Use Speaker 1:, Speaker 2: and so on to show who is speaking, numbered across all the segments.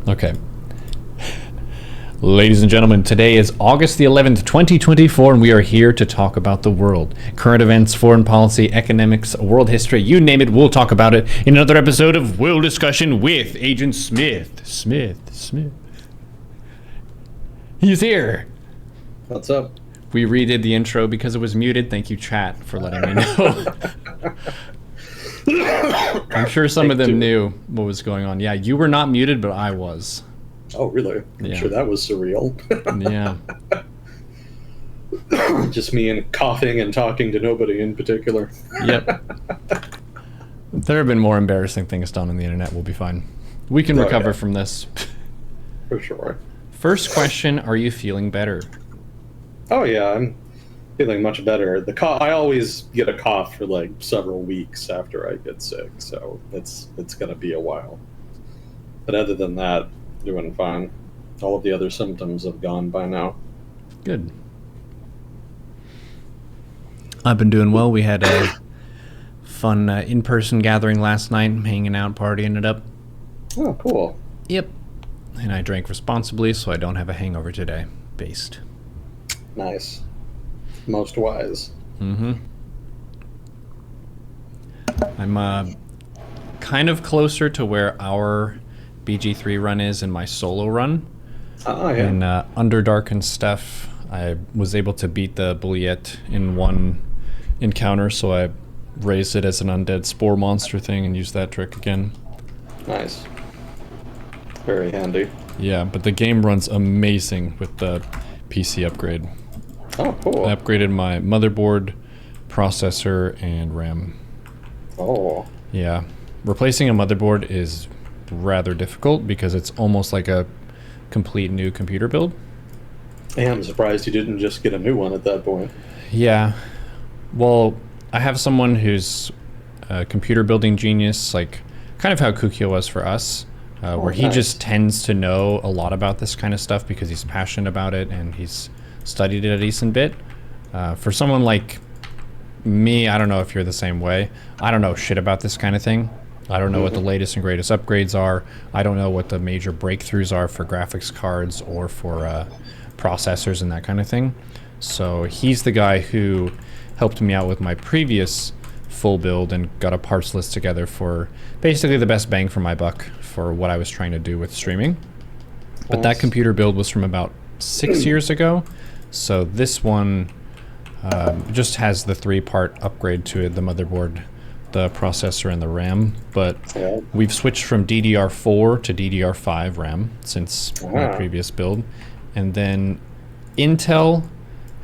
Speaker 1: Okay. Ladies and gentlemen, today is August the 11th, 2024, and we are here to talk about the world. Current events, foreign policy, economics, world history, you name it, we'll talk about it in another episode of Will Discussion with Agent Smith. Smith. He's here.
Speaker 2: What's up?
Speaker 1: We redid the intro because it was muted. Thank you, chat, for letting me know. I'm sure some of them knew what was going on. Yeah, you were not muted, but I was.
Speaker 2: Oh, really? I'm sure that was surreal.
Speaker 1: Yeah.
Speaker 2: Just me and coughing and talking to nobody in particular.
Speaker 1: Yep. There have been more embarrassing things done on the internet. We'll be fine. We can recover from this.
Speaker 2: For sure.
Speaker 1: First question, are you feeling better?
Speaker 2: Oh, yeah, I'm feeling much better. I always get a cough for like several weeks after I get sick, so it's going to be a while. But other than that, doing fine. All of the other symptoms have gone by now.
Speaker 1: Good. I've been doing well. We had a fun in-person gathering last night, hanging out, partying it up.
Speaker 2: Oh, cool.
Speaker 1: Yep. And I drank responsibly, so I don't have a hangover today. Based.
Speaker 2: Nice. Most wise.
Speaker 1: Mm-hmm. I'm kind of closer to where our BG3 run is in my solo run.
Speaker 2: Oh, yeah.
Speaker 1: And Underdark and stuff, I was able to beat the Bulliet in one encounter, so I raised it as an undead spore monster thing and used that trick again.
Speaker 2: Nice. Very handy.
Speaker 1: Yeah, but the game runs amazing with the PC upgrade.
Speaker 2: Oh, cool.
Speaker 1: I upgraded my motherboard, processor, and RAM.
Speaker 2: Oh.
Speaker 1: Yeah. Replacing a motherboard is rather difficult because it's almost like a complete new computer build.
Speaker 2: Yeah, I'm surprised you didn't just get a new one at that point.
Speaker 1: Yeah. Well, I have someone who's a computer building genius, like kind of how Kukio was for us, where he just tends to know a lot about this kind of stuff because he's passionate about it and he's studied it a decent bit. For someone like me, I don't know if you're the same way. I don't know shit about this kind of thing. I don't know what the latest and greatest upgrades are. I don't know what the major breakthroughs are for graphics cards or for processors and that kind of thing. So he's the guy who helped me out with my previous full build and got a parts list together for basically the best bang for my buck for what I was trying to do with streaming. But that computer build was from about 6 years ago. So this one just has the 3-part upgrade to it, the motherboard, the processor, and the RAM. But we've switched from DDR4 to DDR5 RAM since my previous build. And then Intel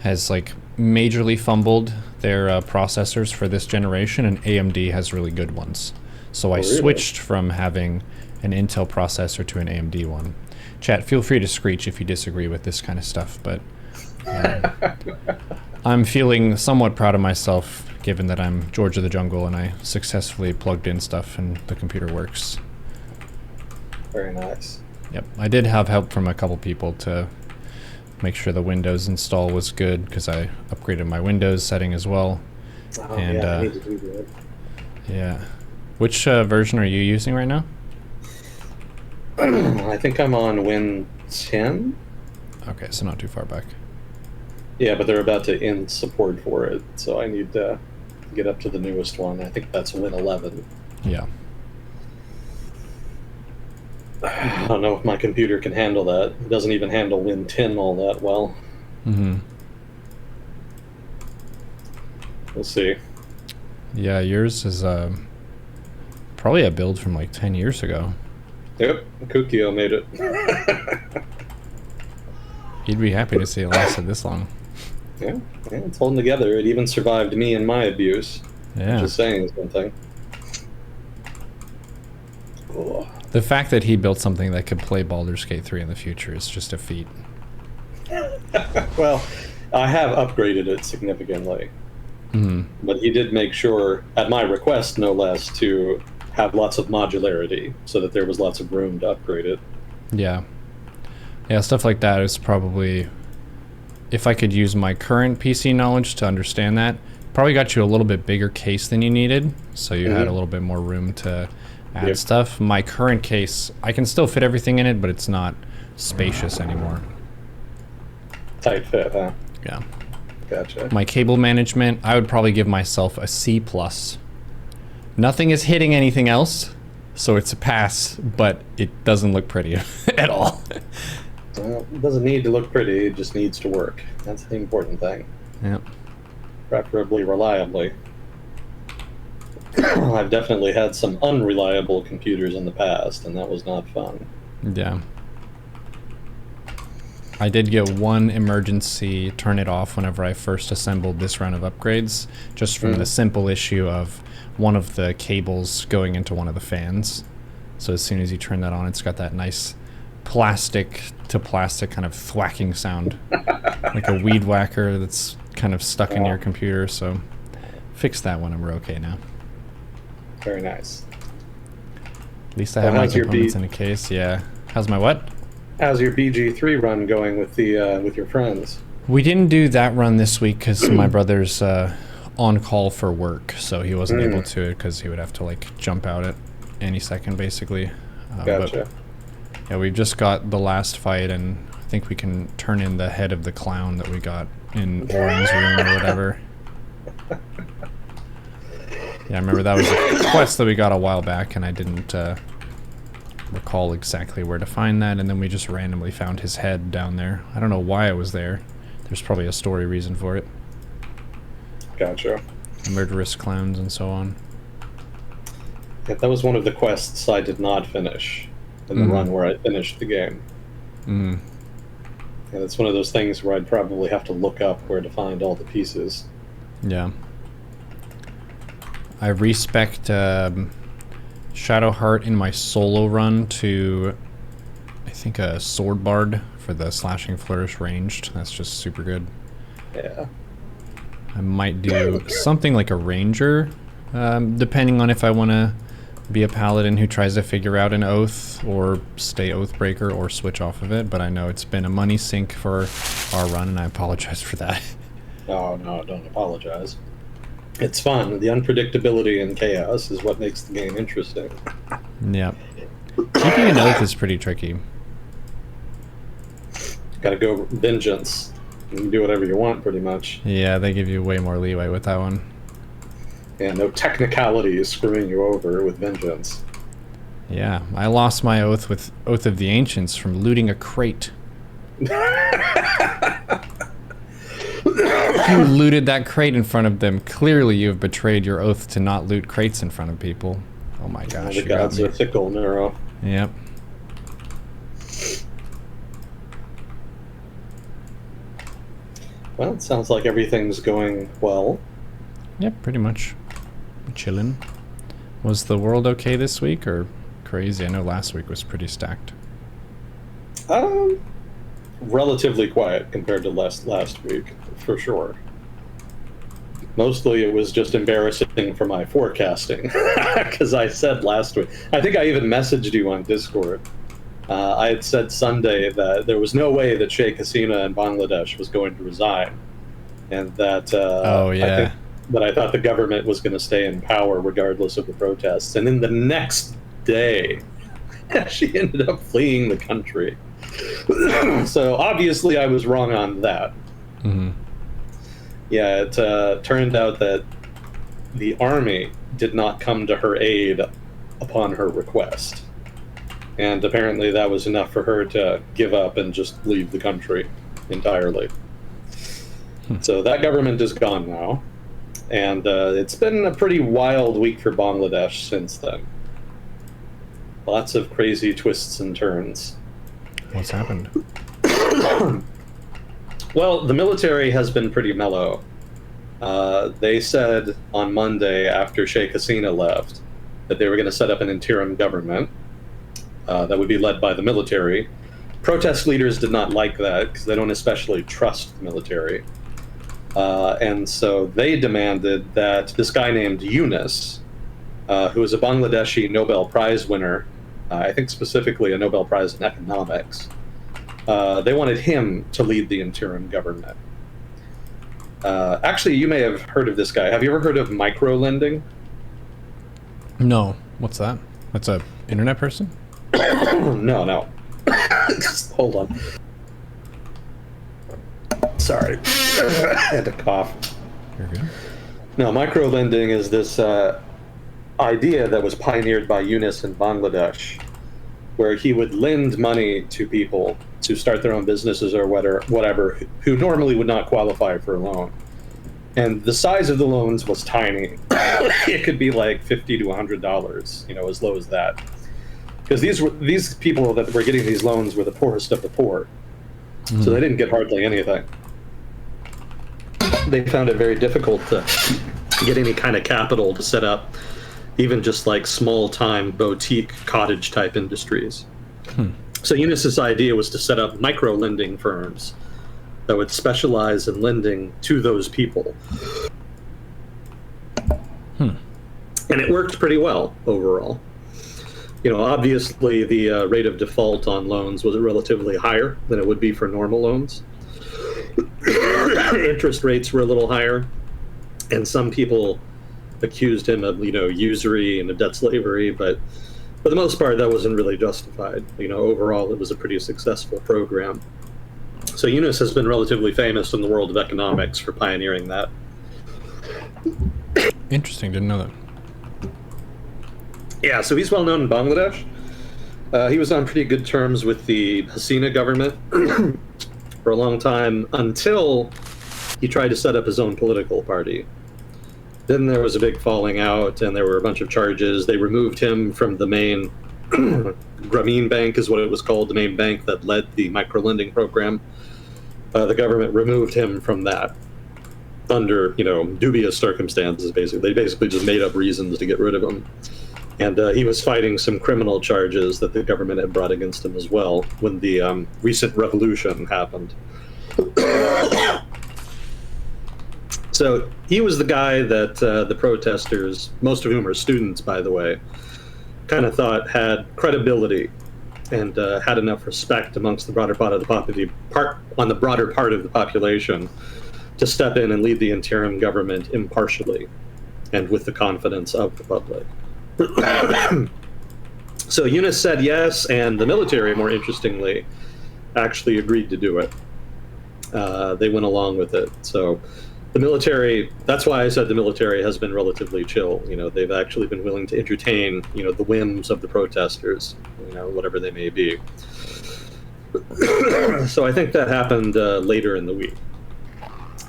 Speaker 1: has like majorly fumbled their processors for this generation, and AMD has really good ones. So I switched from having an Intel processor to an AMD one. Chat, feel free to screech if you disagree with this kind of stuff, but I'm feeling somewhat proud of myself given that I'm George of the Jungle and I successfully plugged in stuff and the computer works.
Speaker 2: Very nice.
Speaker 1: Yep, I did have help from a couple people to make sure the Windows install was good because I upgraded my Windows setting as well.
Speaker 2: Oh,
Speaker 1: and
Speaker 2: yeah, I need to do that.
Speaker 1: Yeah. Which version are you using right now?
Speaker 2: I think I'm on Win 10.
Speaker 1: Okay, so not too far back.
Speaker 2: Yeah, but they're about to end support for it, so I need to get up to the newest one. I think that's Win 11.
Speaker 1: Yeah.
Speaker 2: I don't know if my computer can handle that. It doesn't even handle Win 10 all that well.
Speaker 1: Mm-hmm.
Speaker 2: We'll see.
Speaker 1: Yeah, yours is probably a build from like 10 years ago.
Speaker 2: Yep, Kukio made it.
Speaker 1: He'd be happy to see it lasted this long.
Speaker 2: Yeah, it's holding together. It even survived me and my abuse.
Speaker 1: Yeah.
Speaker 2: Just saying something. Cool.
Speaker 1: The fact that he built something that could play Baldur's Gate 3 in the future is just a feat.
Speaker 2: Well, I have upgraded it significantly. But he did make sure, at my request no less, to have lots of modularity so that there was lots of room to upgrade it.
Speaker 1: Yeah. Yeah, stuff like that is probably, if I could use my current PC knowledge to understand that, probably got you a little bit bigger case than you needed, so you had a little bit more room to add
Speaker 2: Yep.
Speaker 1: stuff. My current case, I can still fit everything in it, but it's not spacious anymore.
Speaker 2: Tight fit, huh?
Speaker 1: Yeah.
Speaker 2: Gotcha.
Speaker 1: My cable management, I would probably give myself a C+. Nothing is hitting anything else, so it's a pass, but it doesn't look pretty at all.
Speaker 2: Well, it doesn't need to look pretty, it just needs to work. That's the important thing.
Speaker 1: Yep.
Speaker 2: Preferably reliably. I've definitely had some unreliable computers in the past, and that was not fun.
Speaker 1: Yeah. I did get one emergency turn it off whenever I first assembled this round of upgrades, just from the simple issue of one of the cables going into one of the fans. So as soon as you turn that on, it's got that nice plastic to plastic kind of thwacking sound, like a weed whacker that's kind of stuck in your computer. So fix that one and we're okay now.
Speaker 2: Very nice.
Speaker 1: At least I have my components in a case. Yeah. How's my what?
Speaker 2: How's your BG3 run going with the with your friends?
Speaker 1: We didn't do that run this week because my brother's on call for work, so he wasn't able to because he would have to like jump out at any second, basically.
Speaker 2: Gotcha.
Speaker 1: But, yeah, we've just got the last fight, and I think we can turn in the head of the clown that we got in Oren's room or whatever. Yeah, I remember that was a quest that we got a while back, and I didn't recall exactly where to find that, and then we just randomly found his head down there. I don't know why it was there. There's probably a story reason for it.
Speaker 2: Gotcha.
Speaker 1: Murderous clowns and so on.
Speaker 2: Yeah, that was one of the quests I did not finish in the run where I finished the game. And it's one of those things where I'd probably have to look up where to find all the pieces.
Speaker 1: Yeah. I respect Shadowheart in my solo run to, I think, a Sword Bard for the Slashing Flourish ranged. That's just super good.
Speaker 2: Yeah.
Speaker 1: I might do something like a Ranger, depending on if I want to be a Paladin who tries to figure out an oath or stay Oathbreaker or switch off of it, but I know it's been a money sink for our run, and I apologize for that.
Speaker 2: Oh, no, don't apologize. It's fun. The unpredictability and chaos is what makes the game interesting.
Speaker 1: Yeah. Keeping an oath is pretty tricky.
Speaker 2: Gotta go vengeance. You can do whatever you want, pretty much.
Speaker 1: Yeah, they give you way more leeway with that one.
Speaker 2: Yeah, no technicalities screwing you over with vengeance.
Speaker 1: Yeah, I lost my oath with Oath of the Ancients from looting a crate. You looted that crate in front of them. Clearly you have betrayed your oath to not loot crates in front of people. Oh my gosh.
Speaker 2: The gods are fickle, Neuro.
Speaker 1: Yep.
Speaker 2: Well, it sounds like everything's going well.
Speaker 1: Yep, pretty much. Chillin'. Was the world okay this week, or crazy? I know last week was pretty stacked.
Speaker 2: Relatively quiet compared to last week, for sure. Mostly it was just embarrassing for my forecasting, because I said last week, I think I even messaged you on Discord. I had said Sunday that there was no way that Sheikh Hasina in Bangladesh was going to resign, and that I thought the government was going to stay in power regardless of the protests. And then the next day, she ended up fleeing the country. So obviously I was wrong on that. Yeah, it turned out that the army did not come to her aid upon her request. And apparently that was enough for her to give up and just leave the country entirely. So that government is gone now. And it's been a pretty wild week for Bangladesh since then. Lots of crazy twists and turns.
Speaker 1: What's happened?
Speaker 2: Well, the military has been pretty mellow. They said on Monday, after Sheikh Hasina left, that they were going to set up an interim government that would be led by the military. Protest leaders did not like that because they don't especially trust the military. And so they demanded that this guy named Yunus, who is a Bangladeshi Nobel Prize winner, I think specifically a Nobel Prize in economics, they wanted him to lead the interim government. Actually, you may have heard of this guy. Have you ever heard of micro-lending?
Speaker 1: No. What's that? That's a internet person?
Speaker 2: No. Hold on. Sorry. I had to cough.
Speaker 1: You're good.
Speaker 2: No, micro-lending is this idea that was pioneered by Yunus in Bangladesh, where he would lend money to people to start their own businesses or whatever, who normally would not qualify for a loan. And the size of the loans was tiny. It could be like $50 to $100, as low as that. Because these people that were getting these loans were the poorest of the poor. So they didn't get hardly anything. They found it very difficult to get any kind of capital to set up even just like small-time boutique cottage-type industries. So Yunus's idea was to set up micro-lending firms that would specialize in lending to those people. And it worked pretty well overall. Obviously the rate of default on loans was relatively higher than it would be for normal loans. Interest rates were a little higher, and some people accused him of, usury and of debt slavery, but for the most part, that wasn't really justified. Overall, it was a pretty successful program. So Yunus has been relatively famous in the world of economics for pioneering that.
Speaker 1: Interesting, didn't know that.
Speaker 2: Yeah, so he's well known in Bangladesh. He was on pretty good terms with the Hasina government for a long time, until he tried to set up his own political party. Then there was a big falling out, and there were a bunch of charges. They removed him from the main Grameen Bank, is what it was called, the main bank that led the micro-lending program. The government removed him from that under, dubious circumstances, basically. They basically just made up reasons to get rid of him. And he was fighting some criminal charges that the government had brought against him as well when the recent revolution happened. So he was the guy that the protesters, most of whom are students, by the way, kind of thought had credibility and had enough respect amongst the broader part of the population to step in and lead the interim government impartially and with the confidence of the public. So Yunus said yes, and the military, more interestingly, actually agreed to do it. They went along with it. So the military, that's why I said the military has been relatively chill. They've actually been willing to entertain, the whims of the protesters, whatever they may be. So I think that happened later in the week.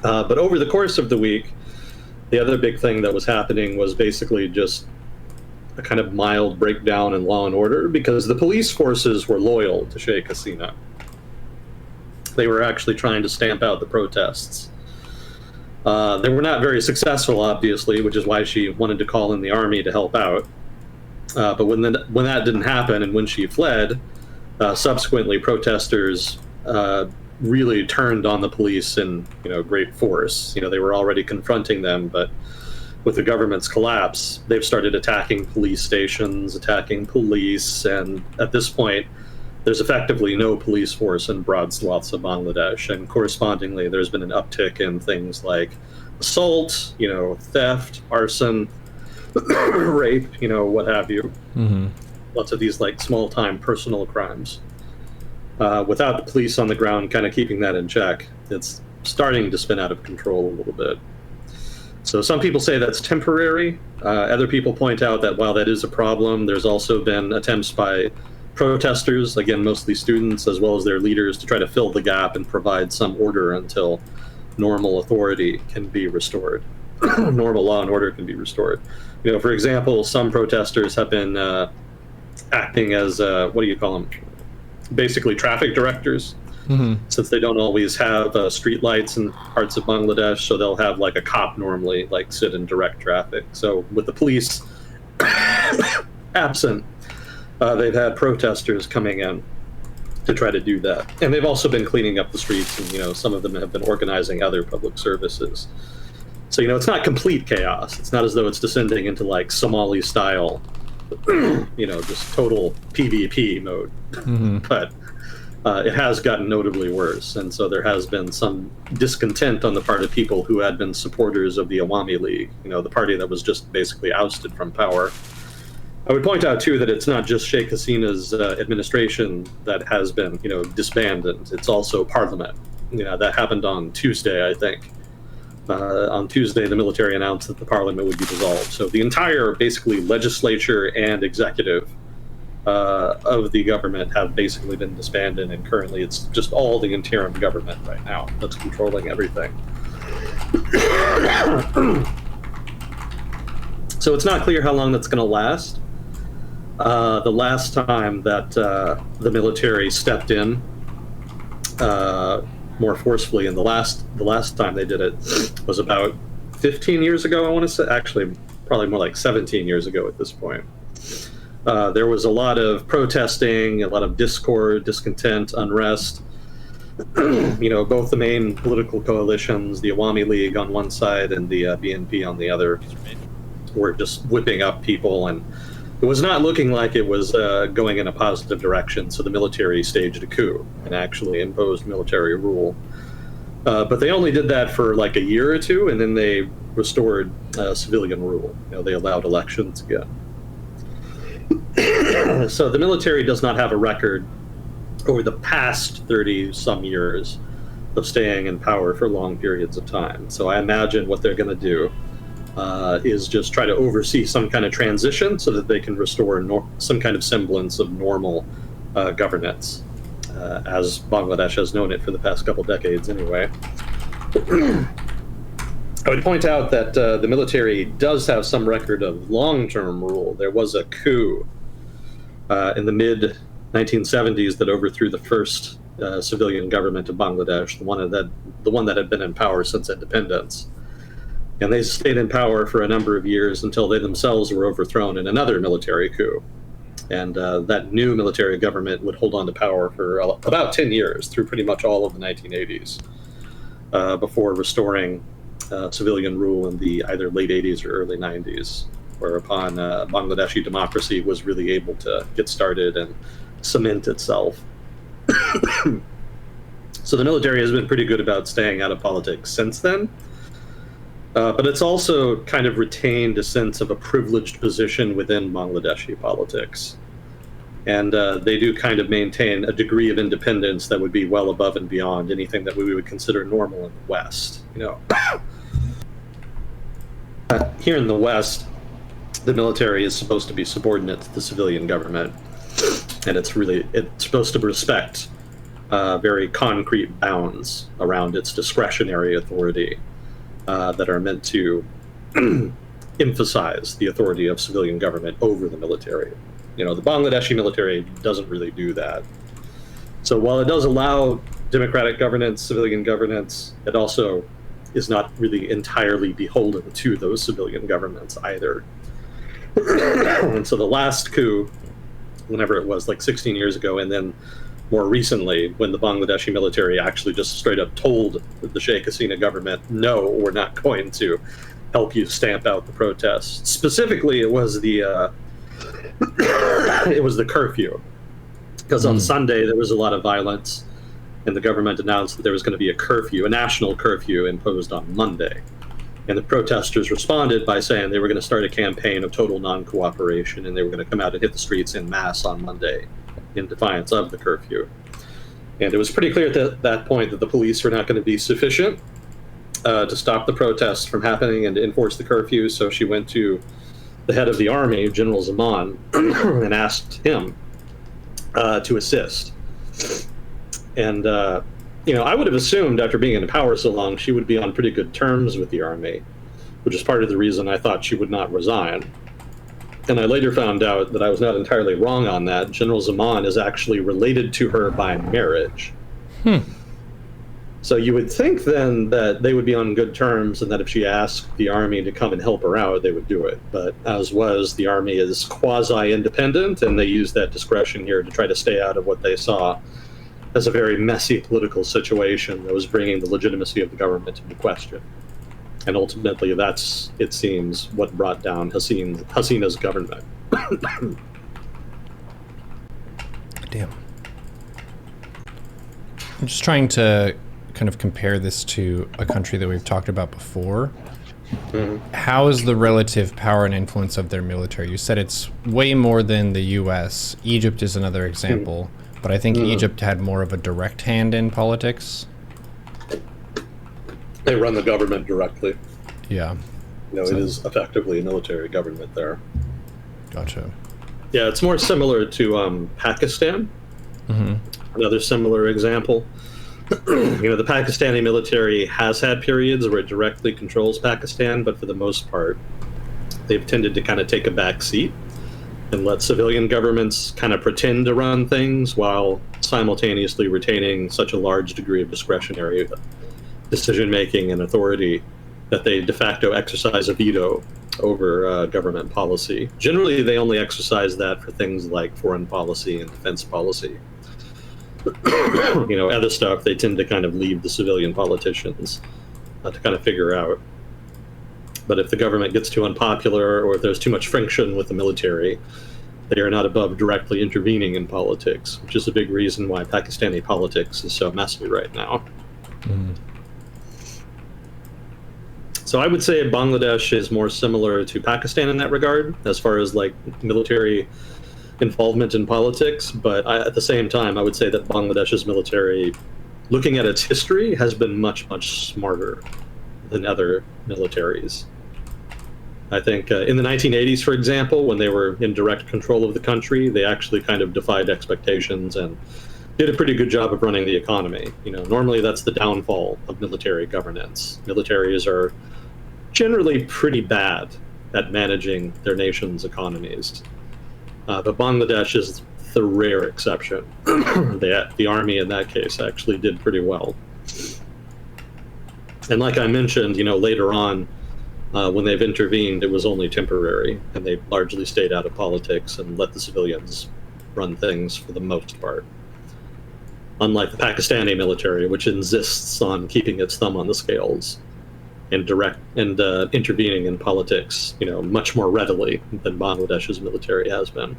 Speaker 2: But over the course of the week, the other big thing that was happening was basically just a kind of mild breakdown in law and order, because the police forces were loyal to Sheikh Hasina. They were actually trying to stamp out the protests. They were not very successful, obviously, which is why she wanted to call in the army to help out. But when that didn't happen, and when she fled, subsequently protesters really turned on the police in great force. They were already confronting them, but with the government's collapse, they've started attacking police stations, attacking police, and at this point, there's effectively no police force in broad swaths of Bangladesh, and correspondingly, there's been an uptick in things like assault, theft, arson, rape, what have you. Lots of these like small-time personal crimes. Without the police on the ground kind of keeping that in check, it's starting to spin out of control a little bit. So some people say that's temporary. Other people point out that while that is a problem, there's also been attempts by protesters, again, mostly students, as well as their leaders, to try to fill the gap and provide some order until normal authority can be restored. Normal law and order can be restored. For example, some protesters have been acting as, what do you call them? Basically traffic directors. Since they don't always have street lights in parts of Bangladesh, so they'll have like a cop normally like sit and direct traffic. So with the police absent, they've had protesters coming in to try to do that. And they've also been cleaning up the streets, and some of them have been organizing other public services. So it's not complete chaos. It's not as though it's descending into like Somali style, just total PvP mode. But it has gotten notably worse, and so there has been some discontent on the part of people who had been supporters of the Awami League, the party that was just basically ousted from power. I would point out too that it's not just Sheikh Hasina's administration that has been, disbanded. It's also Parliament. That happened on Tuesday, I think. On Tuesday, the military announced that the Parliament would be dissolved. So the entire, basically, legislature and executive of the government have basically been disbanded, and currently it's just all the interim government right now that's controlling everything. So it's not clear how long that's going to last. The last time that the military stepped in more forcefully, and the last time they did it was about 15 years ago, I want to say. Actually, probably more like 17 years ago at this point. There was a lot of protesting, a lot of discord, discontent, unrest. Both the main political coalitions, the Awami League on one side and the BNP on the other, were just whipping up people, and it was not looking like it was going in a positive direction. So the military staged a coup and actually imposed military rule. But they only did that for like a year or two, and then they restored civilian rule. They allowed elections again. So the military does not have a record over the past 30-some years of staying in power for long periods of time. So I imagine what they're going to do is just try to oversee some kind of transition so that they can restore some kind of semblance of normal governance, as Bangladesh has known it for the past couple decades anyway. I would point out that the military does have some record of long-term rule. There was a coup in the mid-1970s that overthrew the first civilian government of Bangladesh, the one that had been in power since independence. And they stayed in power for a number of years until they themselves were overthrown in another military coup. And that new military government would hold on to power for about 10 years, through pretty much all of the 1980s, before restoring civilian rule in the either late 80s or early 90s, whereupon Bangladeshi democracy was really able to get started and cement itself. So the military has been pretty good about staying out of politics since then. But it's also kind of retained a sense of a privileged position within Bangladeshi politics. And they do kind of maintain a degree of independence that would be well above and beyond anything that we would consider normal in the West. Here in the West, the military is supposed to be subordinate to the civilian government, and it's supposed to respect very concrete bounds around its discretionary authority that are meant to emphasize the authority of civilian government over the military. The Bangladeshi military doesn't really do that. So while it does allow democratic governance, civilian governance, it also is not really entirely beholden to those civilian governments either. And so the last coup, whenever it was, like 16 years ago, and then more recently, when the Bangladeshi military actually just straight up told the Sheikh Hasina government, no, we're not going to help you stamp out the protests. Specifically, it was the curfew, because on Sunday there was a lot of violence, and the government announced that there was going to be a national curfew imposed on Monday. And the protesters responded by saying they were going to start a campaign of total non-cooperation, and they were going to come out and hit the streets en masse on Monday in defiance of the curfew. And it was pretty clear at that point that the police were not going to be sufficient to stop the protests from happening and to enforce the curfew. So she went to the head of the army, General Zaman, and asked him to assist. And I would have assumed, after being in power so long, she would be on pretty good terms with the army, which is part of the reason I thought she would not resign. And I later found out that I was not entirely wrong on that. General Zaman is actually related to her by marriage. So you would think then that they would be on good terms, and that if she asked the army to come and help her out, they would do it. But as was, the army is quasi-independent, and they use that discretion here to try to stay out of what they saw as a very messy political situation that was bringing the legitimacy of the government into question. And ultimately, that's, it seems, what brought down Hasina's government.
Speaker 1: Damn. I'm just trying to kind of compare this to a country that we've talked about before, How is the relative power and influence of their military? You said it's way more than the U.S. Egypt is another example, but I think Egypt had more of a direct hand in politics.
Speaker 2: They run the government directly.
Speaker 1: Yeah.
Speaker 2: It is effectively a military government there.
Speaker 1: Gotcha.
Speaker 2: Yeah, it's more similar to Pakistan. Another similar example. The Pakistani military has had periods where it directly controls Pakistan, but for the most part, they've tended to kind of take a back seat and let civilian governments kind of pretend to run things while simultaneously retaining such a large degree of discretionary decision-making and authority that they de facto exercise a veto over government policy. Generally, they only exercise that for things like foreign policy and defense policy. Other stuff they tend to kind of leave the civilian politicians to kind of figure out. But if the government gets too unpopular or if there's too much friction with the military, they are not above directly intervening in politics, which is a big reason why Pakistani politics is so messy right now. So I would say Bangladesh is more similar to Pakistan in that regard, as far as like military involvement in politics. But at the same time, I would say that Bangladesh's military, looking at its history, has been much, much smarter than other militaries. I think in the 1980s, for example, when they were in direct control of the country, they actually kind of defied expectations and did a pretty good job of running the economy. Normally that's the downfall of military governance. Militaries are generally pretty bad at managing their nation's economies. But Bangladesh is the rare exception. The army in that case actually did pretty well. And like I mentioned, later on, when they've intervened, it was only temporary, and they largely stayed out of politics and let the civilians run things for the most part. Unlike the Pakistani military, which insists on keeping its thumb on the scales and intervening in politics, much more readily than Bangladesh's military has been.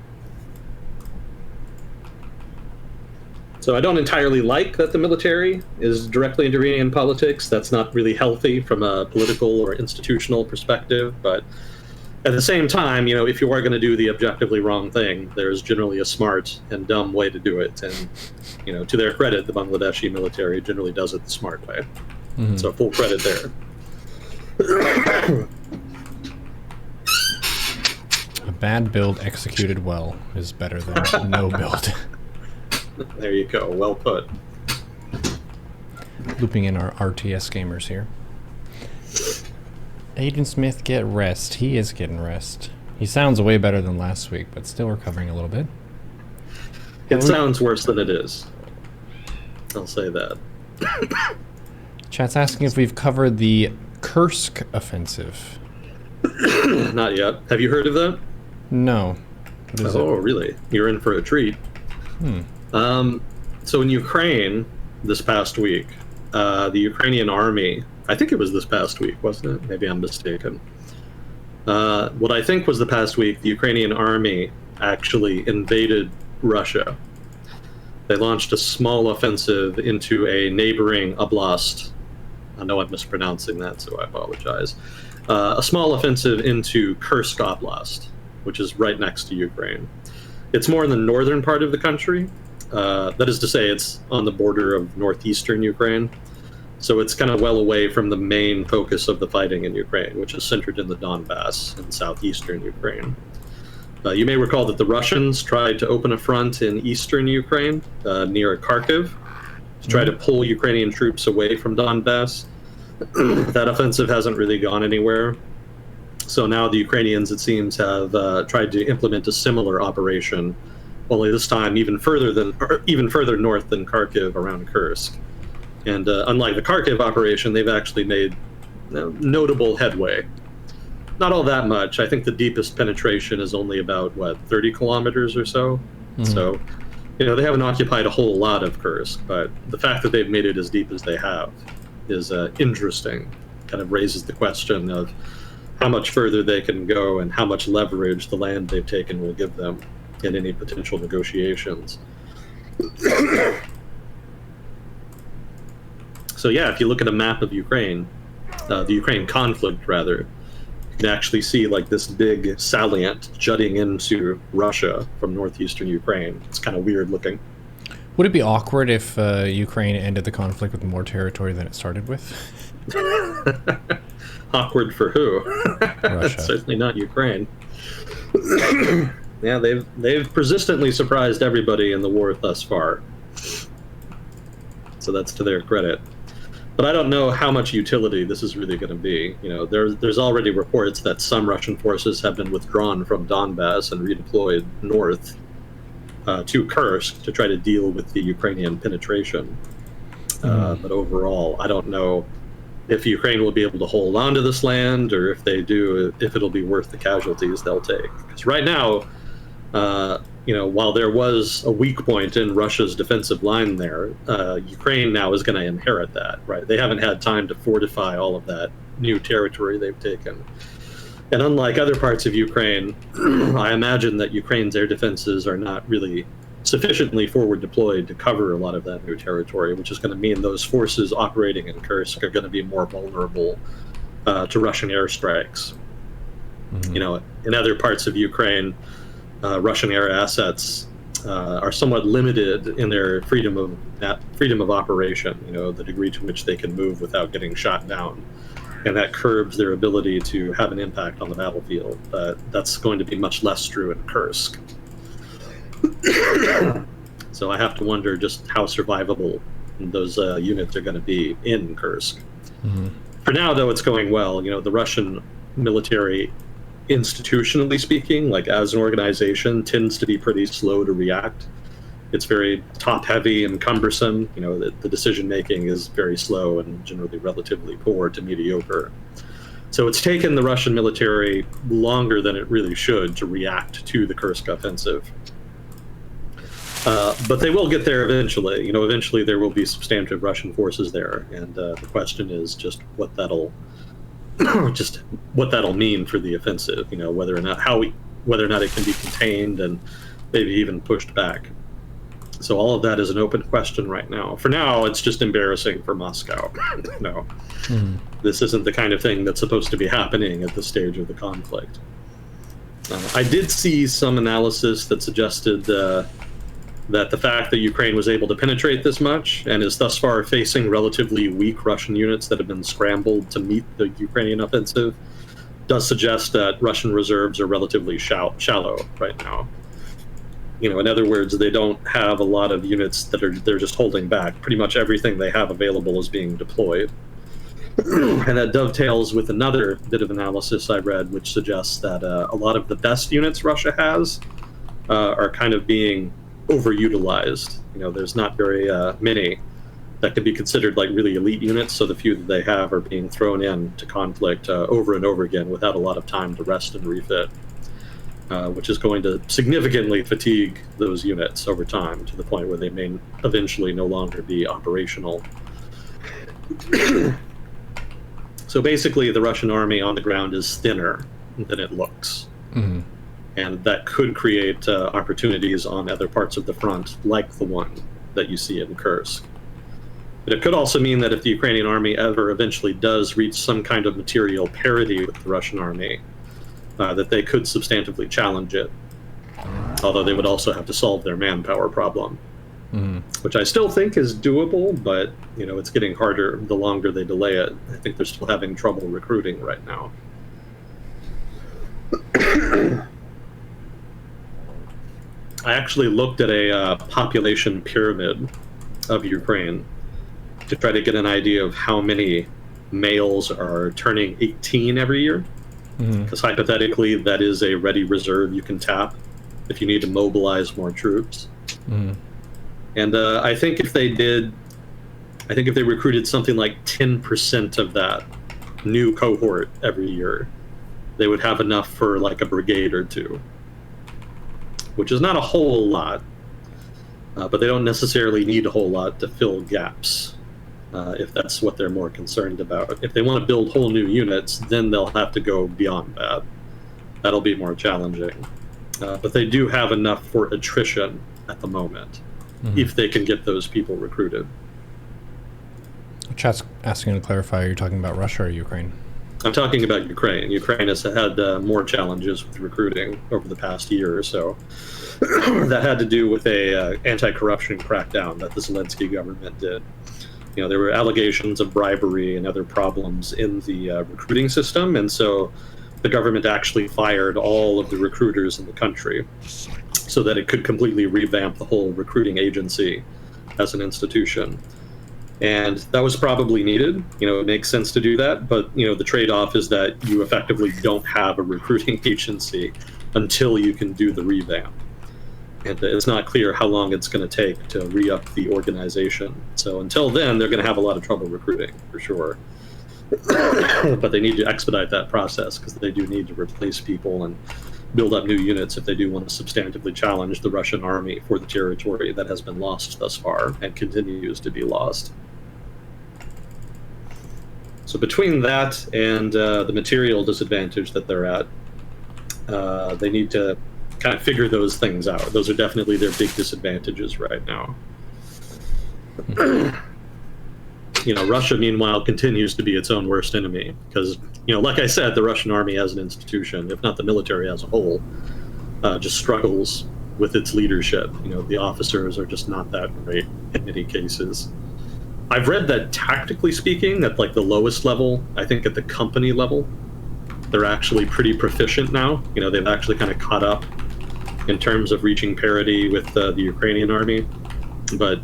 Speaker 2: So I don't entirely like that the military is directly intervening in politics. That's not really healthy from a political or institutional perspective. But at the same time, if you are going to do the objectively wrong thing, there's generally a smart and dumb way to do it. And, to their credit, the Bangladeshi military generally does it the smart way. So full credit there.
Speaker 1: A bad build executed well is better than no build.
Speaker 2: There you go. Well put.
Speaker 1: Looping in our RTS gamers here. Aiden Smith, get rest. He is getting rest. He sounds way better than last week, but still recovering a little bit.
Speaker 2: It sounds worse than it is. I'll say that.
Speaker 1: Chat's asking if we've covered the Kursk offensive.
Speaker 2: Not yet. Have you heard of that?
Speaker 1: No. What is it?
Speaker 2: Really? You're in for a treat. So in Ukraine this past week, the Ukrainian army, I think it was this past week, wasn't it? Maybe I'm mistaken. What I think was the past week, the Ukrainian army actually invaded Russia. They launched a small offensive into a neighboring oblast. I know I'm mispronouncing that, so I apologize. A small offensive into Kursk Oblast, which is right next to Ukraine. It's more in the northern part of the country. That is to say, it's on the border of northeastern Ukraine. So it's kind of well away from the main focus of the fighting in Ukraine, which is centered in the Donbass in southeastern Ukraine. You may recall that the Russians tried to open a front in eastern Ukraine near Kharkiv to try to pull Ukrainian troops away from Donbass. That offensive hasn't really gone anywhere. So now the Ukrainians, it seems, have tried to implement a similar operation, only this time even further north than Kharkiv, around Kursk. And unlike the Kharkiv operation, they've actually made notable headway. Not all that much. I think the deepest penetration is only about, 30 kilometers or so. So, they haven't occupied a whole lot of Kursk, but the fact that they've made it as deep as they have is interesting. Kind of raises the question of how much further they can go and how much leverage the land they've taken will give them in any potential negotiations. So yeah, if you look at a map of Ukraine, the Ukraine conflict, rather, you can actually see like this big salient jutting into Russia from northeastern Ukraine. It's kind of weird looking.
Speaker 1: Would it be awkward if Ukraine ended the conflict with more territory than it started with?
Speaker 2: Awkward for who?
Speaker 1: Russia.
Speaker 2: Certainly not Ukraine. Yeah, they've persistently surprised everybody in the war thus far. So that's to their credit. But I don't know how much utility this is really going to be. You know, there's already reports that some Russian forces have been withdrawn from Donbass and redeployed north to Kursk to try to deal with the Ukrainian penetration. But overall, I don't know if Ukraine will be able to hold on to this land, or if they do, if it'll be worth the casualties they'll take. Because right now, while there was a weak point in Russia's defensive line there, Ukraine now is going to inherit that, right? They haven't had time to fortify all of that new territory they've taken. And unlike other parts of Ukraine, I imagine that Ukraine's air defenses are not really sufficiently forward deployed to cover a lot of that new territory, which is going to mean those forces operating in Kursk are going to be more vulnerable to Russian airstrikes. You know, in other parts of Ukraine, Russian air assets are somewhat limited in their freedom of operation. You know, the degree to which they can move without getting shot down, and that curbs their ability to have an impact on the battlefield. That's going to be much less true in Kursk. So I have to wonder just how survivable those units are going to be in Kursk. For now, though, it's going well. You know, the Russian military, institutionally speaking, like as an organization, tends to be pretty slow to react. It's very top-heavy and cumbersome. You know, the decision-making is very slow and generally relatively poor to mediocre. So it's taken the Russian military longer than it really should to react to the Kursk offensive. But they will get there eventually. You know, eventually there will be substantive Russian forces there, and the question is just what that'll mean for the offensive. You know, whether or not it can be contained and maybe even pushed back. So all of that is an open question right now. For now, it's just embarrassing for Moscow. No, this isn't the kind of thing that's supposed to be happening at this stage of the conflict. I did see some analysis that suggested that the fact that Ukraine was able to penetrate this much and is thus far facing relatively weak Russian units that have been scrambled to meet the Ukrainian offensive does suggest that Russian reserves are relatively shallow right now. You know, in other words, they don't have a lot of units they're just holding back. Pretty much everything they have available is being deployed. And that dovetails with another bit of analysis I read, which suggests that a lot of the best units Russia has are kind of being overutilized. You know, there's not very many that can be considered like really elite units, so the few that they have are being thrown into conflict over and over again without a lot of time to rest and refit, which is going to significantly fatigue those units over time to the point where they may eventually no longer be operational. So basically, the Russian army on the ground is thinner than it looks. And that could create opportunities on other parts of the front, like the one that you see in Kursk. But it could also mean that if the Ukrainian army ever eventually does reach some kind of material parity with the Russian army, that they could substantively challenge it. Although they would also have to solve their manpower problem, which I still think is doable, but you know, it's getting harder the longer they delay it. I think they're still having trouble recruiting right now. I actually looked at a population pyramid of Ukraine to try to get an idea of how many males are turning 18 every year. Because hypothetically, that is a ready reserve you can tap if you need to mobilize more troops. And I think if they recruited something like 10% of that new cohort every year, they would have enough for like a brigade or two, which is not a whole lot, but they don't necessarily need a whole lot to fill gaps, if that's what they're more concerned about. If they want to build whole new units, then they'll have to go beyond that. That'll be more challenging. But they do have enough for attrition at the moment, if they can get those people recruited.
Speaker 1: Chat's asking to clarify, are you talking about Russia or Ukraine?
Speaker 2: I'm talking about Ukraine. Ukraine has had more challenges with recruiting over the past year or so. That had to do with a anti-corruption crackdown that the Zelensky government did. There were allegations of bribery and other problems in the recruiting system, and so the government actually fired all of the recruiters in the country so that it could completely revamp the whole recruiting agency as an institution. And that was probably needed. It makes sense to do that, but the trade-off is that you effectively don't have a recruiting agency until you can do the revamp. And it's not clear how long it's going to take to re-up the organization. So until then, they're going to have a lot of trouble recruiting, for sure. But they need to expedite that process because they do need to replace people and build up new units if they do want to substantively challenge the Russian army for the territory that has been lost thus far and continues to be lost. So between that and the material disadvantage that they're at, they need to kind of figure those things out. Those are definitely their big disadvantages right now. Russia, meanwhile, continues to be its own worst enemy because, like I said, the Russian army as an institution, if not the military as a whole, just struggles with its leadership. The officers are just not that great in many cases. I've read that tactically speaking, at like the lowest level, I think at the company level, they're actually pretty proficient now. They've actually kind of caught up in terms of reaching parity with the Ukrainian army. But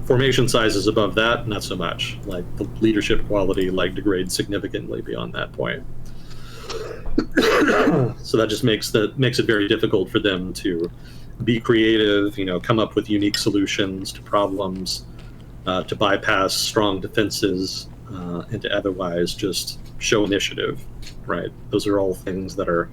Speaker 2: formation sizes above that, not so much. Like the leadership quality degrades significantly beyond that point. So that just makes it very difficult for them to be creative, come up with unique solutions to problems, to bypass strong defenses, and to otherwise just show initiative, right? Those are all things that are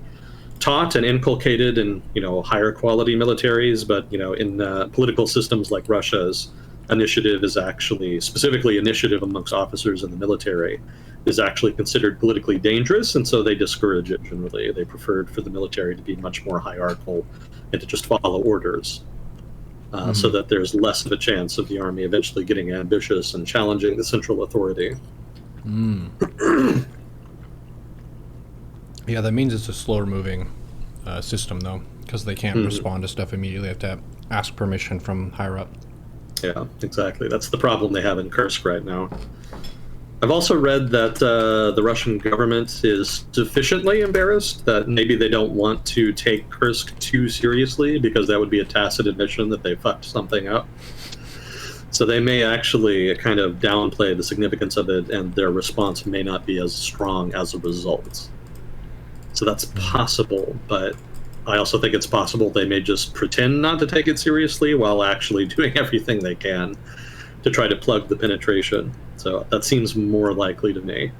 Speaker 2: taught and inculcated in, higher quality militaries, but, in political systems like Russia's, initiative is actually, specifically initiative amongst officers in the military, is actually considered politically dangerous, and so they discourage it generally. They preferred for the military to be much more hierarchical and to just follow orders. So that there's less of a chance of the army eventually getting ambitious and challenging the central authority.
Speaker 1: Yeah, that means it's a slower moving system, though, because they can't respond to stuff immediately. They have to ask permission from higher up.
Speaker 2: Yeah, exactly. That's the problem they have in Kursk right now. I've also read that the Russian government is sufficiently embarrassed that maybe they don't want to take Kursk too seriously because that would be a tacit admission that they fucked something up. So they may actually kind of downplay the significance of it, and their response may not be as strong as a result. So that's possible, but I also think it's possible they may just pretend not to take it seriously while actually doing everything they can to try to plug the penetration. So that seems more likely to me.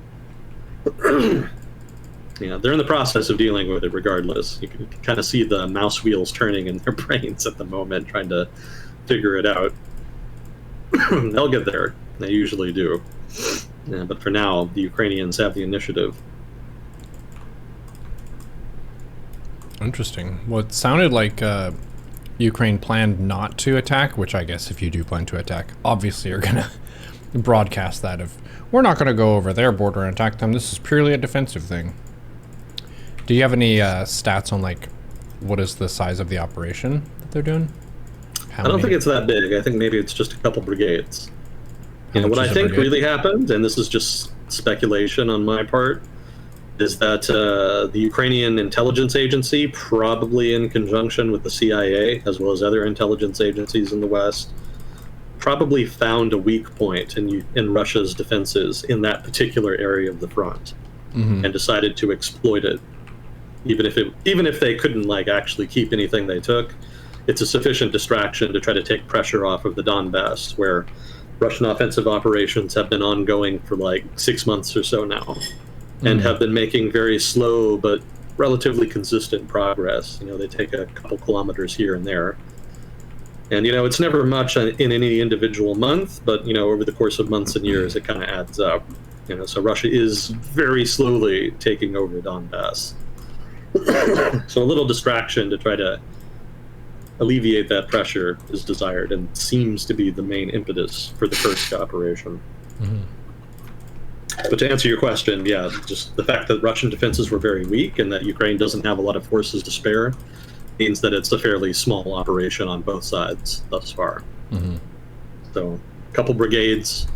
Speaker 2: Yeah, they're in the process of dealing with it regardless. You can kind of see the mouse wheels turning in their brains at the moment, trying to figure it out. They'll get there. They usually do. Yeah, but for now, the Ukrainians have the initiative.
Speaker 1: Interesting. Well, it sounded like Ukraine planned not to attack, which I guess if you do plan to attack, obviously you're going to broadcast that of, we're not going to go over their border and attack them. This is purely a defensive thing. Do you have any stats on what is the size of the operation that they're doing?
Speaker 2: I don't think it's that big. I think maybe it's just a couple brigades. What I think really happened, and this is just speculation on my part, is that the Ukrainian intelligence agency, probably in conjunction with the CIA, as well as other intelligence agencies in the West, probably found a weak point in Russia's defenses in that particular area of the front, and decided to exploit it. Even if they couldn't actually keep anything they took, it's a sufficient distraction to try to take pressure off of the Donbass, where Russian offensive operations have been ongoing for 6 months or so now, and have been making very slow but relatively consistent progress. They take a couple kilometers here and there. And, it's never much in any individual month, but, over the course of months and years, it kind of adds up. So Russia is very slowly taking over Donbass. So a little distraction to try to alleviate that pressure is desired and seems to be the main impetus for the Kursk operation. But to answer your question, yeah, just the fact that Russian defenses were very weak and that Ukraine doesn't have a lot of forces to spare means that it's a fairly small operation on both sides thus far. So a couple brigades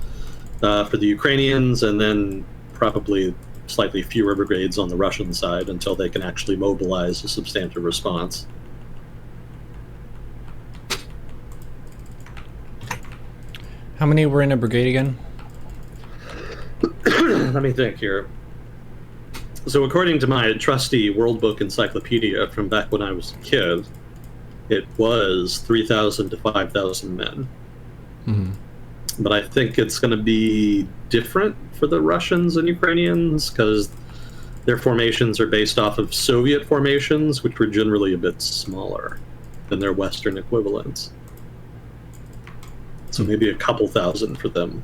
Speaker 2: for the Ukrainians, and then probably slightly fewer brigades on the Russian side until they can actually mobilize a substantive response.
Speaker 1: How many were in a brigade again?
Speaker 2: Let me think here. So according to my trusty World Book encyclopedia from back when I was a kid, it was 3,000 to 5,000 men. But I think it's going to be different for the Russians and Ukrainians because their formations are based off of Soviet formations, which were generally a bit smaller than their Western equivalents. So maybe a couple thousand for them.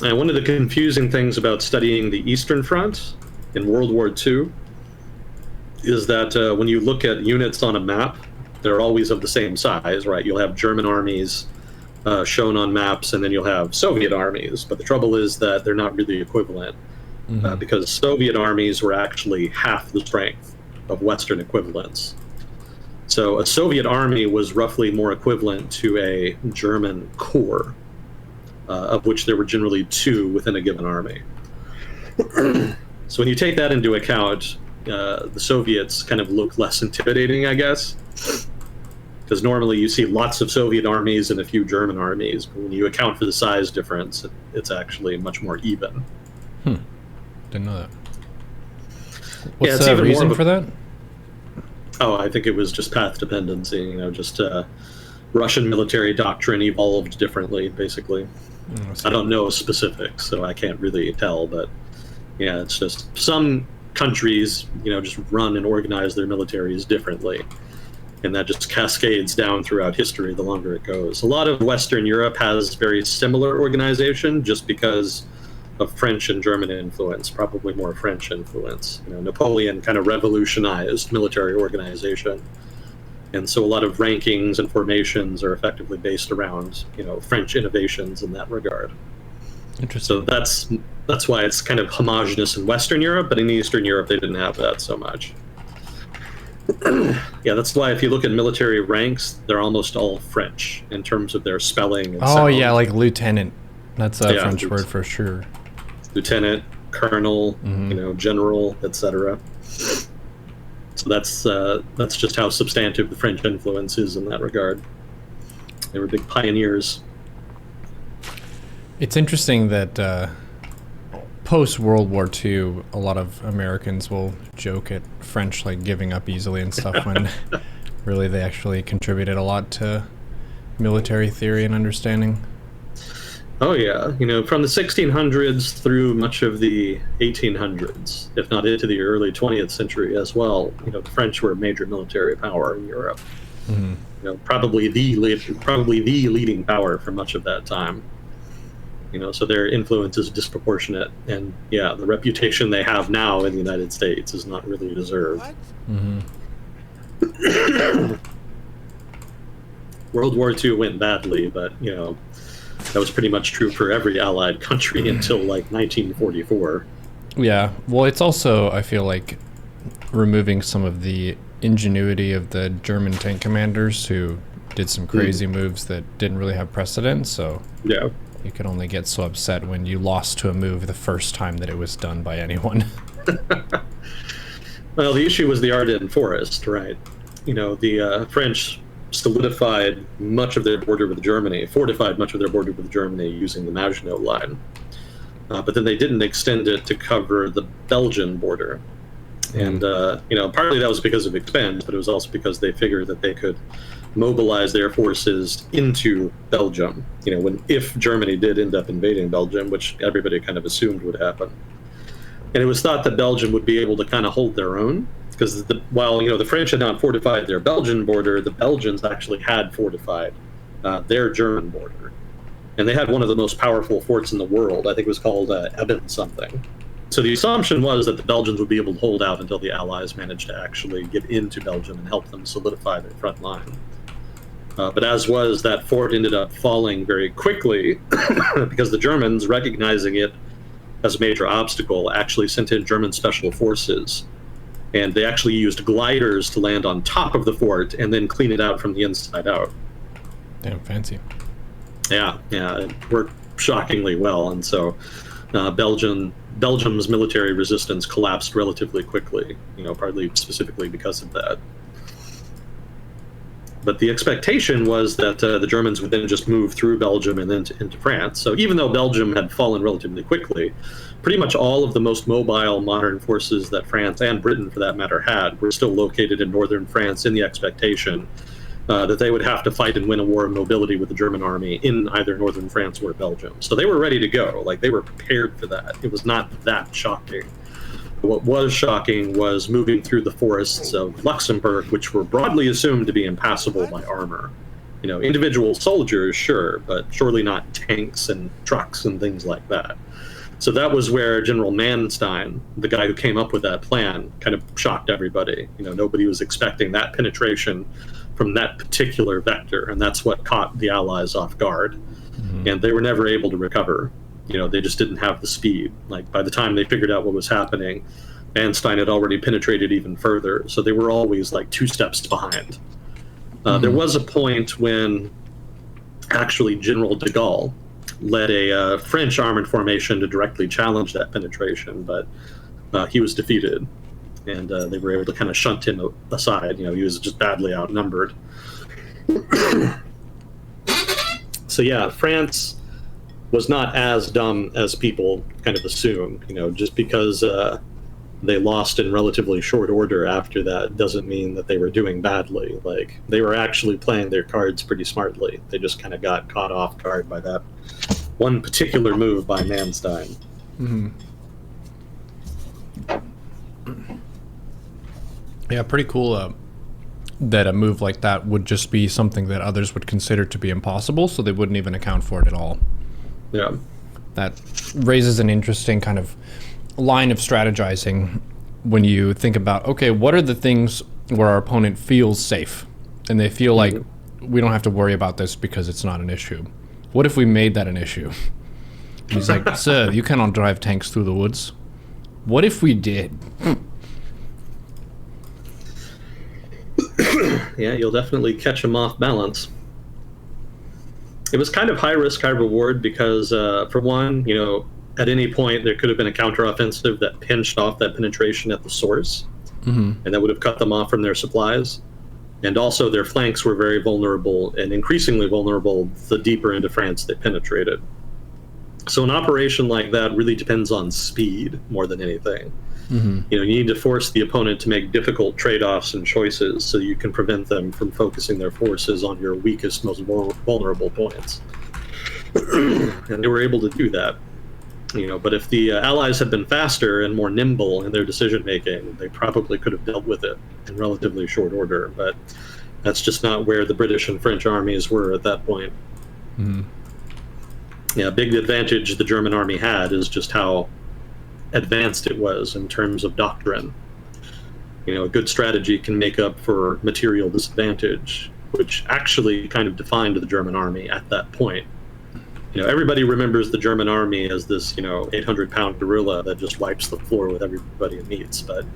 Speaker 2: And one of the confusing things about studying the Eastern Front in World War II is that when you look at units on a map, they're always of the same size, right? You'll have German armies shown on maps, and then you'll have Soviet armies. But the trouble is that they're not really equivalent because Soviet armies were actually half the strength of Western equivalents. So a Soviet army was roughly more equivalent to a German corps, of which there were generally two within a given army. So when you take that into account, the Soviets kind of look less intimidating, I guess, because normally you see lots of Soviet armies and a few German armies, but when you account for the size difference, it's actually much more even.
Speaker 1: Didn't know that. What's
Speaker 2: it's
Speaker 1: the
Speaker 2: even
Speaker 1: reason
Speaker 2: more
Speaker 1: for that?
Speaker 2: Oh, I think it was just path dependency, just Russian military doctrine evolved differently, basically. I don't know specifics, so I can't really tell, but yeah, it's just some countries, just run and organize their militaries differently. And that just cascades down throughout history the longer it goes. A lot of Western Europe has very similar organization just because of French and German influence, probably more French influence. Napoleon kind of revolutionized military organization. And so a lot of rankings and formations are effectively based around, French innovations in that regard.
Speaker 1: Interesting.
Speaker 2: So that's why it's kind of homogenous in Western Europe, but in Eastern Europe they didn't have that so much. Yeah, that's why if you look at military ranks, they're almost all French in terms of their spelling and sound.
Speaker 1: Yeah, like lieutenant. That's a French word for sure.
Speaker 2: Lieutenant, colonel, general, etc. So that's just how substantive the French influence is in that regard. They were big pioneers.
Speaker 1: It's interesting that post-World War II, a lot of Americans will joke at French like giving up easily and stuff when really they actually contributed a lot to military theory and understanding.
Speaker 2: Oh yeah, from the 1600s through much of the 1800s, if not into the early 20th century as well, the French were a major military power in Europe. Probably the leading power for much of that time. So their influence is disproportionate, and yeah, the reputation they have now in the United States is not really deserved. World War II went badly, but that was pretty much true for every Allied country until like 1944.
Speaker 1: Yeah, well, it's also, I feel like, removing some of the ingenuity of the German tank commanders who did some crazy moves that didn't really have precedent. So
Speaker 2: yeah.
Speaker 1: You could only get so upset when you lost to a move the first time that it was done by anyone.
Speaker 2: Well, the issue was the Ardennes Forest, right? The French solidified much of their border with Germany, fortified much of their border with Germany using the Maginot Line. But then they didn't extend it to cover the Belgian border. And, partly that was because of expense, but it was also because they figured that they could mobilize their forces into Belgium, if Germany did end up invading Belgium, which everybody kind of assumed would happen. And it was thought that Belgium would be able to kind of hold their own, because while the French had not fortified their Belgian border, the Belgians actually had fortified their German border. And they had one of the most powerful forts in the world. I think it was called Eben something. So the assumption was that the Belgians would be able to hold out until the Allies managed to actually get into Belgium and help them solidify their front line. But as was, that fort ended up falling very quickly because the Germans, recognizing it as a major obstacle, actually sent in German special forces. And they actually used gliders to land on top of the fort and then clean it out from the inside out.
Speaker 1: Damn, fancy.
Speaker 2: Yeah, it worked shockingly well. And so Belgium's military resistance collapsed relatively quickly, partly specifically because of that. But the expectation was that the Germans would then just move through Belgium and then into France. So even though Belgium had fallen relatively quickly, pretty much all of the most mobile modern forces that France, and Britain for that matter, had were still located in northern France, in the expectation that they would have to fight and win a war of mobility with the German army in either northern France or Belgium. So they were ready to go. Like, they were prepared for that. It was not that shocking. What was shocking was moving through the forests of Luxembourg, which were broadly assumed to be impassable by armor. Individual soldiers, sure, but surely not tanks and trucks and things like that. So that was where General Manstein, the guy who came up with that plan, kind of shocked everybody. Nobody was expecting that penetration from that particular vector, and that's what caught the Allies off guard. Mm-hmm. And they were never able to recover. They just didn't have the speed. Like, by the time they figured out what was happening, Manstein had already penetrated even further. So they were always like 2 steps behind. There was a point when actually General de Gaulle led a French armored formation to directly challenge that penetration, but he was defeated, and they were able to kind of shunt him aside. He was just badly outnumbered. So yeah, France was not as dumb as people kind of assume. Just because they lost in relatively short order after that doesn't mean that they were doing badly. Like, they were actually playing their cards pretty smartly. They just kind of got caught off guard by that one particular move by Manstein.
Speaker 1: Mm-hmm. Yeah, pretty cool that a move like that would just be something that others would consider to be impossible, so they wouldn't even account for it at all.
Speaker 2: Yeah.
Speaker 1: That raises an interesting kind of line of strategizing when you think about, okay, what are the things where our opponent feels safe and they feel like we don't have to worry about this because it's not an issue? What if we made that an issue? He's like, sir, you cannot drive tanks through the woods. What if we did?
Speaker 2: Yeah, you'll definitely catch them off balance. It was kind of high risk, high reward because, for one, at any point there could have been a counteroffensive that pinched off that penetration at the source, and that would have cut them off from their supplies. And also their flanks were very vulnerable, and increasingly vulnerable the deeper into France they penetrated. So an operation like that really depends on speed more than anything. Mm-hmm. You need to force the opponent to make difficult trade-offs and choices so you can prevent them from focusing their forces on your weakest, most vulnerable points. And they were able to do that. But if the Allies had been faster and more nimble in their decision-making, they probably could have dealt with it in relatively short order. But that's just not where the British and French armies were at that point. Mm-hmm. Yeah, a big advantage the German army had is just how advanced it was in terms of doctrine. A good strategy can make up for material disadvantage, which actually kind of defined the German army at that point. Everybody remembers the German army as this, 800-pound gorilla that just wipes the floor with everybody it meets. But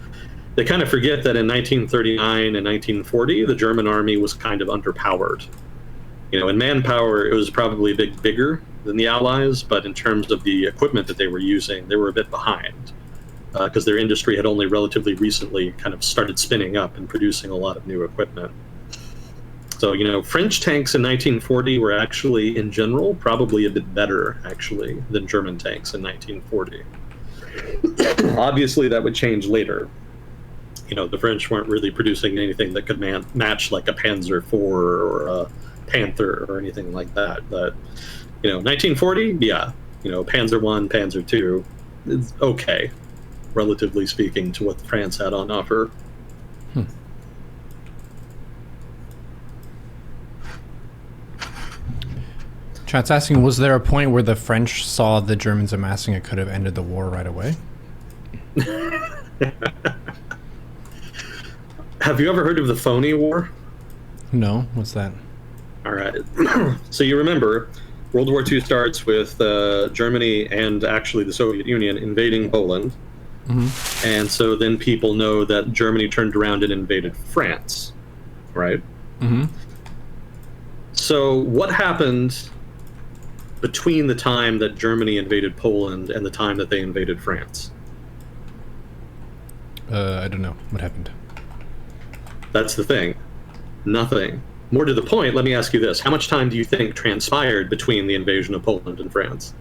Speaker 2: they kind of forget that in 1939 and 1940, the German army was kind of underpowered. In manpower, it was probably a bit bigger than the Allies, but in terms of the equipment that they were using, they were a bit behind because their industry had only relatively recently kind of started spinning up and producing a lot of new equipment. So, French tanks in 1940 were actually, in general, probably a bit better, actually, than German tanks in 1940. Obviously, that would change later. The French weren't really producing anything that could match like a Panzer IV or a Panther or anything like that. But, 1940, yeah, Panzer I, Panzer II, it's okay, relatively speaking, to what France had on offer.
Speaker 1: Chat's asking, was there a point where the French saw the Germans amassing it could have ended the war right away?
Speaker 2: Have you ever heard of the Phony War?
Speaker 1: No, what's that?
Speaker 2: All right. So you remember, World War II starts with Germany and actually the Soviet Union invading Poland. And so then people know that Germany turned around and invaded France, right? So what happened between the time that Germany invaded Poland and the time that they invaded France?
Speaker 1: I don't know what happened.
Speaker 2: That's the thing. Nothing. More to the point, let me ask you this. How much time do you think transpired between the invasion of Poland and France?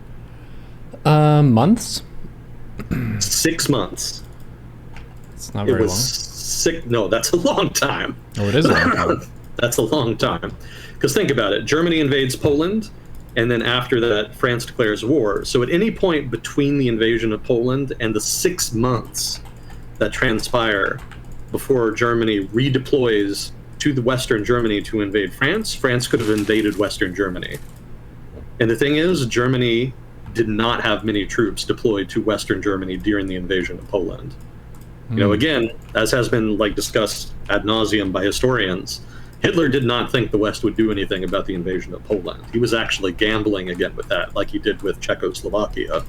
Speaker 1: Months?
Speaker 2: 6 months.
Speaker 1: It's not very long.
Speaker 2: No, that's a long time.
Speaker 1: Oh, it is a long time.
Speaker 2: That's a long time. Because think about it. Germany invades Poland, and then after that, France declares war. So at any point between the invasion of Poland and the 6 months that transpire before Germany redeploys to the Western Germany to invade France, France could have invaded Western Germany. And the thing is, Germany did not have many troops deployed to Western Germany during the invasion of Poland. You know, again, as has been discussed ad nauseum by historians, Hitler did not think the West would do anything about the invasion of Poland. He was actually gambling again with that, like he did with Czechoslovakia.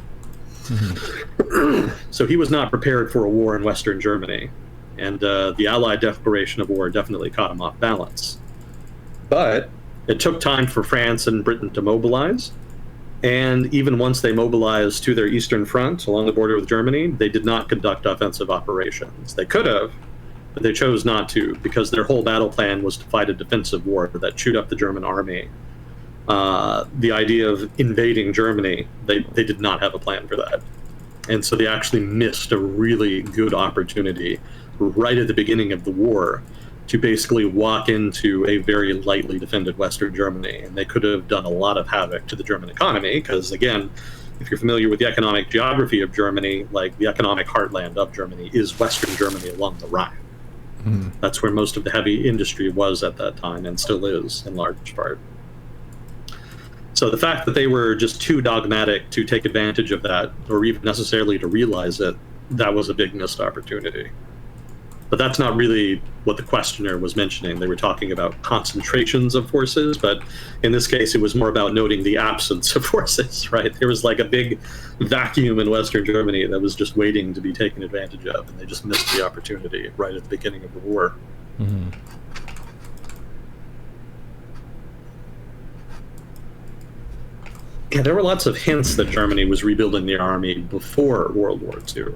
Speaker 2: So he was not prepared for a war in Western Germany. And the Allied declaration of war definitely caught him off balance. But it took time for France and Britain to mobilize. And even once they mobilized to their eastern front along the border with Germany, they did not conduct offensive operations. They could have, but they chose not to because their whole battle plan was to fight a defensive war that chewed up the German army. The idea of invading Germany, they did not have a plan for that. And so they actually missed a really good opportunity right at the beginning of the war to basically walk into a very lightly defended Western Germany. And they could have done a lot of havoc to the German economy because, again, if you're familiar with the economic geography of Germany, like the economic heartland of Germany is Western Germany along the Rhine. That's where most of the heavy industry was at that time and still is in large part. So the fact that they were just too dogmatic to take advantage of that or even necessarily to realize it, that was a big missed opportunity. But that's not really what the questioner was mentioning. They were talking about concentrations of forces, but in this case, it was more about noting the absence of forces, right? There was like a big vacuum in Western Germany that was just waiting to be taken advantage of, and they just missed the opportunity right at the beginning of the war. Yeah, there were lots of hints that Germany was rebuilding their army before World War II.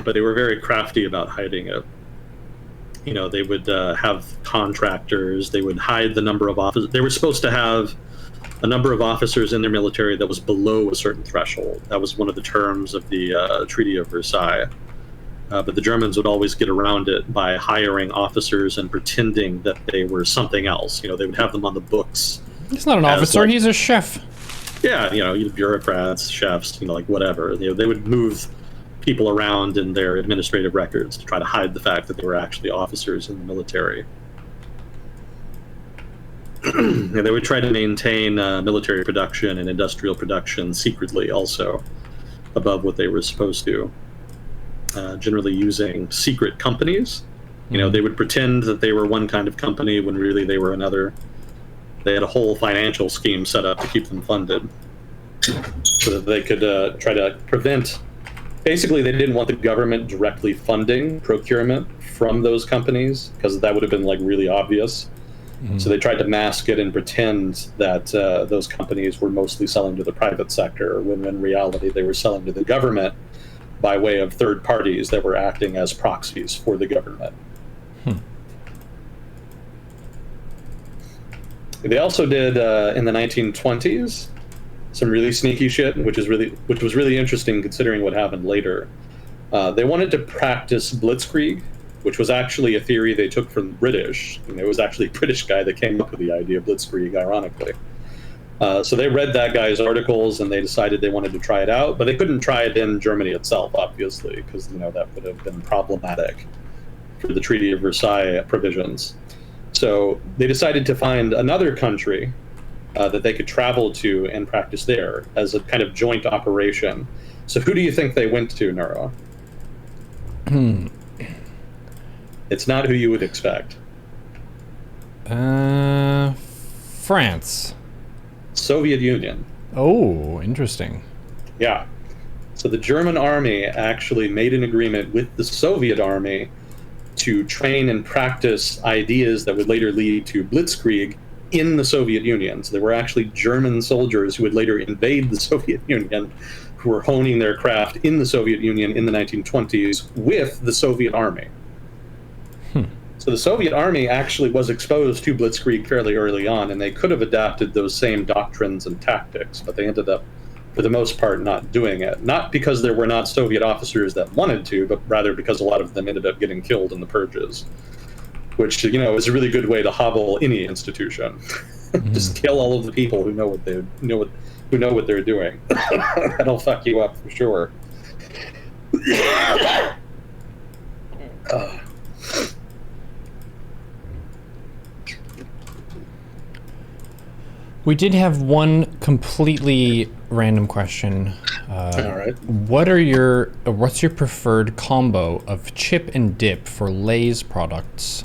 Speaker 2: But they were very crafty about hiding it. You know, they would have contractors, they would hide the number of officers. They were supposed to have a number of officers in their military that was below a certain threshold. That was one of the terms of the Treaty of Versailles. But the Germans would always get around it by hiring officers and pretending that they were something else. You know, they would have them on the books.
Speaker 1: He's not an officer, he's a chef.
Speaker 2: Yeah, you know, bureaucrats, chefs, whatever. You know, they would move people around in their administrative records to try to hide the fact that they were actually officers in the military. And they would try to maintain military production and industrial production secretly also above what they were supposed to, generally using secret companies. You know, they would pretend that they were one kind of company when really they were another. They had a whole financial scheme set up to keep them funded so that they could try to prevent. Basically, they didn't want the government directly funding procurement from those companies because that would have been really obvious. So they tried to mask it and pretend that those companies were mostly selling to the private sector, when in reality they were selling to the government by way of third parties that were acting as proxies for the government. They also did in the 1920s some really sneaky shit, which was really interesting considering what happened later. They wanted to practice blitzkrieg, which was actually a theory they took from the British. And it was actually a British guy that came up with the idea of blitzkrieg, ironically. So they read that guy's articles and they decided they wanted to try it out, but they couldn't try it in Germany itself, obviously, because that would have been problematic for the Treaty of Versailles provisions. So they decided to find another country that they could travel to and practice there as a kind of joint operation. So who do you think they went to, Nero?
Speaker 1: Hmm.
Speaker 2: It's not who you would expect.
Speaker 1: France.
Speaker 2: Soviet Union.
Speaker 1: Oh, interesting.
Speaker 2: Yeah. So the German army actually made an agreement with the Soviet army to train and practice ideas that would later lead to blitzkrieg in the Soviet Union. So there were actually German soldiers who would later invade the Soviet Union, who were honing their craft in the Soviet Union in the 1920s with the Soviet army. So the Soviet army actually was exposed to blitzkrieg fairly early on, and they could have adapted those same doctrines and tactics, but they ended up, for the most part, not doing it. Not because there were not Soviet officers that wanted to, but rather because a lot of them ended up getting killed in the purges, which, you know, is a really good way to hobble any institution. Just kill all of the people who know what they're doing. That'll fuck you up for sure.
Speaker 1: We did have one completely random question.
Speaker 2: All right.
Speaker 1: What's your preferred combo of chip and dip for Lay's products?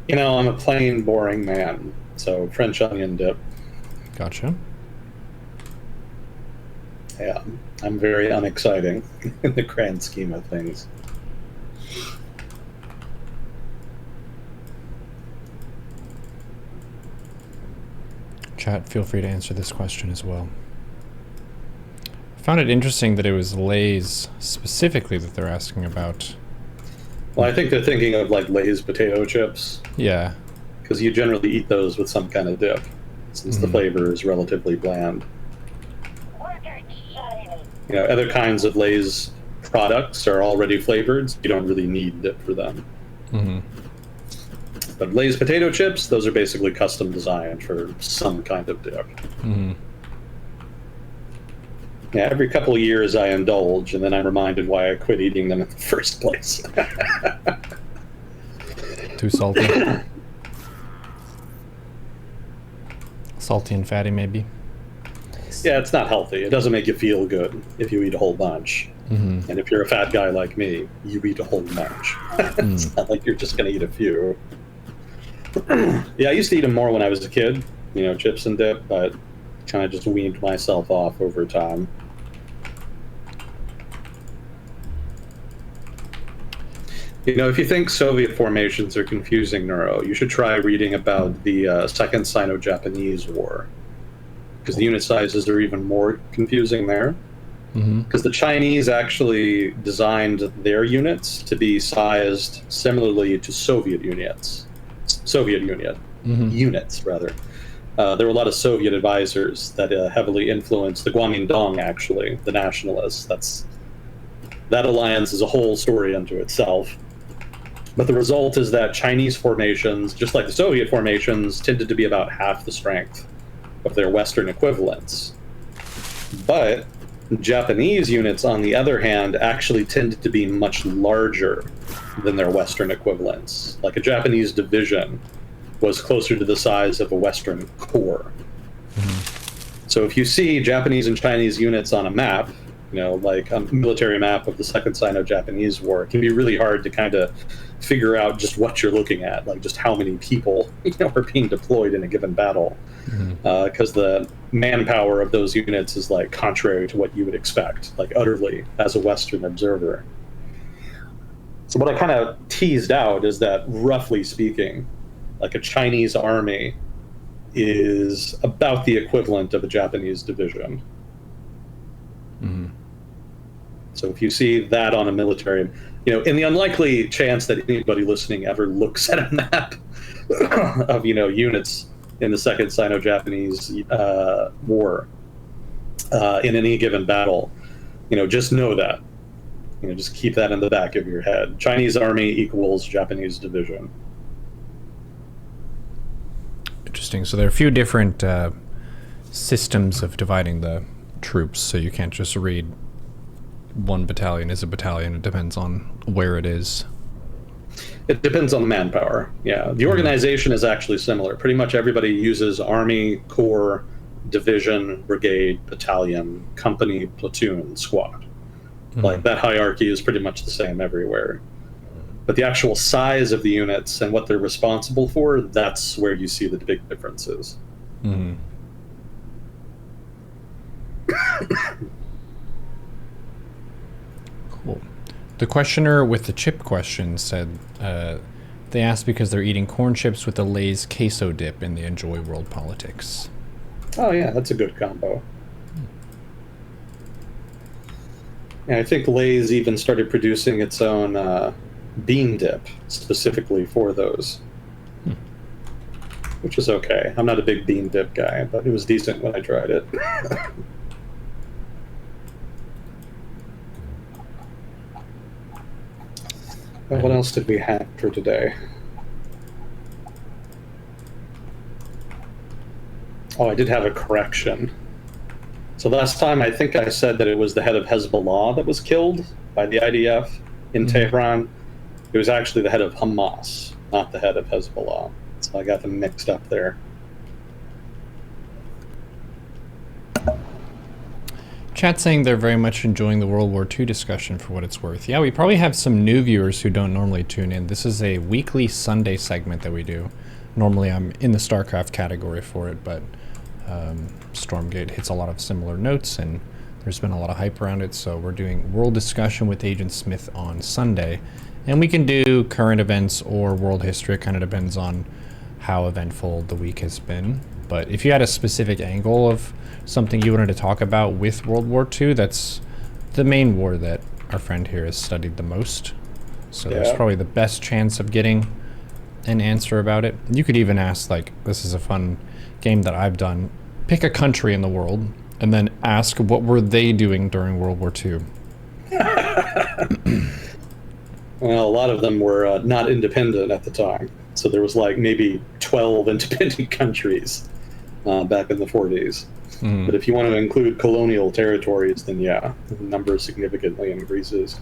Speaker 2: You know, I'm a plain, boring man, so French onion dip.
Speaker 1: Gotcha.
Speaker 2: Yeah, I'm very unexciting in the grand scheme of things.
Speaker 1: Chat, feel free to answer this question as well. I found it interesting that it was Lay's specifically that they're asking about.
Speaker 2: Well, I think they're thinking of like Lay's potato chips,
Speaker 1: Yeah.
Speaker 2: because you generally eat those with some kind of dip, since the flavor is relatively bland. You know, other kinds of Lay's products are already flavored, so you don't really need dip for them. But Lay's potato chips, those are basically custom designed for some kind of dip. Yeah, every couple of years I indulge, and then I'm reminded why I quit eating them in the first place.
Speaker 1: Too salty. Salty and fatty, maybe.
Speaker 2: Yeah, it's not healthy. It doesn't make you feel good if you eat a whole bunch. And if you're a fat guy like me, you eat a whole bunch. It's not like you're just going to eat a few. Yeah, I used to eat them more when I was a kid, you know, chips and dip, but kind of just weaned myself off over time. You know, if you think Soviet formations are confusing, Neuro, you should try reading about the Second Sino-Japanese War, because the unit sizes are even more confusing there. Because the Chinese actually designed their units to be sized similarly to Soviet units. Units, rather. There were a lot of Soviet advisors that heavily influenced the Kuomintang, actually, the nationalists. That alliance is a whole story unto itself. But the result is that Chinese formations, just like the Soviet formations, tended to be about half the strength of their Western equivalents. But Japanese units, on the other hand, actually tended to be much larger than their Western equivalents. Like a Japanese division was closer to the size of a Western corps. So if you see Japanese and Chinese units on a map, you know, like a military map of the Second Sino-Japanese War, it can be really hard to kind of figure out just what you're looking at, like just how many people, you know, are being deployed in a given battle. Because the manpower of those units is like contrary to what you would expect, like utterly, as a Western observer. So what I kind of teased out is that, roughly speaking, like a Chinese army is about the equivalent of a Japanese division. So if you see that on a military, you know, in the unlikely chance that anybody listening ever looks at a map of, you know, units in the Second Sino-Japanese War in any given battle, you know, just know that. You know, just keep that in the back of your head. Chinese army equals Japanese division.
Speaker 1: Interesting. So there are a few different systems of dividing the troops, so you can't just read one battalion is a battalion. It depends on where it is.
Speaker 2: It depends on the manpower. Yeah, the organization is actually similar. Pretty much everybody uses army, corps, division, brigade, battalion, company, platoon, squad. Like that hierarchy is pretty much the same everywhere. But the actual size of the units and what they're responsible for, that's where you see the big differences.
Speaker 1: Mm-hmm. Cool. The questioner with the chip question said they asked because they're eating corn chips with the Lay's queso dip and they enjoy world politics.
Speaker 2: Oh yeah, that's a good combo. And I think Lay's even started producing its own bean dip specifically for those, which is okay. I'm not a big bean dip guy, but it was decent when I tried it. What else did we have for today? Oh, I did have a correction. So last time I think I said that it was the head of Hezbollah that was killed by the IDF in Tehran. It was actually the head of Hamas, not the head of Hezbollah. So I got them mixed up there.
Speaker 1: Chat saying they're very much enjoying the World War II discussion for what it's worth. Yeah, we probably have some new viewers who don't normally tune in. This is a weekly Sunday segment that we do. Normally I'm in the StarCraft category for it, but Stormgate hits a lot of similar notes and there's been a lot of hype around it, so we're doing world discussion with Agent Smith on Sunday. And we can do current events or world history. It kind of depends on how eventful the week has been. But if you had a specific angle of something you wanted to talk about with World War II, that's the main war that our friend here has studied the most. So there's probably the best chance of getting an answer about it. You could even ask, like, this is a fun game that I've done. Pick a country in the world and then ask what were they doing during World War II.
Speaker 2: Well, a lot of them were not independent at the time. So there was like maybe 12 independent countries back in the 40s. But if you want to include colonial territories, then yeah, the number significantly increases.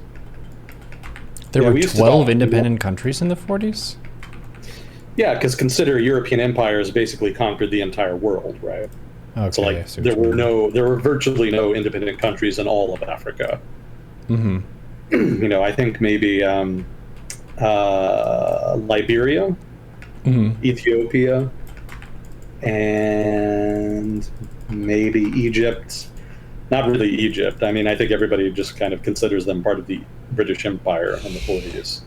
Speaker 1: There were 12 independent countries in the 40s?
Speaker 2: Yeah, because consider European empires basically conquered the entire world, right?
Speaker 1: Okay,
Speaker 2: so like there were virtually no independent countries in all of Africa. You know, I think maybe Liberia, Ethiopia, and maybe Egypt. Not really Egypt. I mean, I think everybody just kind of considers them part of the British Empire in the 40s.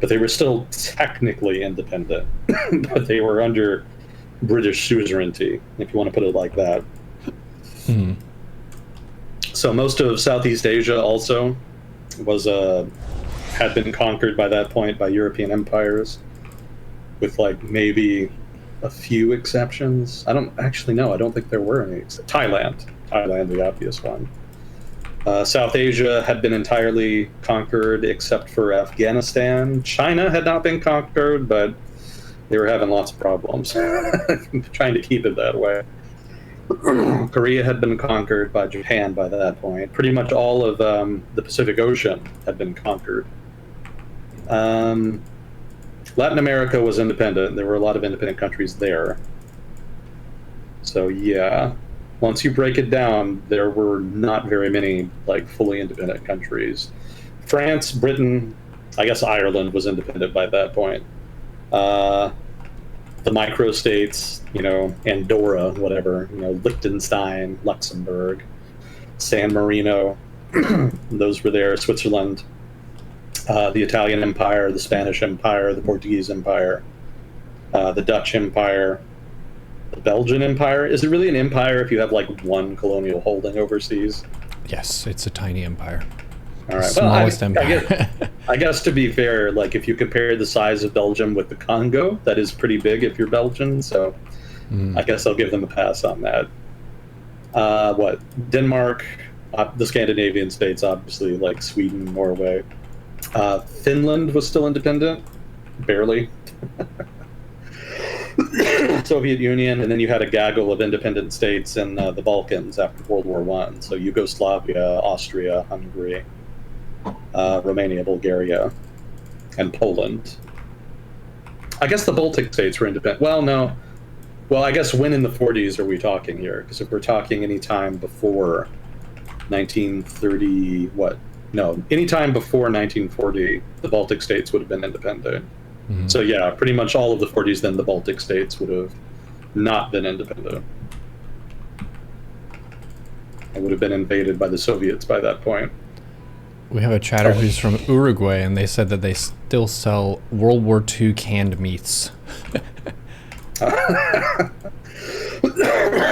Speaker 2: But they were still technically independent. But they were under British suzerainty, if you want to put it like that. So most of Southeast Asia also was had been conquered by that point by European empires, with like maybe a few exceptions. I don't actually know. I don't think there were any. Thailand, the obvious one. South Asia had been entirely conquered except for Afghanistan. China had not been conquered, but they were having lots of problems trying to keep it that way. Korea had been conquered by Japan by that point. Pretty much all of the Pacific Ocean had been conquered. Latin America was independent. There were a lot of independent countries there. So yeah, once you break it down, there were not very many like fully independent countries. France, Britain, I guess Ireland was independent by that point. The microstates, you know, Andorra, whatever, you know, Liechtenstein, Luxembourg, San Marino, those were there. Switzerland, the Italian Empire, the Spanish Empire, the Portuguese Empire, the Dutch Empire, the Belgian Empire. Is it really an empire if you have like one colonial holding overseas?
Speaker 1: Yes, it's a tiny empire.
Speaker 2: All right.
Speaker 1: Smallest empire.
Speaker 2: I guess to be fair, like if you compare the size of Belgium with the Congo, that is pretty big if you're Belgian. So I guess I'll give them a pass on that. What? Denmark, the Scandinavian states, obviously, like Sweden, Norway. Finland was still independent, barely. Soviet Union, and then you had a gaggle of independent states in the Balkans after World War I. So Yugoslavia, Austria, Hungary, Romania, Bulgaria, and Poland. I guess the Baltic states were independent. Well, no. Well, I guess when in the 40s are we talking here? Because if we're talking any time before 1930, what? No, anytime before 1940, the Baltic states would have been independent.
Speaker 1: Mhm.
Speaker 2: So yeah, pretty much all of the 40s, then the Baltic states would have not been independent. It would have been invaded by the Soviets by that point.
Speaker 1: We have a chatter who's from Uruguay, and they said that they still sell World War II canned meats.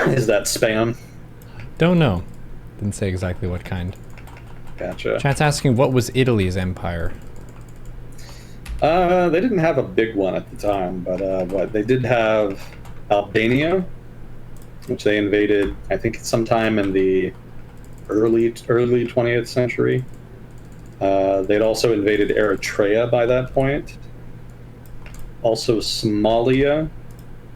Speaker 2: Is that spam?
Speaker 1: Don't know. Didn't say exactly what kind.
Speaker 2: Gotcha.
Speaker 1: Chat's asking, what was Italy's empire?
Speaker 2: They didn't have a big one at the time, but what they did have Albania, which they invaded, I think, sometime in the early 20th century. They'd also invaded Eritrea by that point. Also Somalia,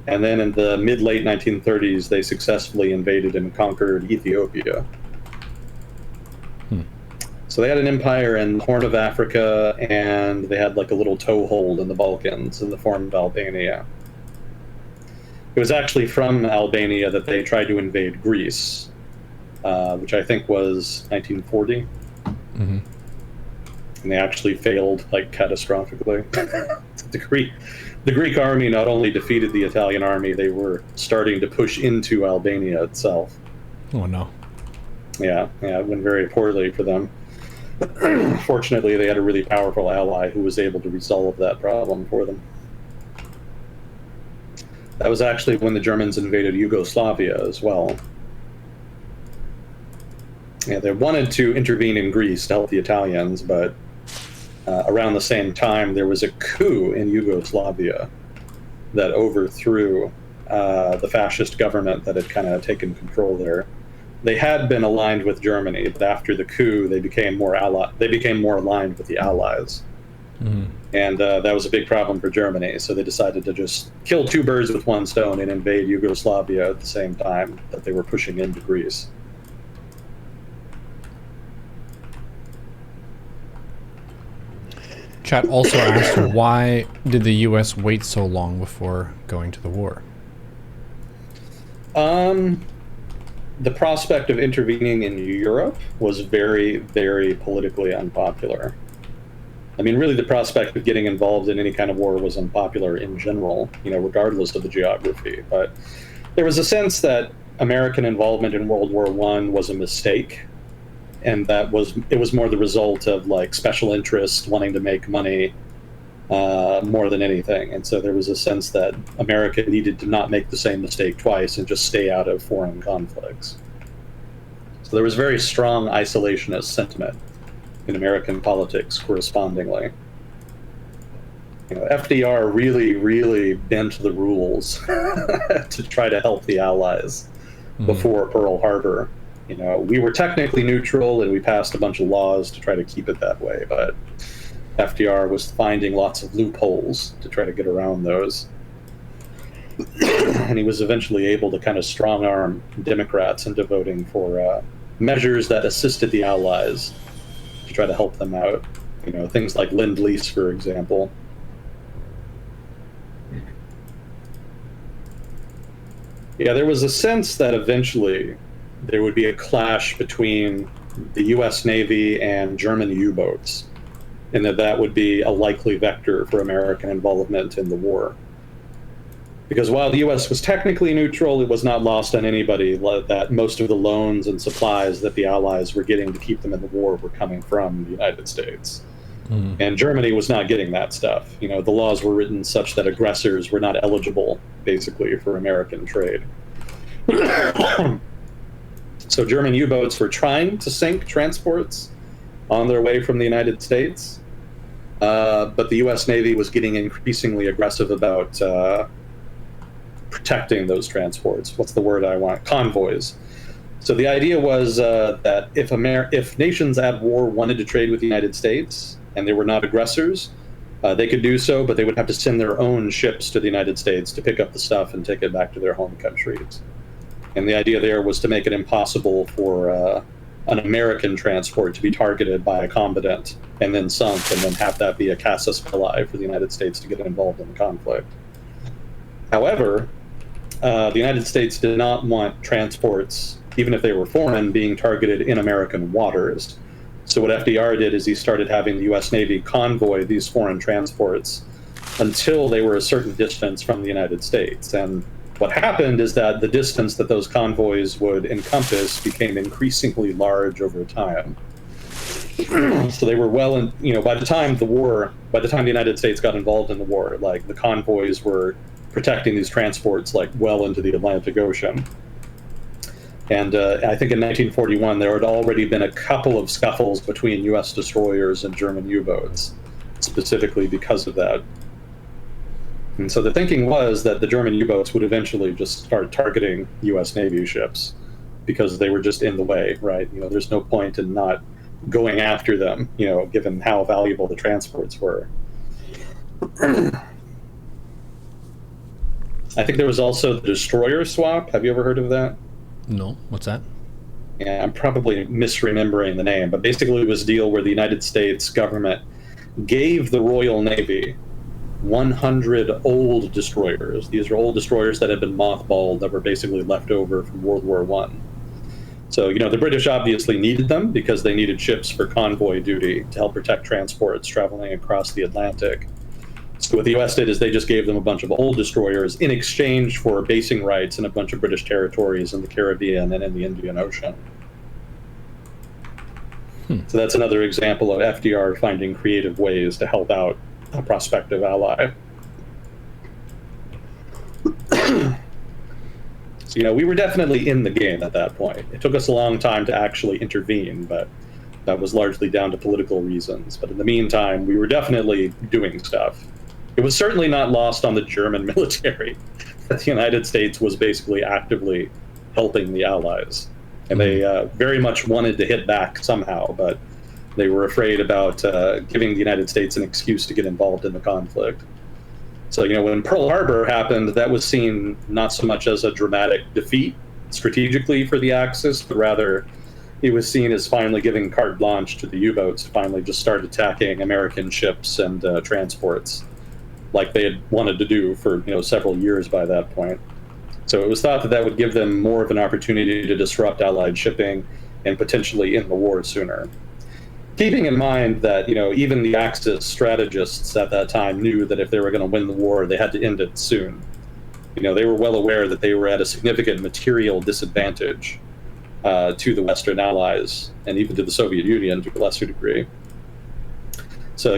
Speaker 2: and then in the mid-late 1930s, they successfully invaded and conquered Ethiopia. So they had an empire in the Horn of Africa, and they had like a little toehold in the Balkans in the form of Albania. It was actually from Albania that they tried to invade Greece, which I think was 1940.
Speaker 1: Mm-hmm.
Speaker 2: And they actually failed like catastrophically. The Greek army not only defeated the Italian army, they were starting to push into Albania itself.
Speaker 1: Oh no.
Speaker 2: Yeah, it went very poorly for them. Fortunately, they had a really powerful ally who was able to resolve that problem for them. That was actually when the Germans invaded Yugoslavia as well. Yeah, they wanted to intervene in Greece to help the Italians, but around the same time, there was a coup in Yugoslavia that overthrew the fascist government that had kind of taken control there. They had been aligned with Germany, but after the coup, they became more aligned with the Allies.
Speaker 1: Mm-hmm.
Speaker 2: And that was a big problem for Germany, so they decided to just kill two birds with one stone and invade Yugoslavia at the same time that they were pushing into Greece.
Speaker 1: Chat also asked, why did the U.S. wait so long before going to the war?
Speaker 2: The prospect of intervening in Europe was very, very politically unpopular. I mean, really, the prospect of getting involved in any kind of war was unpopular in general, regardless of the geography. But there was a sense that American involvement in World War I was a mistake, and it was more the result of like special interests wanting to make money more than anything. And so there was a sense that America needed to not make the same mistake twice and just stay out of foreign conflicts. So there was very strong isolationist sentiment in American politics correspondingly. FDR really, really bent the rules to try to help the Allies before Pearl Harbor. We were technically neutral and we passed a bunch of laws to try to keep it that way, but FDR was finding lots of loopholes to try to get around those. And he was eventually able to kind of strong-arm Democrats into voting for measures that assisted the Allies to try to help them out. Things like Lend-Lease, for example. Yeah, there was a sense that eventually there would be a clash between the U.S. Navy and German U-boats, and that would be a likely vector for American involvement in the war. Because while the U.S. was technically neutral, it was not lost on anybody that most of the loans and supplies that the Allies were getting to keep them in the war were coming from the United States. And Germany was not getting that stuff. The laws were written such that aggressors were not eligible, basically, for American trade. So German U-boats were trying to sink transports on their way from the United States, but the U.S. Navy was getting increasingly aggressive about protecting those transports. What's the word I want? Convoys. So the idea was that if nations at war wanted to trade with the United States and they were not aggressors, they could do so, but they would have to send their own ships to the United States to pick up the stuff and take it back to their home countries. And the idea there was to make it impossible for an American transport to be targeted by a combatant and then sunk, and then have that be a casus belli for the United States to get involved in the conflict. However, the United States did not want transports, even if they were foreign, being targeted in American waters. So what FDR did is he started having the U.S. Navy convoy these foreign transports until they were a certain distance from the United States. And what happened is that the distance that those convoys would encompass became increasingly large over time. So they were well in, by the time the United States got involved in the war, like the convoys were protecting these transports like well into the Atlantic Ocean. And I think in 1941, there had already been a couple of scuffles between U.S. destroyers and German U-boats, specifically because of that. And so the thinking was that the German U-boats would eventually just start targeting U.S. Navy ships because they were just in the way, right? There's no point in not going after them, given how valuable the transports were. I think there was also the destroyer swap. Have you ever heard of that?
Speaker 1: No, what's that?
Speaker 2: Yeah, I'm probably misremembering the name, but basically it was a deal where the United States government gave the Royal Navy 100 old destroyers. These are old destroyers that had been mothballed, that were basically left over from World War I. So, the British obviously needed them because they needed ships for convoy duty to help protect transports traveling across the Atlantic. So what the U.S. did is they just gave them a bunch of old destroyers in exchange for basing rights in a bunch of British territories in the Caribbean and in the Indian Ocean. So that's another example of FDR finding creative ways to help out a prospective ally. So, we were definitely in the game at that point. It took us a long time to actually intervene, but that was largely down to political reasons. But in the meantime, we were definitely doing stuff. It was certainly not lost on the German military that the United States was basically actively helping the Allies. And they very much wanted to hit back somehow, but they were afraid about giving the United States an excuse to get involved in the conflict. So, when Pearl Harbor happened, that was seen not so much as a dramatic defeat strategically for the Axis, but rather it was seen as finally giving carte blanche to the U-boats to finally just start attacking American ships and transports, like they had wanted to do for several years by that point. So it was thought that that would give them more of an opportunity to disrupt Allied shipping and potentially end the war sooner. Keeping in mind that even the Axis strategists at that time knew that if they were going to win the war, they had to end it soon. They were well aware that they were at a significant material disadvantage to the Western Allies and even to the Soviet Union to a lesser degree. So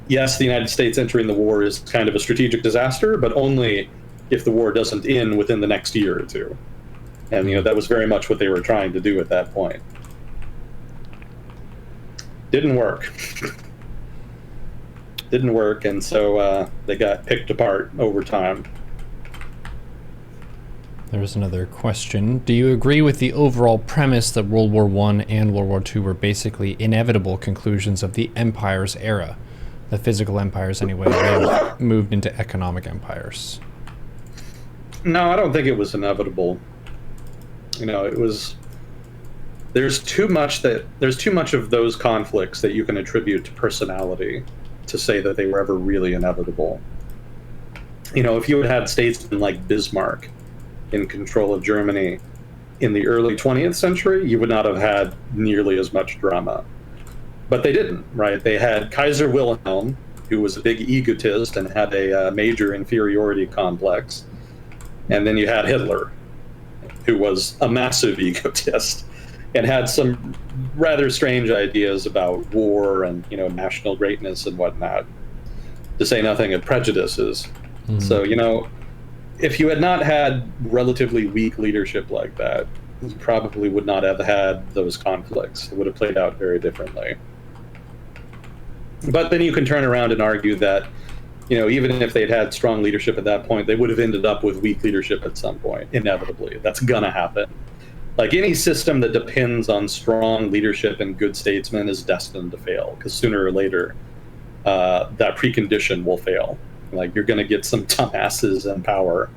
Speaker 2: yes, the United States entering the war is kind of a strategic disaster, but only if the war doesn't end within the next year or two. And that was very much what they were trying to do at that point. Didn't work. Didn't work, and so they got picked apart over time.
Speaker 1: There's another question. Do you agree with the overall premise that World War I and World War II were basically inevitable conclusions of the empires era? The physical empires, anyway, have moved into economic empires.
Speaker 2: No, I don't think it was inevitable. It was... There's too much of those conflicts that you can attribute to personality to say that they were ever really inevitable. If you had statesmen like Bismarck in control of Germany in the early 20th century, you would not have had nearly as much drama. But they didn't, right? They had Kaiser Wilhelm, who was a big egotist and had a major inferiority complex. And then you had Hitler, who was a massive egotist and had some rather strange ideas about war and national greatness and whatnot, to say nothing of prejudices. Mm-hmm. So if you had not had relatively weak leadership like that, you probably would not have had those conflicts. It would have played out very differently. But then you can turn around and argue that even if they'd had strong leadership at that point, they would have ended up with weak leadership at some point, inevitably. That's gonna happen. Like any system that depends on strong leadership and good statesmen is destined to fail, because sooner or later, that precondition will fail. Like you're going to get some dumbasses in power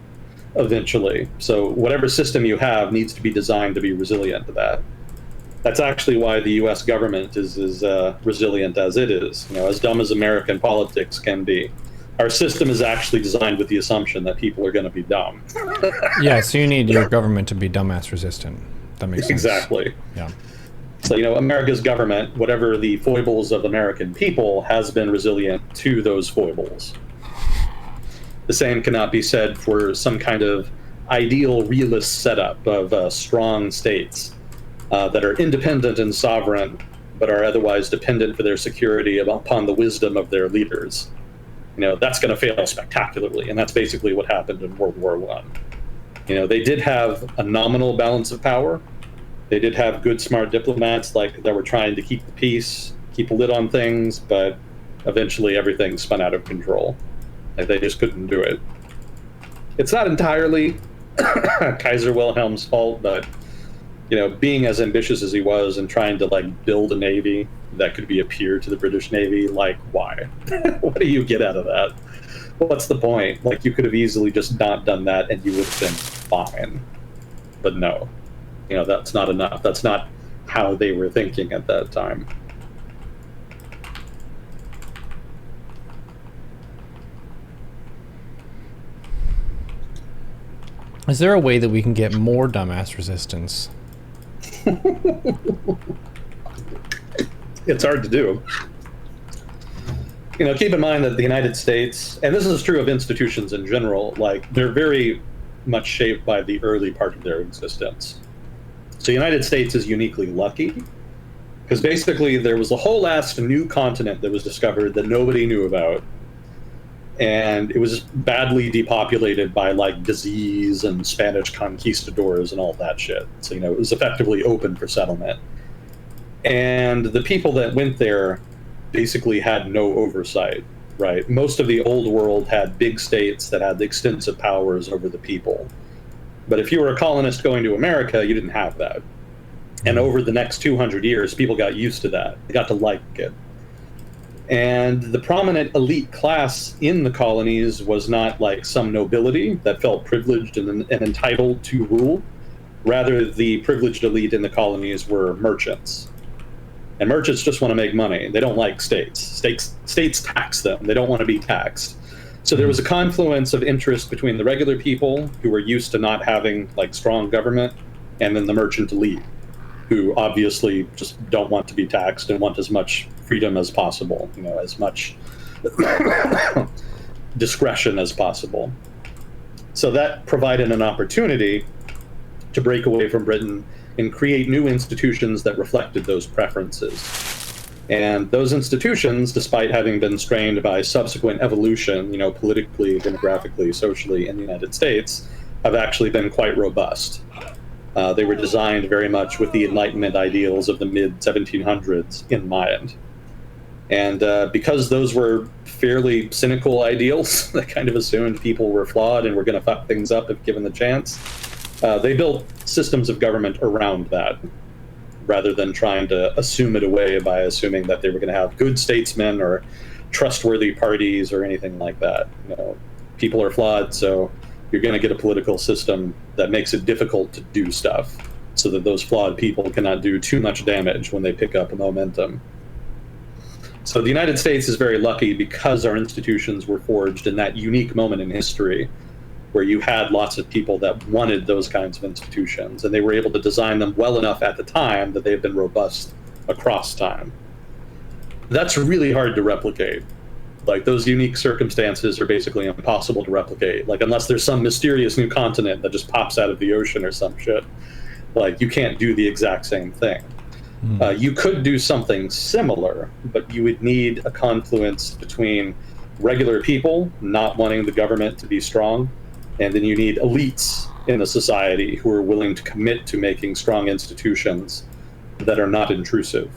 Speaker 2: eventually. So whatever system you have needs to be designed to be resilient to that. That's actually why the U.S. government is as resilient as it is. As dumb as American politics can be, our system is actually designed with the assumption that people are going to be dumb.
Speaker 1: Yeah, so you need your government to be dumbass resistant. That makes sense.
Speaker 2: Exactly.
Speaker 1: Yeah.
Speaker 2: So, America's government, whatever the foibles of American people, has been resilient to those foibles. The same cannot be said for some kind of ideal realist setup of strong states that are independent and sovereign, but are otherwise dependent for their security upon the wisdom of their leaders. That's going to fail spectacularly, and that's basically what happened in World War I. They did have a nominal balance of power. They did have good, smart diplomats that were trying to keep the peace, keep a lid on things, but eventually everything spun out of control. They just couldn't do it. It's not entirely Kaiser Wilhelm's fault, but being as ambitious as he was and trying to build a navy that could be a peer to the British Navy, why? What do you get out of that? What's the point? You could have easily just not done that and you would have been fine. But no, that's not enough. That's not how they were thinking at that time.
Speaker 1: Is there a way that we can get more dumbass resistance?
Speaker 2: It's hard to do. Keep in mind that the United States, and this is true of institutions in general, they're very much shaped by the early part of their existence. So the United States is uniquely lucky because basically there was a whole last new continent that was discovered that nobody knew about. And it was badly depopulated by disease and Spanish conquistadors and all that shit. So, it was effectively open for settlement. And the people that went there basically had no oversight, right? Most of the old world had big states that had extensive powers over the people. But if you were a colonist going to America, you didn't have that. And over the next 200 years, people got used to that. They got to like it. And the prominent elite class in the colonies was not some nobility that felt privileged and entitled to rule. Rather, the privileged elite in the colonies were merchants. And merchants just want to make money. They don't like states. States tax them. They don't want to be taxed. So there was a confluence of interest between the regular people who were used to not having strong government, and then the merchant elite, who obviously just don't want to be taxed and want as much freedom as possible, as much discretion as possible. So that provided an opportunity to break away from Britain and create new institutions that reflected those preferences. And those institutions, despite having been strained by subsequent evolution, politically, demographically, socially in the United States, have actually been quite robust. They were designed very much with the Enlightenment ideals of the mid-1700s in mind. And because those were fairly cynical ideals that kind of assumed people were flawed and were going to fuck things up if given the chance, they built systems of government around that, rather than trying to assume it away by assuming that they were going to have good statesmen or trustworthy parties or anything like that. People are flawed, so you're going to get a political system that makes it difficult to do stuff so that those flawed people cannot do too much damage when they pick up momentum. So the United States is very lucky because our institutions were forged in that unique moment in history where you had lots of people that wanted those kinds of institutions, and they were able to design them well enough at the time that they've been robust across time. That's really hard to replicate. Those unique circumstances are basically impossible to replicate. Unless there's some mysterious new continent that just pops out of the ocean or some shit, you can't do the exact same thing. You could do something similar, but you would need a confluence between regular people not wanting the government to be strong, and then you need elites in the society who are willing to commit to making strong institutions that are not intrusive,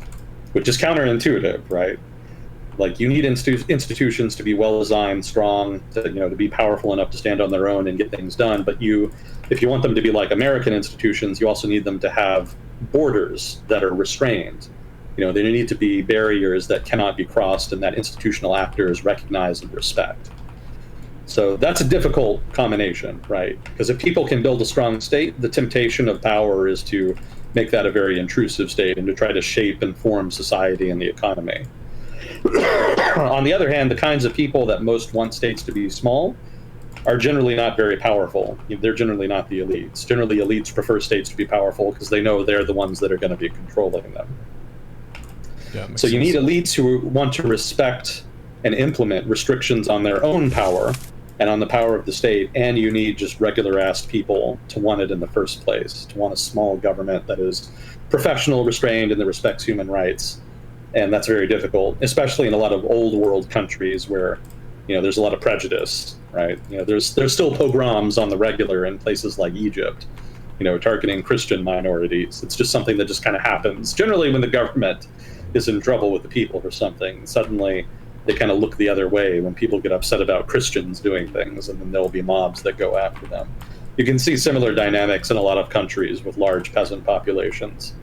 Speaker 2: which is counterintuitive, right? You need institutions to be well designed, strong, to be powerful enough to stand on their own and get things done. But if you want them to be like American institutions, you also need them to have borders that are restrained. There need to be barriers that cannot be crossed and that institutional actors recognize and respect. So that's a difficult combination, right? Because if people can build a strong state, the temptation of power is to make that a very intrusive state and to try to shape and form society and the economy. On the other hand, the kinds of people that most want states to be small are generally not very powerful. They're generally not the elites. Generally, elites prefer states to be powerful because they know they're the ones that are going to be controlling them.
Speaker 1: Yeah,
Speaker 2: So you
Speaker 1: sense.
Speaker 2: need elites who want to respect and implement restrictions on their own power and on the power of the state, and you need just regular-ass people to want it in the first place, to want a small government that is professional, restrained, and that respects human rights. And that's very difficult, especially in a lot of old world countries where, there's a lot of prejudice, right? There's still pogroms on the regular in places like Egypt, targeting Christian minorities. It's just something that just kind of happens. Generally, when the government is in trouble with the people for something, suddenly they kind of look the other way when people get upset about Christians doing things, and then there'll be mobs that go after them. You can see similar dynamics in a lot of countries with large peasant populations.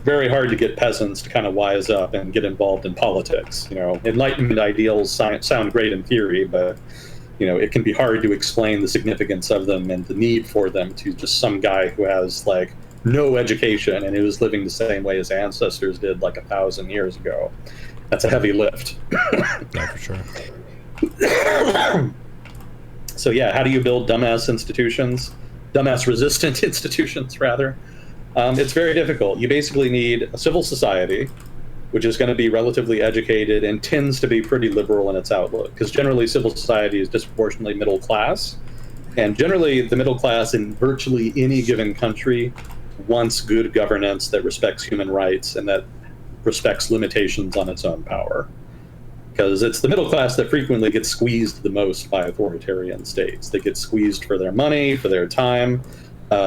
Speaker 2: Very hard to get peasants to kind of wise up and get involved in politics. Enlightenment ideals sound great in theory, but it can be hard to explain the significance of them and the need for them to just some guy who has like no education and who was living the same way his ancestors did like 1,000 years ago. That's a heavy lift.
Speaker 1: Yeah, for sure.
Speaker 2: So yeah, how do you build dumbass institutions? Dumbass resistant institutions, rather. It's very difficult. You basically need a civil society, which is going to be relatively educated and tends to be pretty liberal in its outlook, because generally civil society is disproportionately middle class. And generally the middle class in virtually any given country wants good governance that respects human rights and that respects limitations on its own power. Because it's the middle class that frequently gets squeezed the most by authoritarian states. They get squeezed for their money, for their time,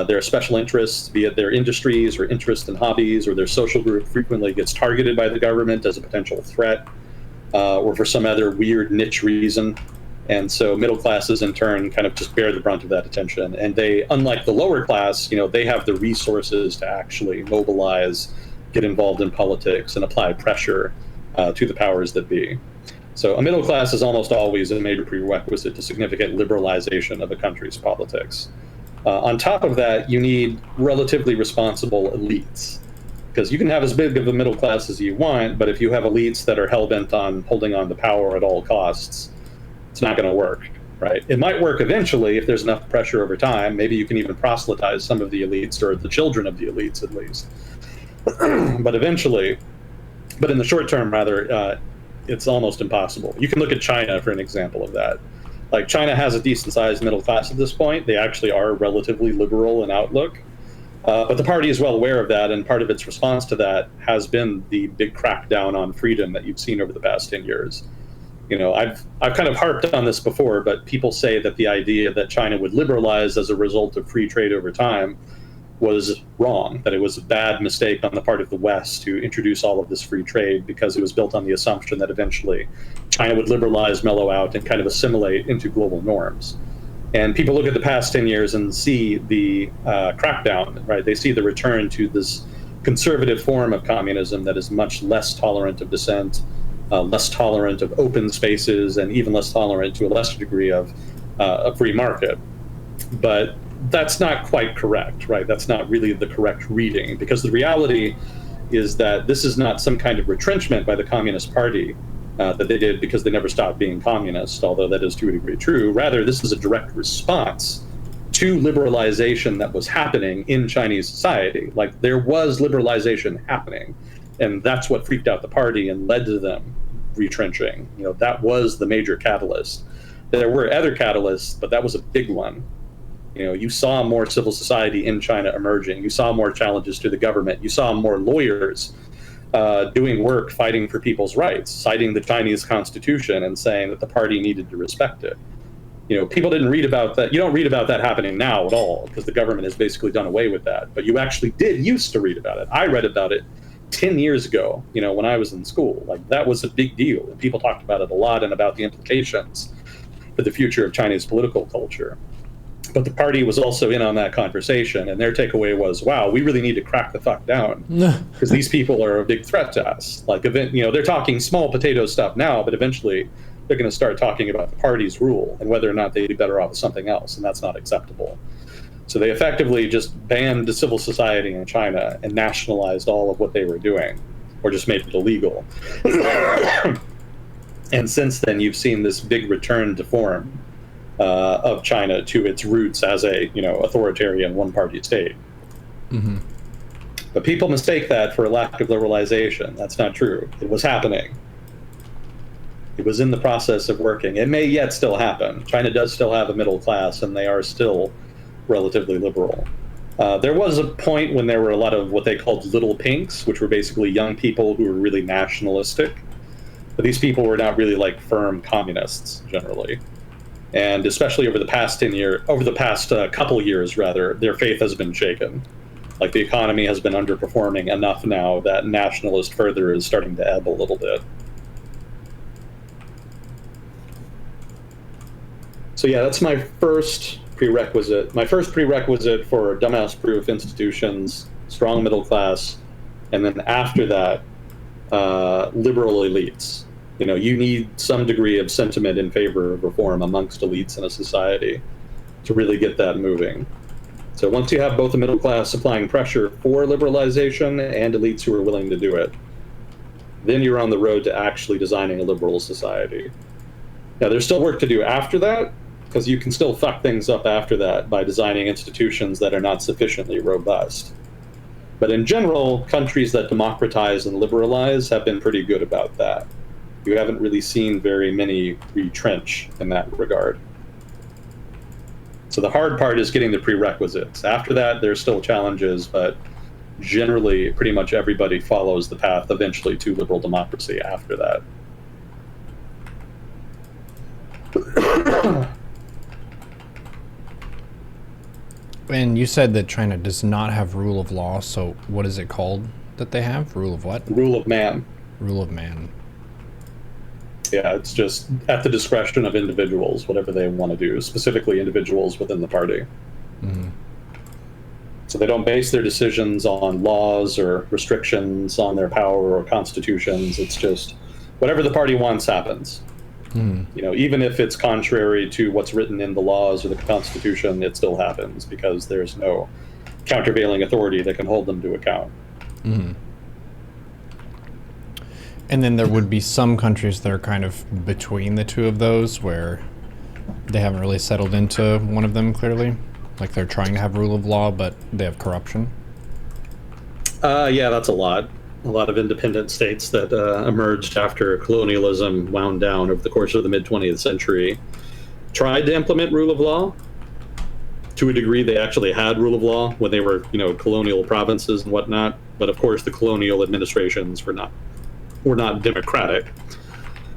Speaker 2: their special interests, be it their industries or interest in hobbies, or their social group frequently gets targeted by the government as a potential threat, or for some other weird niche reason. And so middle classes in turn kind of just bear the brunt of that attention. And they, unlike the lower class, they have the resources to actually mobilize, get involved in politics, and apply pressure to the powers that be. So a middle class is almost always a major prerequisite to significant liberalization of a country's politics. On top of that, you need relatively responsible elites, because you can have as big of a middle class as you want, but if you have elites that are hell-bent on holding on to power at all costs, it's not going to work, right? It might work eventually if there's enough pressure over time. Maybe you can even proselytize some of the elites, or the children of the elites at least. But in the short term, rather, it's almost impossible. You can look at China for an example of that. Like, China has a decent-sized middle class at this point. They actually are relatively liberal in outlook. But the party is well aware of that, and part of its response to that has been the big crackdown on freedom that you've seen over the past 10 years. I've kind of harped on this before, but people say that the idea that China would liberalize as a result of free trade over time was wrong, that it was a bad mistake on the part of the West to introduce all of this free trade, because it was built on the assumption that eventually China would liberalize, mellow out, and kind of assimilate into global norms. And people look at the past 10 years and see the crackdown, right? They see the return to this conservative form of communism that is much less tolerant of dissent, less tolerant of open spaces, and even less tolerant to a lesser degree of a free market. But that's not quite correct, right? That's not really the correct reading, because the reality is that this is not some kind of retrenchment by the Communist Party that they did because they never stopped being communist, although that is to a degree true. Rather, this is a direct response to liberalization that was happening in Chinese society. Like, there was liberalization happening, and that's what freaked out the party and led to them retrenching. That was the major catalyst. There were other catalysts, but that was a big one. You saw more civil society in China emerging. You saw more challenges to the government. You saw more lawyers doing work fighting for people's rights, citing the Chinese constitution and saying that the party needed to respect it. People didn't read about that. You don't read about that happening now at all, because the government has basically done away with that. But you actually did used to read about it. I read about it 10 years ago, when I was in school. Like, that was a big deal. And people talked about it a lot, and about the implications for the future of Chinese political culture. But the party was also in on that conversation, and their takeaway was, wow, we really need to crack the fuck down, because these people are a big threat to us. Like, they're talking small potato stuff now, but eventually they're going to start talking about the party's rule and whether or not they'd be better off with something else, and that's not acceptable. So they effectively just banned civil society in China and nationalized all of what they were doing, or just made it illegal. And since then, you've seen this big return to form. of China to its roots as a authoritarian one-party state.
Speaker 1: Mm-hmm.
Speaker 2: But people mistake that for a lack of liberalization. That's not true. It was happening. It was in the process of working. It may yet still happen. China does still have a middle class, and they are still relatively liberal. There was a point when there were a lot of what they called little pinks, which were basically young people who were really nationalistic. But these people were not really like firm communists generally. And especially over the past couple years, rather, their faith has been shaken. Like the economy has been underperforming enough now that nationalist fervor is starting to ebb a little bit. So yeah, that's my first prerequisite. My first prerequisite for dumbass-proof institutions, strong middle class, and then after that, liberal elites. You need some degree of sentiment in favor of reform amongst elites in a society to really get that moving. So once you have both the middle class applying pressure for liberalization and elites who are willing to do it, then you're on the road to actually designing a liberal society. Now, there's still work to do after that, because you can still fuck things up after that by designing institutions that are not sufficiently robust. But in general, countries that democratize and liberalize have been pretty good about that. You haven't really seen very many retrench in that regard. So the hard part is getting the prerequisites. After that, there's still challenges, but generally, pretty much everybody follows the path eventually to liberal democracy after that.
Speaker 1: And you said that China does not have rule of law, so what is it called that they have? Rule of what?
Speaker 2: Rule of man.
Speaker 1: Rule of man.
Speaker 2: Yeah, it's just at the discretion of individuals, whatever they want to do, specifically individuals within the party.
Speaker 1: Mm-hmm.
Speaker 2: So they don't base their decisions on laws or restrictions on their power or constitutions. It's just whatever the party wants happens. Mm-hmm. Even if it's contrary to what's written in the laws or the constitution, it still happens because there's no countervailing authority that can hold them to account.
Speaker 1: Mm-hmm. And then there would be some countries that are kind of between the two of those where they haven't really settled into one of them clearly. Like they're trying to have rule of law, but they have corruption.
Speaker 2: Yeah, that's a lot. A lot of independent states that emerged after colonialism wound down over the course of the mid-20th century tried to implement rule of law. To a degree, they actually had rule of law when they were, colonial provinces and whatnot. But of course, the colonial administrations were not democratic.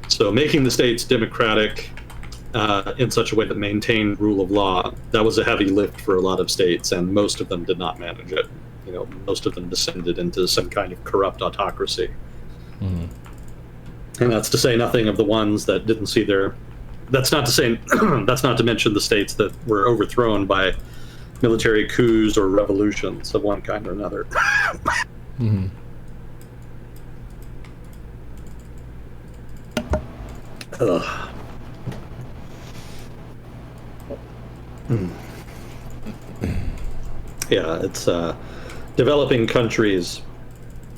Speaker 2: So making the states democratic in such a way that maintained rule of law, that was a heavy lift for a lot of states, and most of them did not manage it. Most of them descended into some kind of corrupt autocracy. Mm-hmm. And that's to say nothing of the ones that didn't see their... That's not to mention the states that were overthrown by military coups or revolutions of one kind or another.
Speaker 1: Mm-hmm.
Speaker 2: Yeah, it's developing countries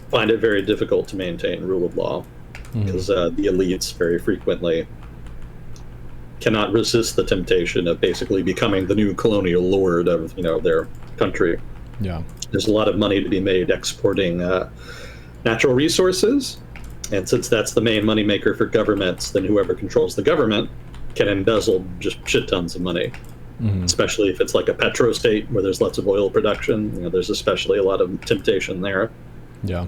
Speaker 2: find it very difficult to maintain rule of law because the elites very frequently cannot resist the temptation of basically becoming the new colonial lord of their country.
Speaker 1: Yeah,
Speaker 2: there's a lot of money to be made exporting natural resources. And since that's the main moneymaker for governments, then whoever controls the government can embezzle just shit tons of money, especially if it's like a petrostate where there's lots of oil production. There's especially a lot of temptation there.
Speaker 1: Yeah.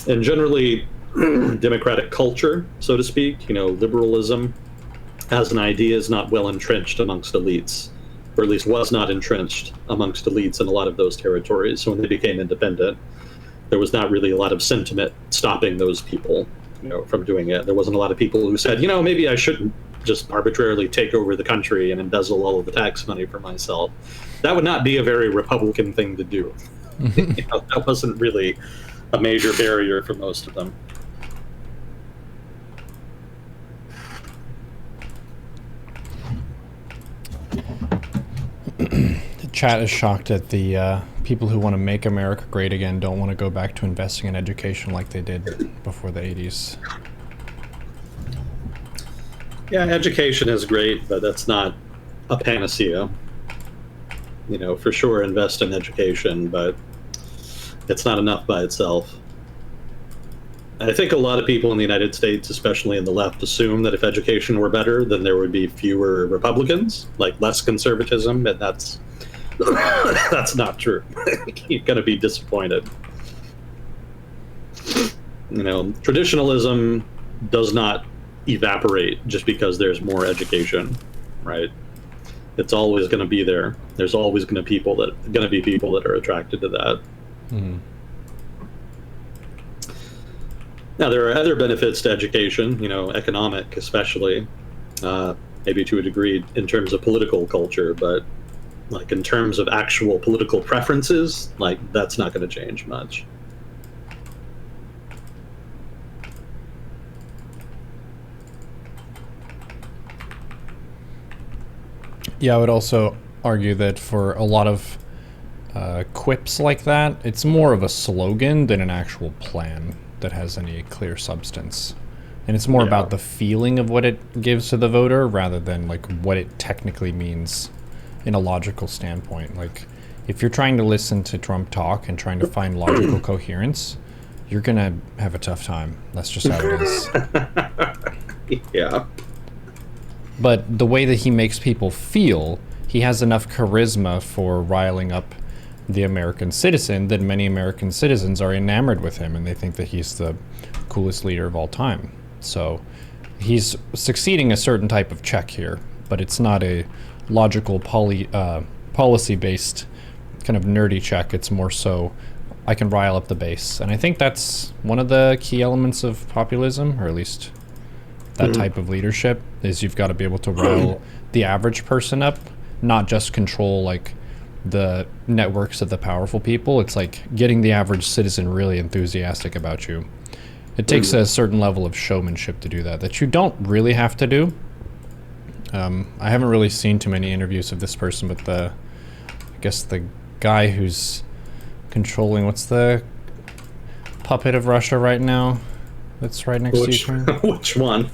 Speaker 2: And generally, democratic culture, so to speak, liberalism as an idea is not well entrenched amongst elites, or at least was not entrenched amongst elites in a lot of those territories. So when they became independent, there was not really a lot of sentiment stopping those people, from doing it. There wasn't a lot of people who said, maybe I shouldn't just arbitrarily take over the country and embezzle all of the tax money for myself. That would not be a very Republican thing to do. That wasn't really a major barrier for most of them.
Speaker 1: The chat is shocked at the people who want to make America great again don't want to go back to investing in education like they did before the 80s.
Speaker 2: Yeah, education is great, but that's not a panacea. For sure, invest in education, but it's not enough by itself. I think a lot of people in the United States, especially in the left, assume that if education were better, then there would be fewer Republicans, like less conservatism, and that's that's not true. You're going to be disappointed. Traditionalism does not evaporate just because there's more education, right? It's always going to be there. There's always going to be people that are attracted to that.
Speaker 1: Mm-hmm.
Speaker 2: Now, there are other benefits to education, economic especially, maybe to a degree in terms of political culture, but like in terms of actual political preferences, like that's not going to change much.
Speaker 1: Yeah, I would also argue that for a lot of quips like that, it's more of a slogan than an actual plan that has any clear substance. And it's more about the feeling of what it gives to the voter rather than like what it technically means in a logical standpoint. Like if you're trying to listen to Trump talk and trying to find logical coherence, you're going to have a tough time. That's just how it is.
Speaker 2: Yeah.
Speaker 1: But the way that he makes people feel, he has enough charisma for riling up the American citizen that many American citizens are enamored with him and they think that he's the coolest leader of all time. So he's succeeding a certain type of check here, but it's not a logical policy-based kind of nerdy check. It's more so I can rile up the base. And I think that's one of the key elements of populism, or at least that type of leadership, is you've got to be able to rile the average person up, not just control like the networks of the powerful people. It's like getting the average citizen really enthusiastic about you. It takes a certain level of showmanship to do that you don't really have to do. I haven't really seen too many interviews of this person, but I guess the guy who's controlling, what's the puppet of Russia right now that's right next to Ukraine?
Speaker 2: Which one?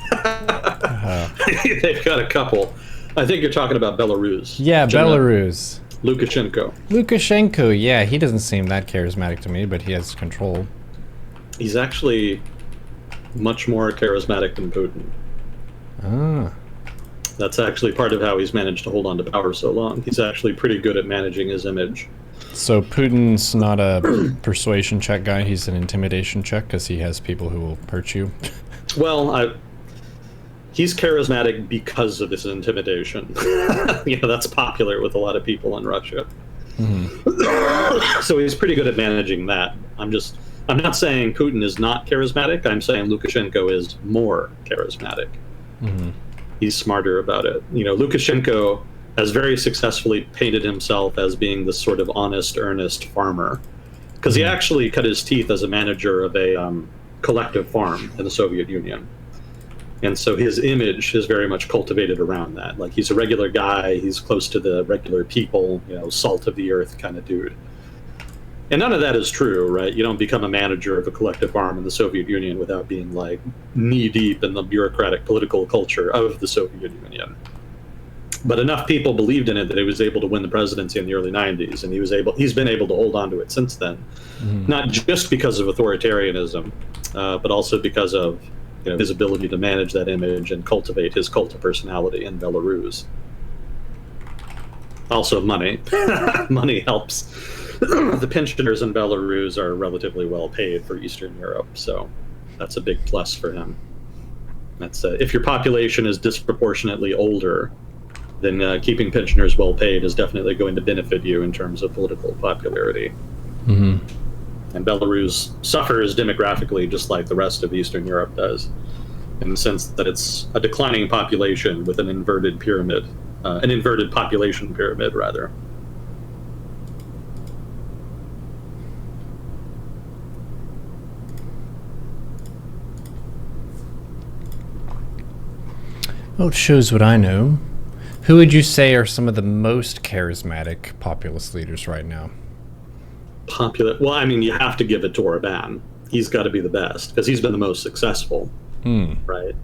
Speaker 2: They've got a couple. I think you're talking about Belarus.
Speaker 1: Yeah, Belarus.
Speaker 2: Lukashenko,
Speaker 1: yeah, he doesn't seem that charismatic to me, but he has control.
Speaker 2: He's actually much more charismatic than Putin.
Speaker 1: Ah.
Speaker 2: That's actually part of how he's managed to hold on to power so long. He's actually pretty good at managing his image.
Speaker 1: So Putin's not a persuasion check guy, he's an intimidation check because he has people who will hurt you.
Speaker 2: Well, he's charismatic because of his intimidation. That's popular with a lot of people in Russia. Mm-hmm. So he's pretty good at managing that. I'm not saying Putin is not charismatic. I'm saying Lukashenko is more charismatic.
Speaker 1: Mm-hmm.
Speaker 2: He's smarter about it. Lukashenko has very successfully painted himself as being this sort of honest, earnest farmer, because he actually cut his teeth as a manager of a collective farm in the Soviet Union. And so his image is very much cultivated around that. Like, he's a regular guy, he's close to the regular people, salt of the earth kind of dude. And none of that is true, right? You don't become a manager of a collective farm in the Soviet Union without being like knee deep in the bureaucratic political culture of the Soviet Union. But enough people believed in it that he was able to win the presidency in the early 90s, and he's been able to hold on to it since then. Mm-hmm. Not just because of authoritarianism, but also because of his ability to manage that image and cultivate his cult of personality in Belarus. Also money. Money helps. The pensioners in Belarus are relatively well paid for Eastern Europe, so that's a big plus for him. That's if your population is disproportionately older, then keeping pensioners well paid is definitely going to benefit you in terms of political popularity.
Speaker 1: Mm-hmm.
Speaker 2: And Belarus suffers demographically just like the rest of Eastern Europe does, in the sense that it's a declining population with an inverted pyramid, an inverted population pyramid, rather.
Speaker 1: Well, it shows what I know. Who would you say are some of the most charismatic populist leaders right now?
Speaker 2: Well, I mean, you have to give it to Orban. He's got to be the best because he's been the most successful, right?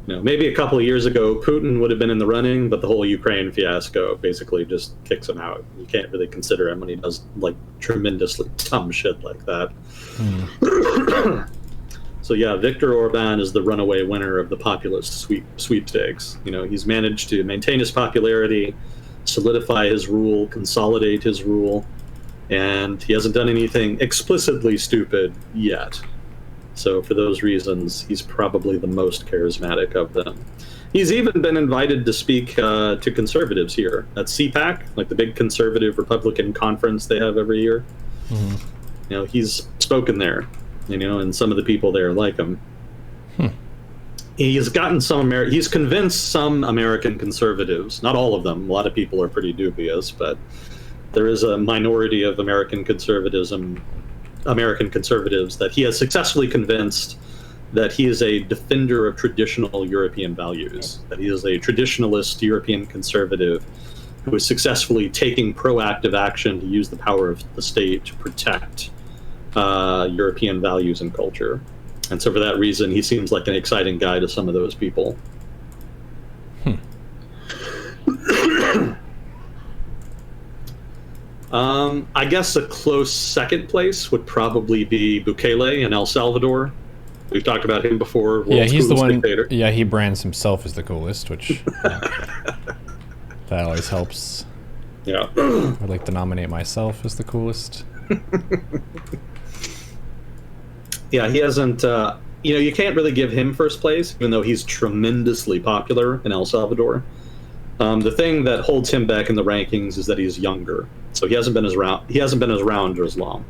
Speaker 2: Maybe a couple of years ago, Putin would have been in the running, but the whole Ukraine fiasco basically just kicks him out. You can't really consider him when he does like tremendously dumb shit like that. So yeah, Viktor Orban is the runaway winner of the populist sweepstakes. He's managed to maintain his popularity, solidify his rule, consolidate his rule, and he hasn't done anything explicitly stupid yet. So for those reasons, he's probably the most charismatic of them. He's even been invited to speak to conservatives here at CPAC, like the big conservative Republican conference they have every year. He's spoken there, and some of the people there like him. He's gotten he's convinced some American conservatives, not all of them. A lot of people are pretty dubious, but there is a minority of American conservatives that he has successfully convinced that he is a defender of traditional European values, that he is a traditionalist European conservative who is successfully taking proactive action to use the power of the state to protect European values and culture. And so for that reason, he seems like an exciting guy to some of those people. I guess a close second place would probably be Bukele in El Salvador. We've talked about him before.
Speaker 1: Yeah, he's the one.
Speaker 2: Dictator.
Speaker 1: Yeah, he brands himself as the coolest, which that always helps.
Speaker 2: Yeah,
Speaker 1: I'd like to nominate myself as the coolest.
Speaker 2: Yeah, he hasn't. You can't really give him first place, even though he's tremendously popular in El Salvador. The thing that holds him back in the rankings is that he's younger, so he hasn't been as around as long.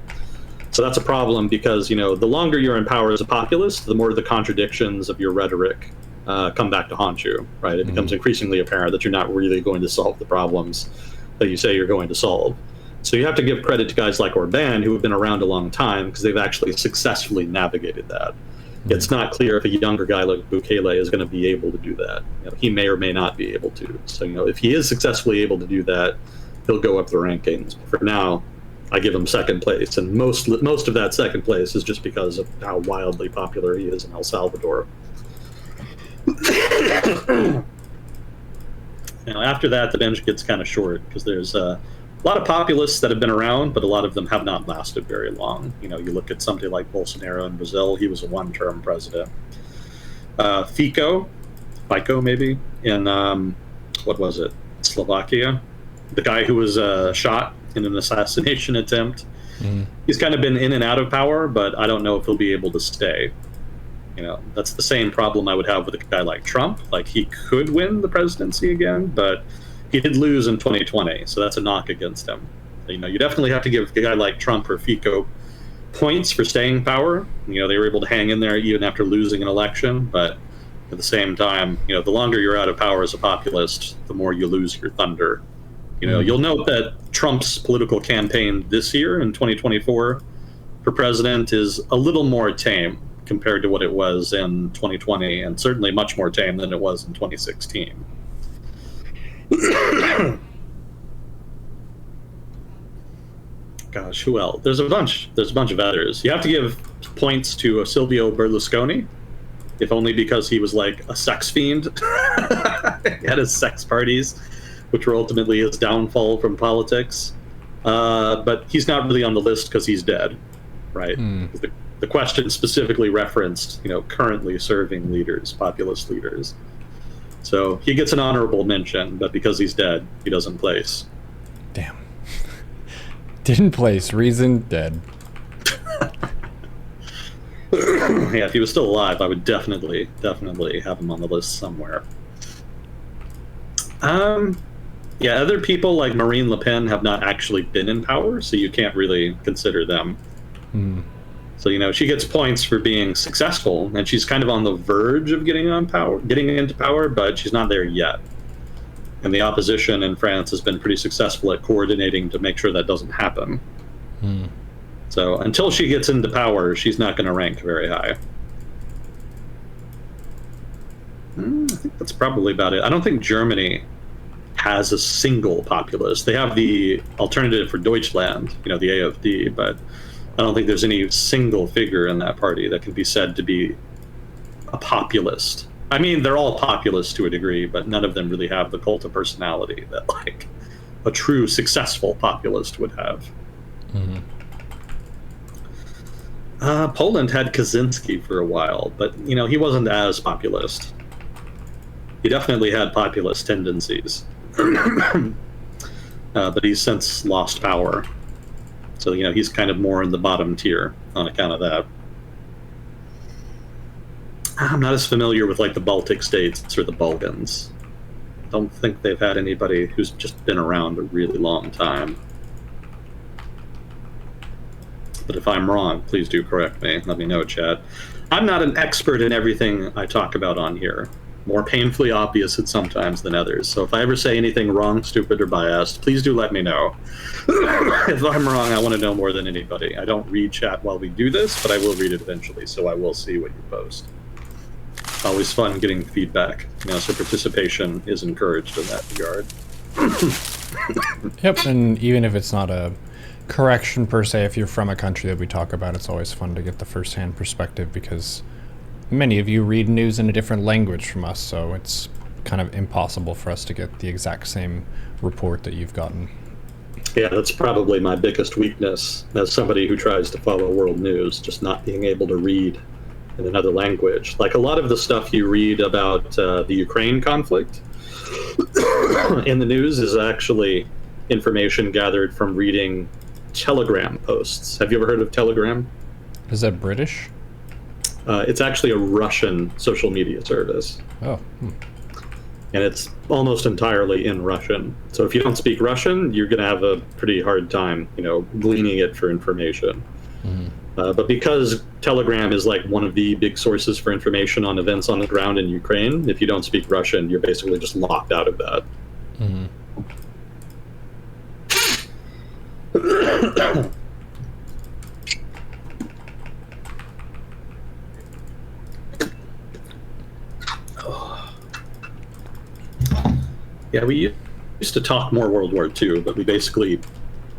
Speaker 2: So that's a problem because the longer you're in power as a populist, the more the contradictions of your rhetoric come back to haunt you. Right? It becomes increasingly apparent that you're not really going to solve the problems that you say you're going to solve. So you have to give credit to guys like Orban, who have been around a long time, because they've actually successfully navigated that. It's not clear if a younger guy like Bukele is going to be able to do that. He may or may not be able to. So, if he is successfully able to do that, he'll go up the rankings. For now, I give him second place, and most of that second place is just because of how wildly popular he is in El Salvador. After that, the bench gets kind of short because there's a lot of populists that have been around, but a lot of them have not lasted very long. You look at somebody like Bolsonaro in Brazil; he was a one-term president. Fico maybe in what was it, Slovakia? The guy who was shot in an assassination attempt. He's kind of been in and out of power, but I don't know if he'll be able to stay. That's the same problem I would have with a guy like Trump. Like, he could win the presidency again, but he did lose in 2020, so that's a knock against him. You definitely have to give a guy like Trump or Fico points for staying power. They were able to hang in there even after losing an election, but at the same time, the longer you're out of power as a populist, the more you lose your thunder. You'll note that Trump's political campaign this year in 2024 for president is a little more tame compared to what it was in 2020, and certainly much more tame than it was in 2016. Gosh, who else? There's a bunch of others. You have to give points to Silvio Berlusconi, if only because he was like a sex fiend. He had his sex parties, which were ultimately his downfall from politics. But he's not really on the list because he's dead, right? The question specifically referenced, currently serving leaders, populist leaders. So he gets an honorable mention, but because he's dead, he doesn't place.
Speaker 1: Damn. Didn't place. Reason, dead.
Speaker 2: Yeah, if he was still alive, I would definitely have him on the list somewhere. Yeah, other people like Marine Le Pen have not actually been in power, so you can't really consider them. So, she gets points for being successful, and she's kind of on the verge of getting into power, but she's not there yet. And the opposition in France has been pretty successful at coordinating to make sure that doesn't happen. So until she gets into power, she's not going to rank very high. I think that's probably about it. I don't think Germany has a single populist. They have the alternative for Deutschland, the AfD, but I don't think there's any single figure in that party that can be said to be a populist. I mean, they're all populist to a degree, but none of them really have the cult of personality that like a true successful populist would have.
Speaker 1: Mm-hmm.
Speaker 2: Poland had Kaczynski for a while, but he wasn't as populist. He definitely had populist tendencies, but he's since lost power. So he's kind of more in the bottom tier on account of that. I'm not as familiar with like the Baltic states or the Balkans. Don't think they've had anybody who's just been around a really long time. But if I'm wrong, please do correct me. Let me know, chat. I'm not an expert in everything I talk about on here. More painfully obvious at sometimes than others. So if I ever say anything wrong, stupid, or biased, please do let me know. If I'm wrong, I want to know more than anybody. I don't read chat while we do this, but I will read it eventually, so I will see what you post. Always fun getting feedback, so participation is encouraged in that regard.
Speaker 1: Yep, and even if it's not a correction per se, if you're from a country that we talk about, it's always fun to get the first-hand perspective, because many of you read news in a different language from us, so it's kind of impossible for us to get the exact same report that you've gotten.
Speaker 2: Yeah, that's probably my biggest weakness as somebody who tries to follow world news, just not being able to read in another language. Like a lot of the stuff you read about the Ukraine conflict in the news is actually information gathered from reading Telegram posts. Have you ever heard of Telegram?
Speaker 1: Is that British?
Speaker 2: It's actually a Russian social media service.
Speaker 1: Oh.
Speaker 2: And it's almost entirely in Russian. So if you don't speak Russian, you're going to have a pretty hard time, gleaning it for information. Mm-hmm. But because Telegram is like one of the big sources for information on events on the ground in Ukraine, if you don't speak Russian, you're basically just locked out of that.
Speaker 1: Mm-hmm.
Speaker 2: Yeah, we used to talk more World War II, but we basically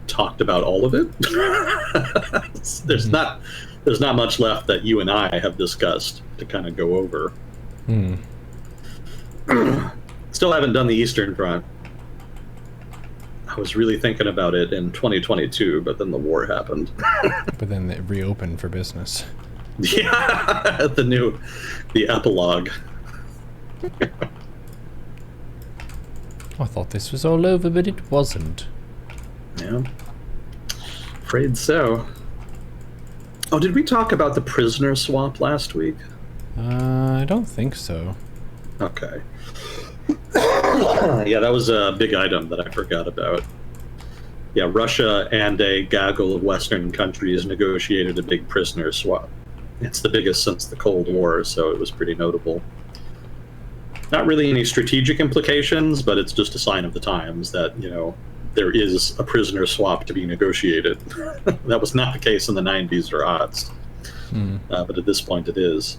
Speaker 2: talked about all of it. There's not much left that you and I have discussed to kind of go over. Still haven't done the Eastern Front. I was really thinking about it in 2022, but then the war happened.
Speaker 1: But then it reopened for business.
Speaker 2: Yeah, the epilogue.
Speaker 1: I thought this was all over, but it wasn't.
Speaker 2: Yeah. Afraid so. Oh, did we talk about the prisoner swap last week?
Speaker 1: I don't think so.
Speaker 2: Okay. Yeah, that was a big item that I forgot about. Yeah, Russia and a gaggle of Western countries negotiated a big prisoner swap. It's the biggest since the Cold War, so it was pretty notable. Not really any strategic implications, but it's just a sign of the times that, there is a prisoner swap to be negotiated. That was not the case in the 90s or aughts, but at this point it is.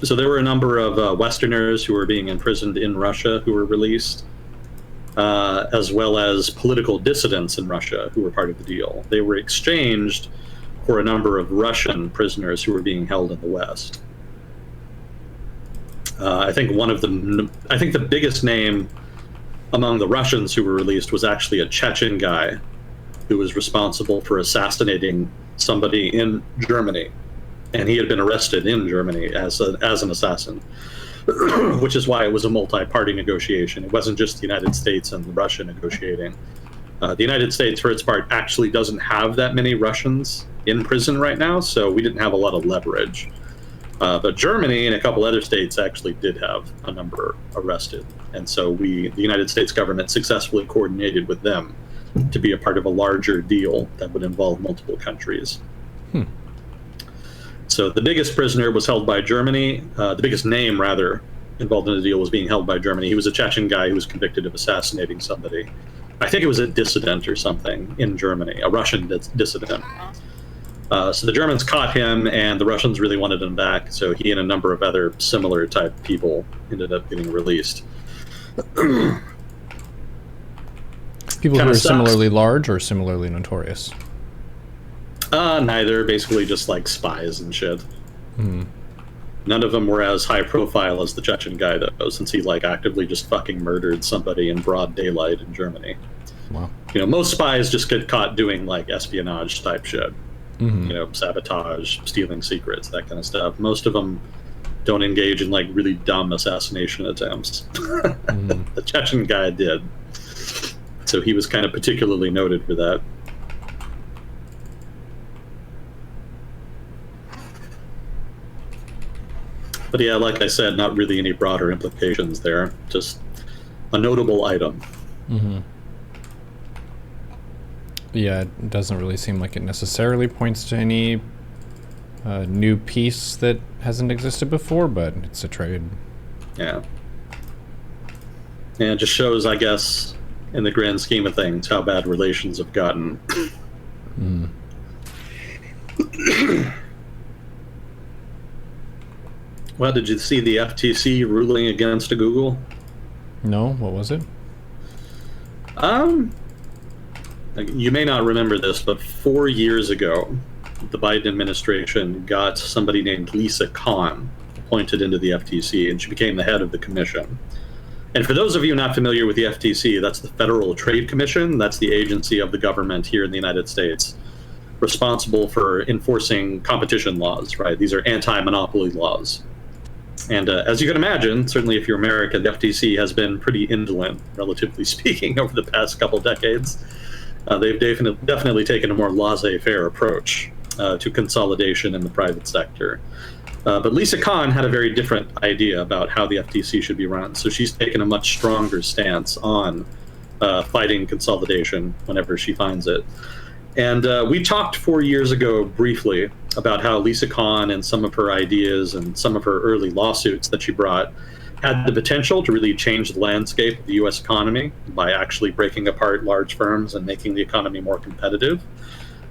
Speaker 2: So there were a number of Westerners who were being imprisoned in Russia who were released, as well as political dissidents in Russia who were part of the deal. They were exchanged for a number of Russian prisoners who were being held in the West. I think the biggest name among the Russians who were released was actually a Chechen guy who was responsible for assassinating somebody in Germany. And he had been arrested in Germany as an assassin, which is why it was a multi-party negotiation. It wasn't just the United States and Russia negotiating. The United States, for its part, actually doesn't have that many Russians in prison right now, so we didn't have a lot of leverage. But Germany and a couple other states actually did have a number arrested. And so the United States government successfully coordinated with them to be a part of a larger deal that would involve multiple countries. So the biggest prisoner was held by Germany. The biggest name, rather, involved in the deal was being held by Germany. He was a Chechen guy who was convicted of assassinating somebody. I think it was a dissident or something in Germany, a Russian dissident. So the Germans caught him, and the Russians really wanted him back. So he and a number of other similar type people ended up getting released.
Speaker 1: People who are similarly large or similarly notorious?
Speaker 2: Neither. Basically just like spies and shit. None of them were as high profile as the Chechen guy, though, since he like actively just fucking murdered somebody in broad daylight in Germany.
Speaker 1: Wow.
Speaker 2: You know, most spies just get caught doing like espionage type shit. You know, sabotage, stealing secrets, that kind of stuff. Most of them don't engage in like really dumb assassination attempts. The Chechen guy did. So he was kind of particularly noted for that. But yeah, like I said, not really any broader implications there. Just a notable item.
Speaker 1: Yeah, it doesn't really seem like it necessarily points to any new piece that hasn't existed before, but it's a trade.
Speaker 2: Yeah. And it just shows, I guess, in the grand scheme of things, how bad relations have gotten. Well, did you see the FTC ruling against Google?
Speaker 1: No, what was it?
Speaker 2: You may not remember this, but 4 years ago, the Biden administration got somebody named Lisa Kahn appointed into the FTC, and she became the head of the commission. And for those of you not familiar with the FTC, that's the Federal Trade Commission. That's the agency of the government here in the United States responsible for enforcing competition laws, right? These are anti-monopoly laws. And as you can imagine, certainly if you're American, the FTC has been pretty indolent, relatively speaking, over the past couple decades. They've definitely taken a more laissez-faire approach to consolidation in the private sector. But Lisa Kahn had a very different idea about how the FTC should be run. So she's taken a much stronger stance on fighting consolidation whenever she finds it. And we talked 4 years ago briefly about how Lisa Kahn and some of her ideas and some of her early lawsuits that she brought had the potential to really change the landscape of the U.S. economy by actually breaking apart large firms and making the economy more competitive.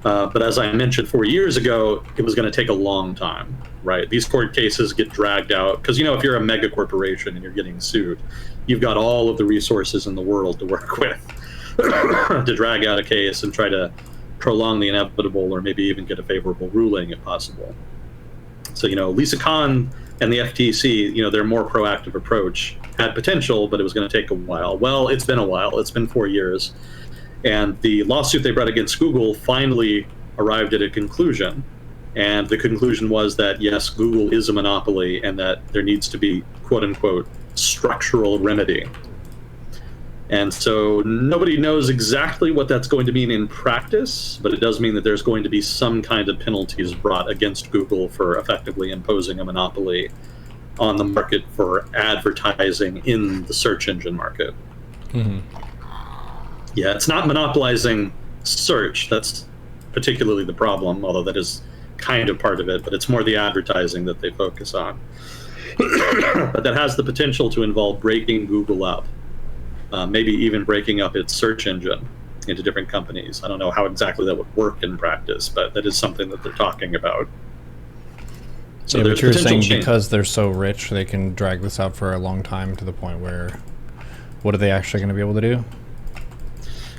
Speaker 2: But as I mentioned 4 years ago, it was going to take a long time, right? These court cases get dragged out because, you know, if you're a mega corporation and you're getting sued, you've got all of the resources in the world to work with to drag out a case and try to prolong the inevitable or maybe even get a favorable ruling if possible. So, you know, Lisa Kahn and the FTC, you know, their more proactive approach had potential, but it was going to take a while. Well, it's been a while. It's been 4 years. And the lawsuit they brought against Google finally arrived at a conclusion. And the conclusion was that, yes, Google is a monopoly and that there needs to be, quote unquote, structural remedy. And so nobody knows exactly what that's going to mean in practice, but it does mean that there's going to be some kind of penalties brought against Google for effectively imposing a monopoly on the market for advertising in the search engine market. Yeah, it's not monopolizing search. That's particularly the problem, although that is kind of part of it, but it's more the advertising that they focus on. But that has the potential to involve breaking Google up. Maybe even breaking up its search engine into different companies. I don't know how exactly that would work in practice, but that is something that they're talking about.
Speaker 1: So yeah, but you're saying because they're so rich, they can drag this out for a long time to the point where, what are they actually going to be able to do?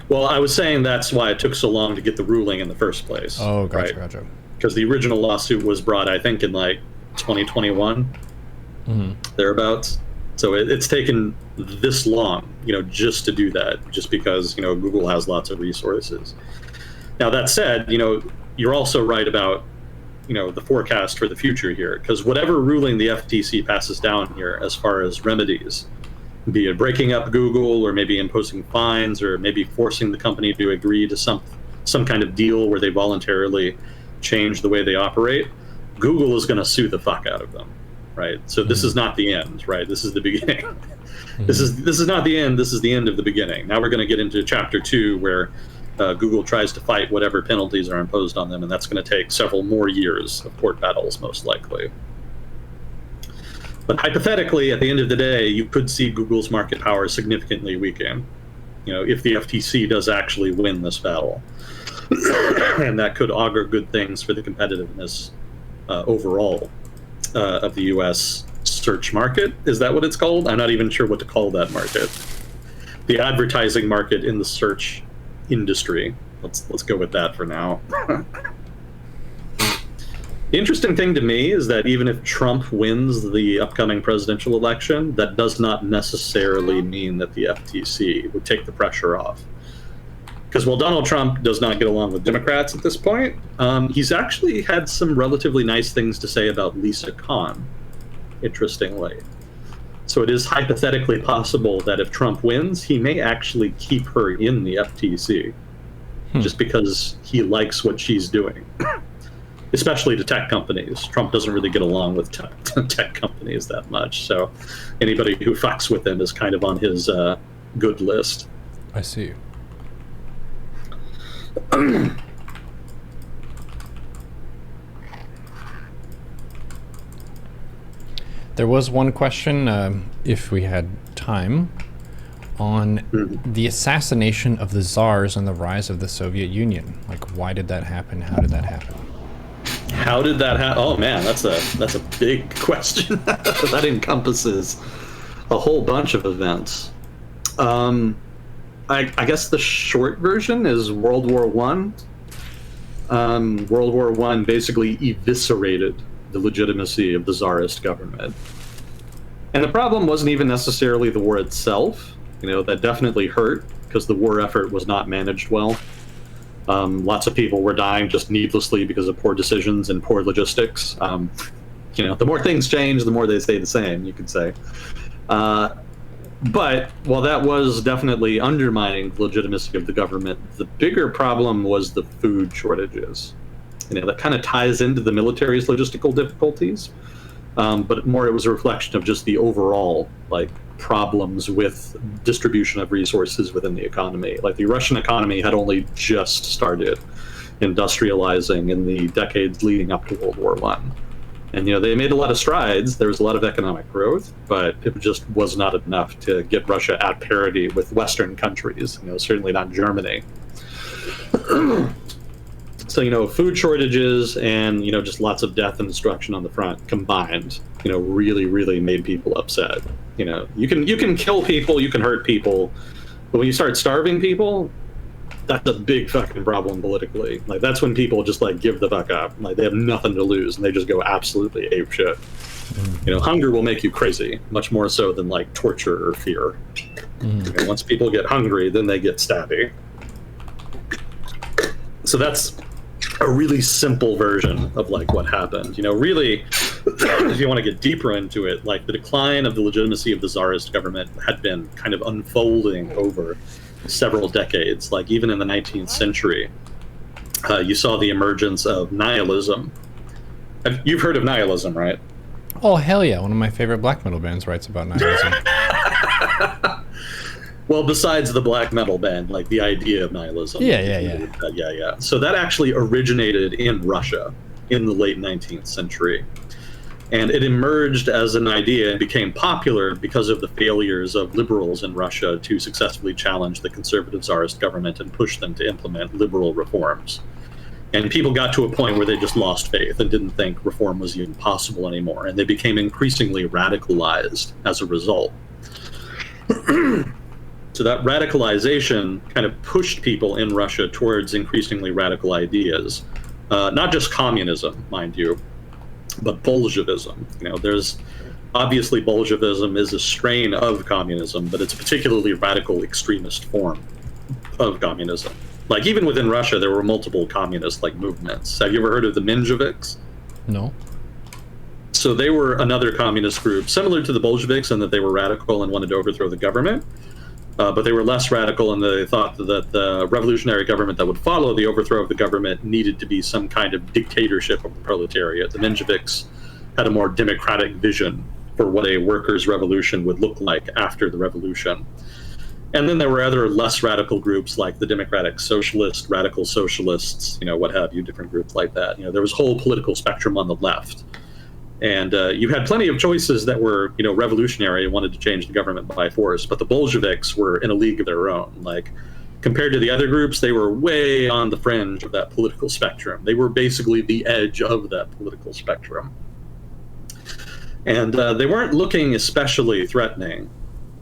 Speaker 2: Well, I was saying that's why it took so long to get the ruling in the first place.
Speaker 1: Oh, gotcha,
Speaker 2: right?
Speaker 1: Gotcha.
Speaker 2: Because the original lawsuit was brought, I think, in like 2021, thereabouts. So it's taken this long, you know, just to do that, just because, you know, Google has lots of resources. Now, that said, you know, you're also right about, you know, the forecast for the future here, because whatever ruling the FTC passes down here as far as remedies, be it breaking up Google or maybe imposing fines or maybe forcing the company to agree to some kind of deal where they voluntarily change the way they operate, Google is going to sue the fuck out of them. Right. So this is not the end. Right. This is the beginning. This is not the end. This is the end of the beginning. Now we're going to get into chapter 2, where Google tries to fight whatever penalties are imposed on them. And that's going to take several more years of court battles, most likely. But hypothetically, at the end of the day, you could see Google's market power significantly weaken, you know, if the FTC does actually win this battle. And that could augur good things for the competitiveness overall of the U.S. search market. Is that what it's called? I'm not even sure what to call that market. The advertising market in the search industry. Let's go with that for now. Interesting thing to me is that even if Trump wins the upcoming presidential election, that does not necessarily mean that the FTC would take the pressure off. Because while Donald Trump does not get along with Democrats at this point, he's actually had some relatively nice things to say about Lisa Khan, interestingly. So it is hypothetically possible that if Trump wins, he may actually keep her in the FTC just because he likes what she's doing, especially to tech companies. Trump doesn't really get along with tech companies that much. So anybody who fucks with him is kind of on his good list.
Speaker 1: I see. There was one question, if we had time, on the assassination of the czars and the rise of the Soviet Union. Like, why did that happen? How did that happen?
Speaker 2: How did that happen? Oh man, that's a big question. That encompasses a whole bunch of events. I guess the short version is World War One. World War One basically eviscerated the legitimacy of the Tsarist government. And the problem wasn't even necessarily the war itself. That definitely hurt because the war effort was not managed well. Lots of people were dying just needlessly because of poor decisions and poor logistics. The more things change, the more they stay the same, you could say. But while that was definitely undermining the legitimacy of the government, the bigger problem was the food shortages. That kind of ties into the military's logistical difficulties, but more it was a reflection of just the overall problems with distribution of resources within the economy. The Russian economy had only just started industrializing in the decades leading up to World War One. And they made a lot of strides. There was a lot of economic growth, but it just was not enough to get Russia at parity with Western countries. Certainly not Germany. So food shortages and just lots of death and destruction on the front combined, really, really made people upset. You can kill people, you can hurt people, but when you start starving people, that's a big fucking problem politically. That's when people just give the fuck up. They have nothing to lose and they just go absolutely apeshit. Hunger will make you crazy, much more so than torture or fear. Once people get hungry, then they get stabby. So that's a really simple version of what happened. Really, if you want to get deeper into it, the decline of the legitimacy of the Tsarist government had been kind of unfolding over several decades. Even in the 19th century, you saw the emergence of nihilism. You've heard of nihilism, right?
Speaker 1: Oh, hell yeah. One of my favorite black metal bands writes about nihilism.
Speaker 2: Well, besides the black metal band, the idea of nihilism. Yeah. So that actually originated in Russia in the late 19th century. And it emerged as an idea and became popular because of the failures of liberals in Russia to successfully challenge the conservative Tsarist government and push them to implement liberal reforms. And people got to a point where they just lost faith and didn't think reform was even possible anymore. And they became increasingly radicalized as a result. So that radicalization kind of pushed people in Russia towards increasingly radical ideas. Not just communism, mind you, but Bolshevism. There's obviously Bolshevism is a strain of communism, but it's a particularly radical extremist form of communism. Even within Russia, there were multiple communist movements. Have you ever heard of the Mensheviks?
Speaker 1: No.
Speaker 2: So they were another communist group, similar to the Bolsheviks in that they were radical and wanted to overthrow the government. But they were less radical, and they thought that the revolutionary government that would follow the overthrow of the government needed to be some kind of dictatorship of the proletariat. The Mensheviks had a more democratic vision for what a workers' revolution would look like after the revolution. And then there were other less radical groups like the Democratic Socialists, Radical Socialists, what have you, different groups like that. There was a whole political spectrum on the left. And you had plenty of choices that were, revolutionary and wanted to change the government by force. But the Bolsheviks were in a league of their own. Compared to the other groups, they were way on the fringe of that political spectrum. They were basically the edge of that political spectrum. And they weren't looking especially threatening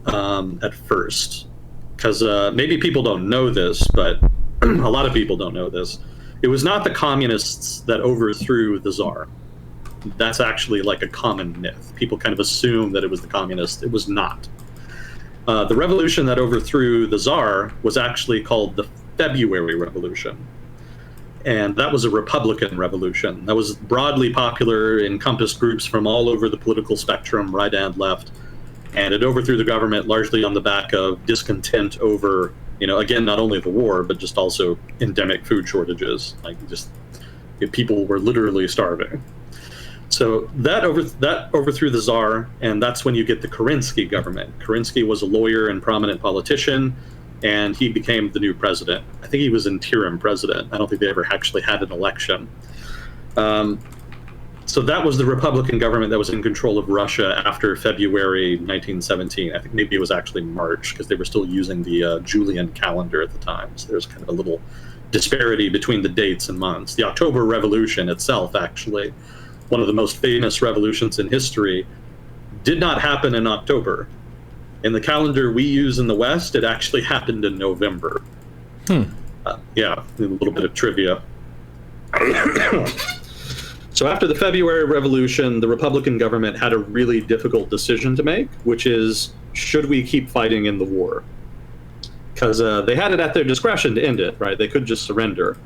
Speaker 2: at first. Because maybe people don't know this, but a lot of people don't know this. It was not the communists that overthrew the Tsar. That's actually like a common myth. People kind of assume that it was the communists. It was not. The revolution that overthrew the Tsar was actually called the February Revolution. And that was a Republican revolution. That was broadly popular, encompassed groups from all over the political spectrum, right and left. And it overthrew the government largely on the back of discontent over, again, not only the war, but just also endemic food shortages. People were literally starving. So that overthrew the Tsar, and that's when you get the Kerensky government. Kerensky was a lawyer and prominent politician, and he became the new president. I think he was interim president. I don't think they ever actually had an election. So that was the Republican government that was in control of Russia after February 1917. I think maybe it was actually March, because they were still using the Julian calendar at the time. So there's kind of a little disparity between the dates and months. The October Revolution itself, actually, one of the most famous revolutions in history, did not happen in October. In the calendar we use in the West, it actually happened in November. Yeah, a little bit of trivia. So after the February Revolution, the Republican government had a really difficult decision to make, which is, should we keep fighting in the war? Because they had it at their discretion to end it, right? They could just surrender.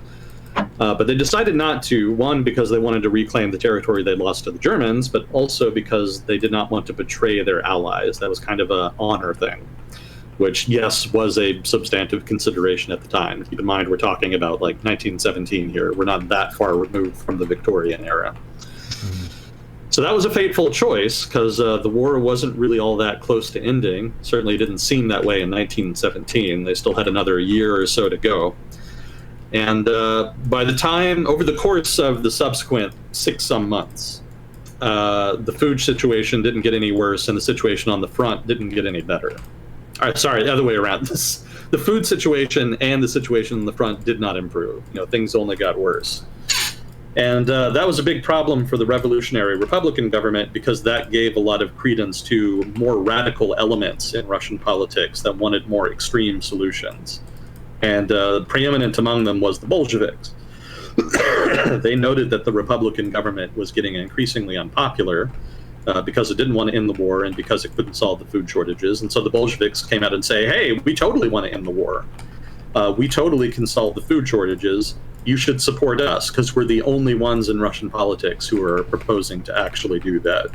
Speaker 2: But they decided not to, one, because they wanted to reclaim the territory they lost to the Germans, but also because they did not want to betray their allies. That was kind of an honor thing, which, yes, was a substantive consideration at the time. Keep in mind, we're talking about like 1917 here. We're not that far removed from the Victorian era. So that was a fateful choice, because the war wasn't really all that close to ending. Certainly didn't seem that way in 1917. They still had another year or so to go. And by the time, over the course of the subsequent 6-some months, the food situation didn't get any worse, and the situation on the front didn't get any better. All right, sorry, the other way around. The food situation and the situation on the front did not improve. Things only got worse. And that was a big problem for the revolutionary Republican government, because that gave a lot of credence to more radical elements in Russian politics that wanted more extreme solutions. And preeminent among them was the Bolsheviks. They noted that the Republican government was getting increasingly unpopular because it didn't want to end the war and because it couldn't solve the food shortages. And so the Bolsheviks came out and say, hey, we totally want to end the war. We totally can solve the food shortages. You should support us, because we're the only ones in Russian politics who are proposing to actually do that.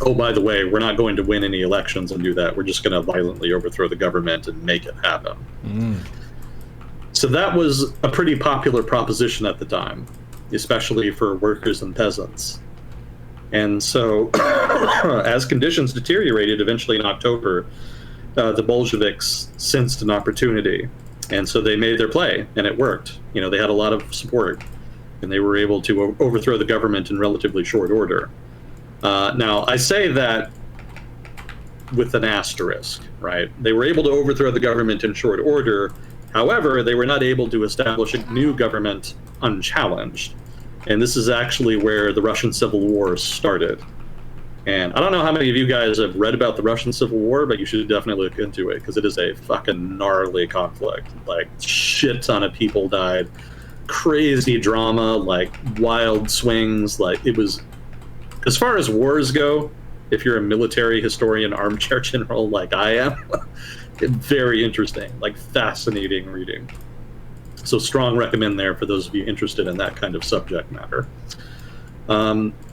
Speaker 2: Oh, by the way, we're not going to win any elections and do that. We're just going to violently overthrow the government and make it happen. So that was a pretty popular proposition at the time, especially for workers and peasants. And so as conditions deteriorated eventually in October, the Bolsheviks sensed an opportunity. And so they made their play, and it worked. They had a lot of support, and they were able to overthrow the government in relatively short order. Now, I say that with an asterisk, right? They were able to overthrow the government in short order. However, they were not able to establish a new government unchallenged. And this is actually where the Russian Civil War started. And I don't know how many of you guys have read about the Russian Civil War, but you should definitely look into it, because it is a fucking gnarly conflict. Like, shit ton of people died. Crazy drama, like wild swings. Like, it was, as far as wars go, if you're a military historian, armchair general like I am, very interesting, like fascinating reading. So strong recommend there for those of you interested in that kind of subject matter.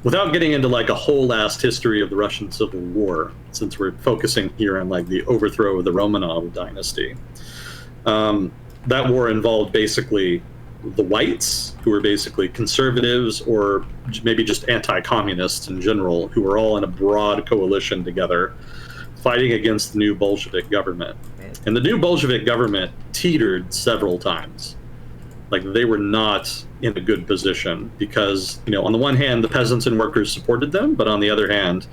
Speaker 2: Without getting into like a whole last history of the Russian Civil War, since we're focusing here on like the overthrow of the Romanov dynasty, that war involved basically the whites, who were basically conservatives or maybe just anti-communists in general, who were all in a broad coalition together fighting against the new Bolshevik government. And the new Bolshevik government teetered several times. Like, they were not in a good position because, on the one hand, the peasants and workers supported them, but on the other hand,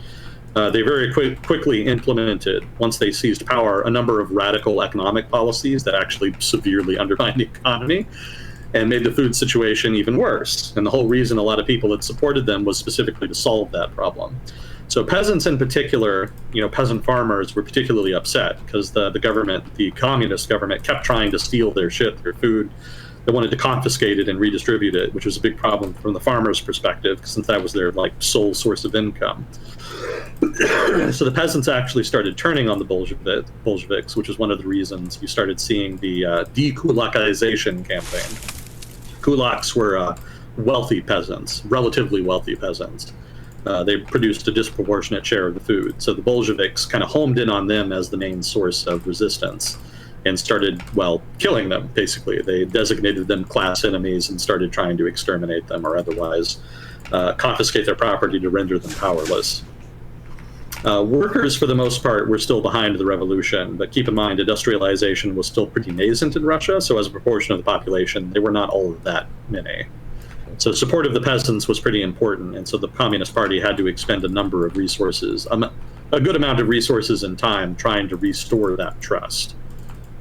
Speaker 2: they very quickly implemented, once they seized power, a number of radical economic policies that actually severely undermined the economy and made the food situation even worse. And the whole reason a lot of people had supported them was specifically to solve that problem. So peasants in particular, peasant farmers were particularly upset because the government, the communist government, kept trying to steal their shit, their food. They wanted to confiscate it and redistribute it, which was a big problem from the farmers' perspective, since that was their like sole source of income. So the peasants actually started turning on the Bolsheviks, which is one of the reasons you started seeing the de-kulakization campaign. Kulaks were wealthy peasants, relatively wealthy peasants. They produced a disproportionate share of the food. So the Bolsheviks kind of homed in on them as the main source of resistance and started, well, killing them, basically. They designated them class enemies and started trying to exterminate them or otherwise confiscate their property to render them powerless. Workers, for the most part, were still behind the revolution, but keep in mind, industrialization was still pretty nascent in Russia, so as a proportion of the population, they were not all that many. So support of the peasants was pretty important, and so the Communist Party had to expend a number of resources, a good amount of resources and time trying to restore that trust,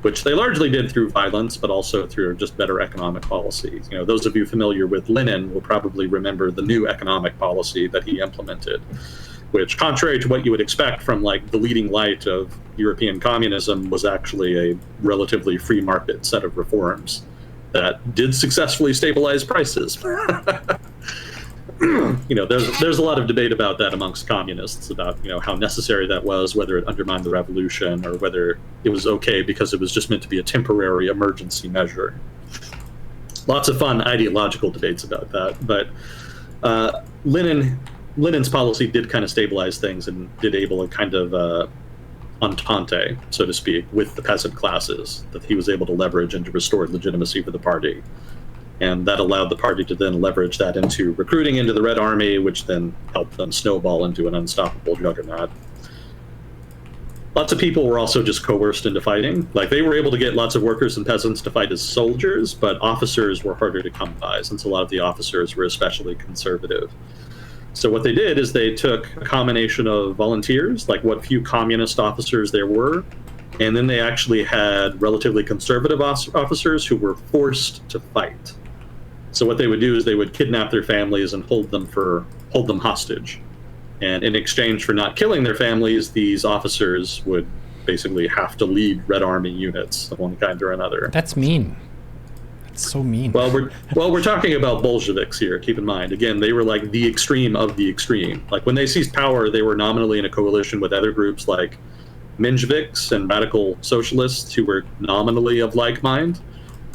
Speaker 2: which they largely did through violence, but also through just better economic policies. You know, those of you familiar with Lenin will probably remember the new economic policy that he implemented, which, contrary to what you would expect from like the leading light of European communism, was actually a relatively free market set of reforms that did successfully stabilize prices. You know, there's a lot of debate about that amongst communists, about, you know, how necessary that was, whether it undermined the revolution or whether it was okay because it was just meant to be a temporary emergency measure. Lots of fun ideological debates about that, but Lenin's policy did kind of stabilize things and did able a kind of entente, so to speak, with the peasant classes that he was able to leverage and to restore legitimacy for the party. And that allowed the party to then leverage that into recruiting into the Red Army, which then helped them snowball into an unstoppable juggernaut. Lots of people were also just coerced into fighting. Like, they were able to get lots of workers and peasants to fight as soldiers, but officers were harder to come by, since a lot of the officers were especially conservative. So what they did is they took a combination of volunteers, like what few communist officers there were, and then they actually had relatively conservative officers who were forced to fight. So what they would do is they would kidnap their families and hold them hostage. And in exchange for not killing their families, these officers would basically have to lead Red Army units of one kind or another.
Speaker 1: That's mean. So mean.
Speaker 2: Well, we're talking about Bolsheviks here. Keep in mind, again, they were like the extreme of the extreme. Like, when they seized power, they were nominally in a coalition with other groups like Mensheviks and radical socialists who were nominally of like mind,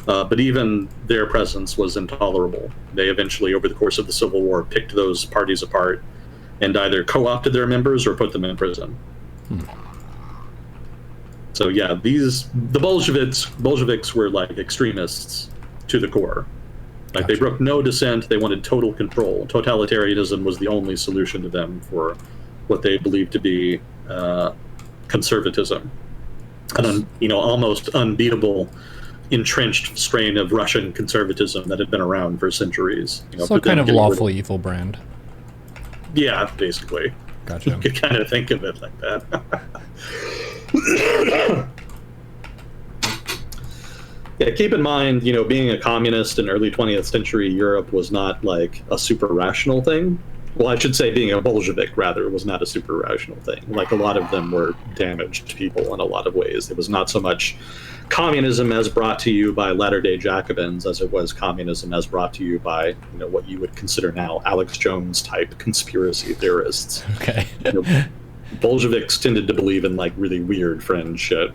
Speaker 2: but even their presence was intolerable. They eventually, over the course of the Civil War, picked those parties apart and either co-opted their members or put them in prison. So yeah, the Bolsheviks were like extremists to the core. Like, they broke no dissent. They wanted total control. Totalitarianism was the only solution to them for what they believed to be conservatism, an almost unbeatable, entrenched strain of Russian conservatism that had been around for centuries.
Speaker 1: So kind of lawful evil brand.
Speaker 2: Yeah, basically.
Speaker 1: Gotcha.
Speaker 2: You could kind of think of it like that. Yeah, keep in mind, being a communist in early 20th century Europe was not like a super rational thing. Well, I should say being a Bolshevik, rather, was not a super rational thing. Like, a lot of them were damaged people in a lot of ways. It was not so much communism as brought to you by latter-day Jacobins as it was communism as brought to you by, what you would consider now Alex Jones-type conspiracy theorists.
Speaker 1: Okay.
Speaker 2: Bolsheviks tended to believe in, like, really weird fringe shit.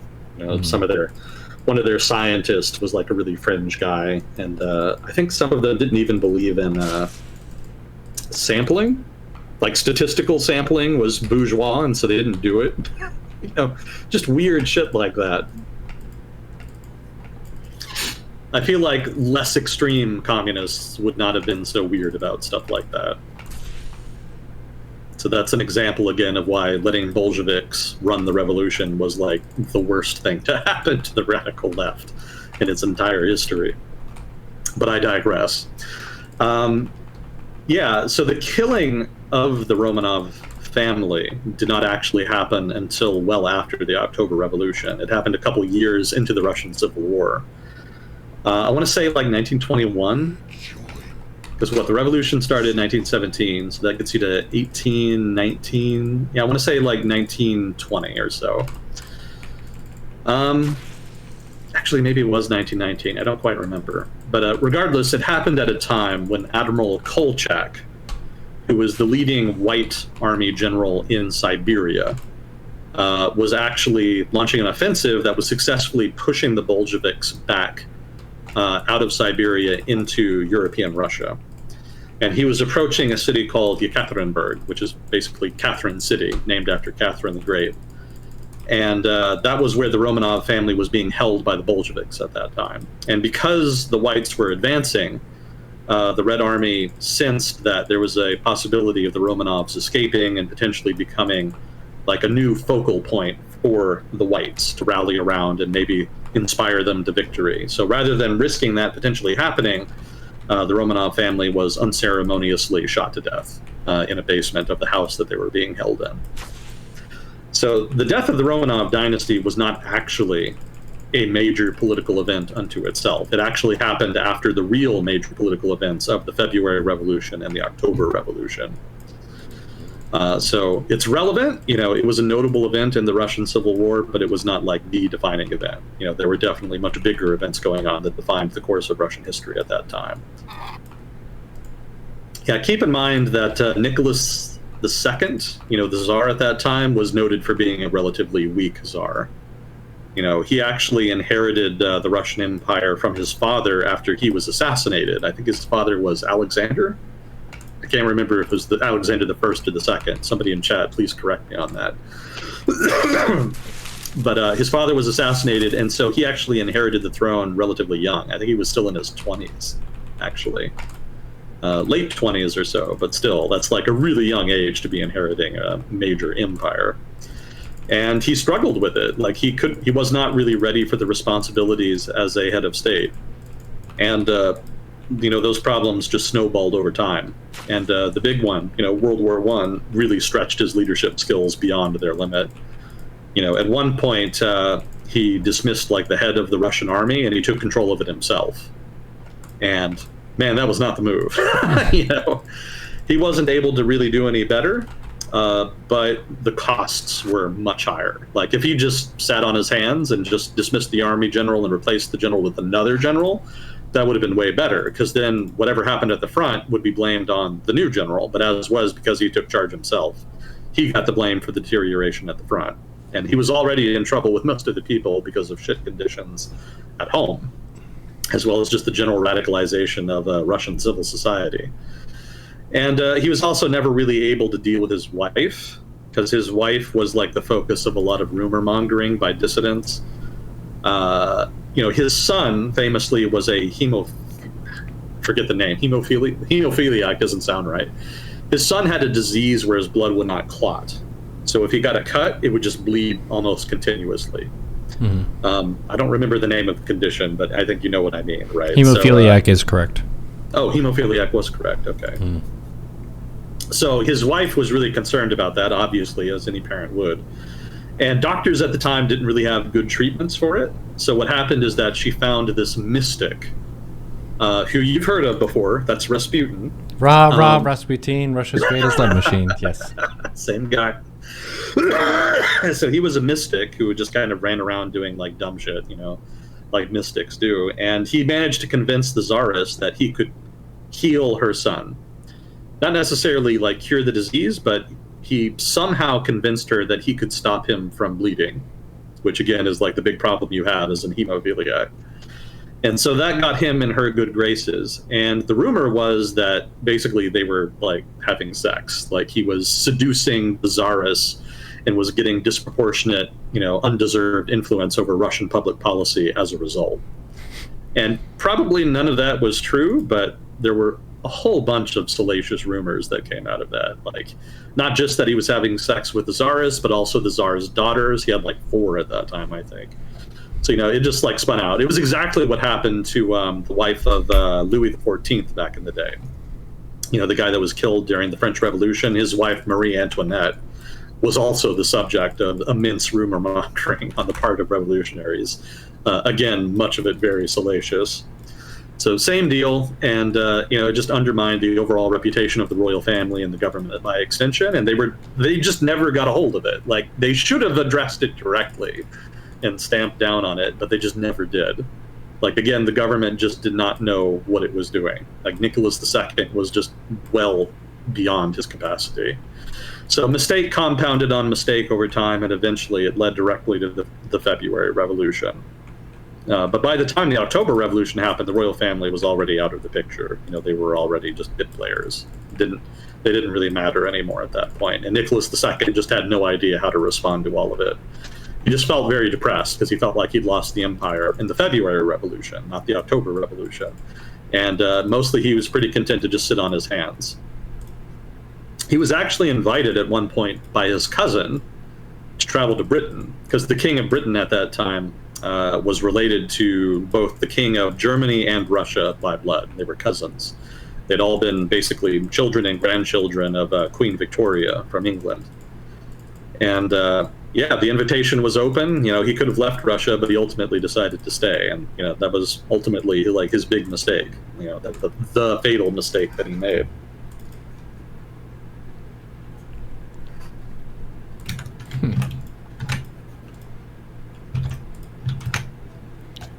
Speaker 2: One of their scientists was, like, a really fringe guy, and I think some of them didn't even believe in sampling. Like, statistical sampling was bourgeois, and so they didn't do it. Just weird shit like that. I feel like less extreme communists would not have been so weird about stuff like that. So that's an example, again, of why letting Bolsheviks run the revolution was, like, the worst thing to happen to the radical left in its entire history. But I digress. So the killing of the Romanov family did not actually happen until well after the October Revolution. It happened a couple years into the Russian Civil War. I want to say like 1921, because the revolution started in 1917, so that gets you to 1819. Yeah, I want to say like 1920 or so. actually, maybe it was 1919. I don't quite remember. But regardless, it happened at a time when Admiral Kolchak, who was the leading white army general in Siberia, was actually launching an offensive that was successfully pushing the Bolsheviks back out of Siberia into European Russia. And he was approaching a city called Yekaterinburg, which is basically Catherine City, named after Catherine the Great. And that was where the Romanov family was being held by the Bolsheviks at that time. And because the whites were advancing, the Red Army sensed that there was a possibility of the Romanovs escaping and potentially becoming like a new focal point for the whites to rally around and maybe inspire them to victory. So rather than risking that potentially happening, the Romanov family was unceremoniously shot to death in a basement of the house that they were being held in. So the death of the Romanov dynasty was not actually a major political event unto itself. It actually happened after the real major political events of the February Revolution and the October Revolution. So it's relevant. It was a notable event in the Russian Civil War, but it was not like the defining event. There were definitely much bigger events going on that defined the course of Russian history at that time. Yeah, keep in mind that Nicholas II, the Tsar at that time, was noted for being a relatively weak Tsar. He actually inherited the Russian Empire from his father after he was assassinated. I think his father was Alexander. I can't remember if it was Alexander the First or the Second. Somebody in chat, please correct me on that. But his father was assassinated, and so he actually inherited the throne relatively young. I think he was still in his 20s, actually. Late 20s or so, but still, that's like a really young age to be inheriting a major empire. And he struggled with it. Like he was not really ready for the responsibilities as a head of state. And those problems just snowballed over time. And the big one, World War I, really stretched his leadership skills beyond their limit. At one point, he dismissed like the head of the Russian army, and he took control of it himself. And man, that was not the move. He wasn't able to really do any better. But the costs were much higher. Like if he just sat on his hands and just dismissed the army general and replaced the general with another general, that would have been way better, because then whatever happened at the front would be blamed on the new general. But as was, because he took charge himself, he got the blame for the deterioration at the front. And he was already in trouble with most of the people because of shit conditions at home, as well as just the general radicalization of Russian civil society. And he was also never really able to deal with his wife, because his wife was like the focus of a lot of rumor mongering by dissidents. His son famously was a hemophiliac doesn't sound right. His son had a disease where his blood would not clot. So if he got a cut, it would just bleed almost continuously. Mm-hmm. I don't remember the name of the condition, but I think you know what I mean, right?
Speaker 1: Hemophiliac is correct.
Speaker 2: Oh, hemophiliac was correct. Okay. Mm. So his wife was really concerned about that, obviously, as any parent would. And doctors at the time didn't really have good treatments for it. So what happened is that she found this mystic, who you've heard of before. That's Rasputin.
Speaker 1: Rasputin, Russia's greatest love machine. Yes.
Speaker 2: Same guy. So he was a mystic who just kind of ran around doing like dumb shit, like mystics do. And he managed to convince the Tsarist that he could heal her son. Not necessarily like cure the disease, but he somehow convinced her that he could stop him from bleeding, which again is like the big problem you have as a hemophiliac. And so that got him in her good graces. And the rumor was that basically they were like having sex. Like he was seducing the Tsarist and was getting disproportionate, undeserved influence over Russian public policy as a result. And probably none of that was true, but there were a whole bunch of salacious rumors that came out of that. Like, not just that he was having sex with the Tsarist, but also the Tsar's daughters. He had like 4 at that time, I think. So, it just like spun out. It was exactly what happened to the wife of Louis XIV back in the day. The guy that was killed during the French Revolution, his wife, Marie Antoinette, was also the subject of immense rumor mongering on the part of revolutionaries. Again, much of it very salacious. So same deal, and it just undermined the overall reputation of the royal family and the government by extension, and they just never got a hold of it. Like, they should have addressed it directly, and stamp down on it, but they just never did. Like, again, the government just did not know what it was doing. Like, Nicholas II was just well beyond his capacity. So mistake compounded on mistake over time, and eventually it led directly to the February Revolution. But by the time the October Revolution happened, the royal family was already out of the picture. You know, they were already just bit players. They didn't really matter anymore at that point. And Nicholas II just had no idea how to respond to all of it. He just felt very depressed because he felt like he'd lost the empire in the February Revolution, not the October Revolution. And mostly he was pretty content to just sit on his hands. He was actually invited at one point by his cousin to travel to Britain, because the king of Britain at that time was related to both the king of Germany and Russia by blood. They were cousins. They'd all been basically children and grandchildren of Queen Victoria from England. And yeah, the invitation was open. You know, he could have left Russia, but he ultimately decided to stay. And, you know, that was ultimately like his big mistake, you know, the fatal mistake that he made.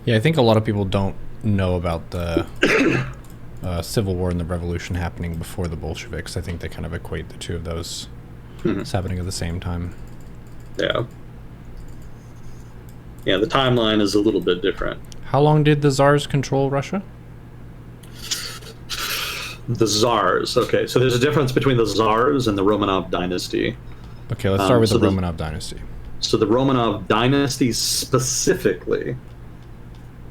Speaker 1: Yeah, I think a lot of people don't know about the Civil War and the Revolution happening before the Bolsheviks. I think they kind of equate the two of those as happening at the same time.
Speaker 2: Yeah. Yeah, the timeline is a little bit different.
Speaker 1: How long did the Tsars control Russia?
Speaker 2: The Tsars. Okay, so there's a difference between the Tsars and the Romanov dynasty.
Speaker 1: Okay, let's start with the Romanov dynasty.
Speaker 2: So the Romanov dynasty specifically,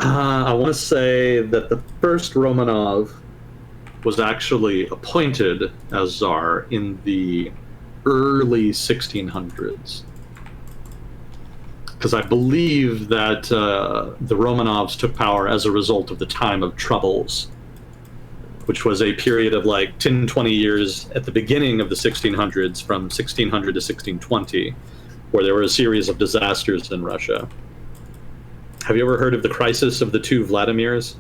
Speaker 2: I want to say that the first Romanov was actually appointed as Tsar in the early 1600s. Because I believe that the Romanovs took power as a result of the Time of Troubles, which was a period of like 10, 20 years at the beginning of the 1600s, from 1600 to 1620, where there were a series of disasters in Russia. Have you ever heard of the crisis of the two Vladimirs?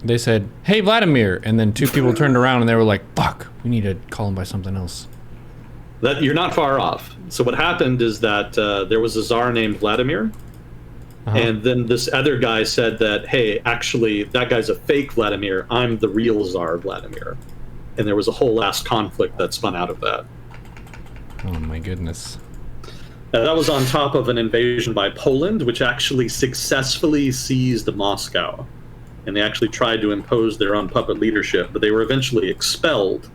Speaker 1: They said, "Hey, Vladimir," and then two people turned around and they were like, "Fuck, we need to call him by something else."
Speaker 2: That you're not far off. So what happened is that there was a Tsar named Vladimir, and then this other guy said that, hey, actually, that guy's a fake Vladimir. I'm the real Tsar Vladimir. And there was a whole ass conflict that spun out of that.
Speaker 1: Oh my goodness.
Speaker 2: That was on top of an invasion by Poland, which actually successfully seized Moscow. And they actually tried to impose their own puppet leadership, but they were eventually expelled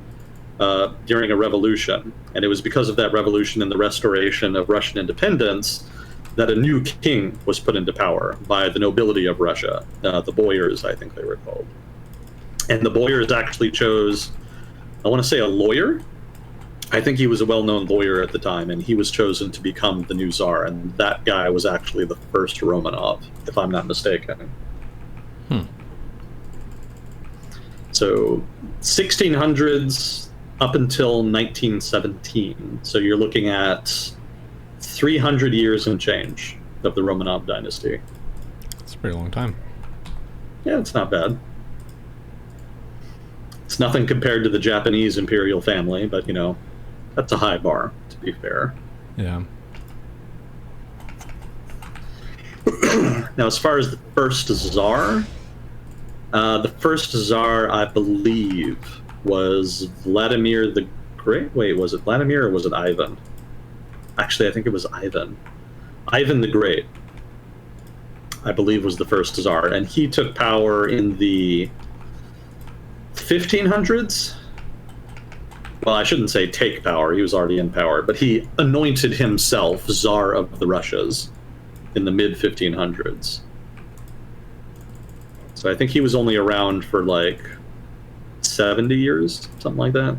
Speaker 2: during a revolution. And it was because of that revolution and the restoration of Russian independence that a new king was put into power by the nobility of Russia, the boyars, I think they were called. And the boyars actually chose, I want to say, a lawyer. I think he was a well-known lawyer at the time, and he was chosen to become the new Tsar, and that guy was actually the first Romanov, if I'm not mistaken. So 1600s up until 1917. So you're looking at 300 years and change of the Romanov dynasty.
Speaker 1: That's a pretty long time.
Speaker 2: Yeah, it's not bad. It's nothing compared to the Japanese imperial family, but, you know, that's a high bar, to be fair.
Speaker 1: Yeah.
Speaker 2: Now, as far as the first Tsar, I believe, was Vladimir the Great. Wait, was it Vladimir or was it Ivan? Actually, I think it was Ivan. Ivan the Great, I believe, was the first Tsar, and he took power in the 1500s. Well, I shouldn't say take power, he was already in power, but he anointed himself Tsar of the Russias in the mid-1500s. So I think he was only around for like 70 years, something like that.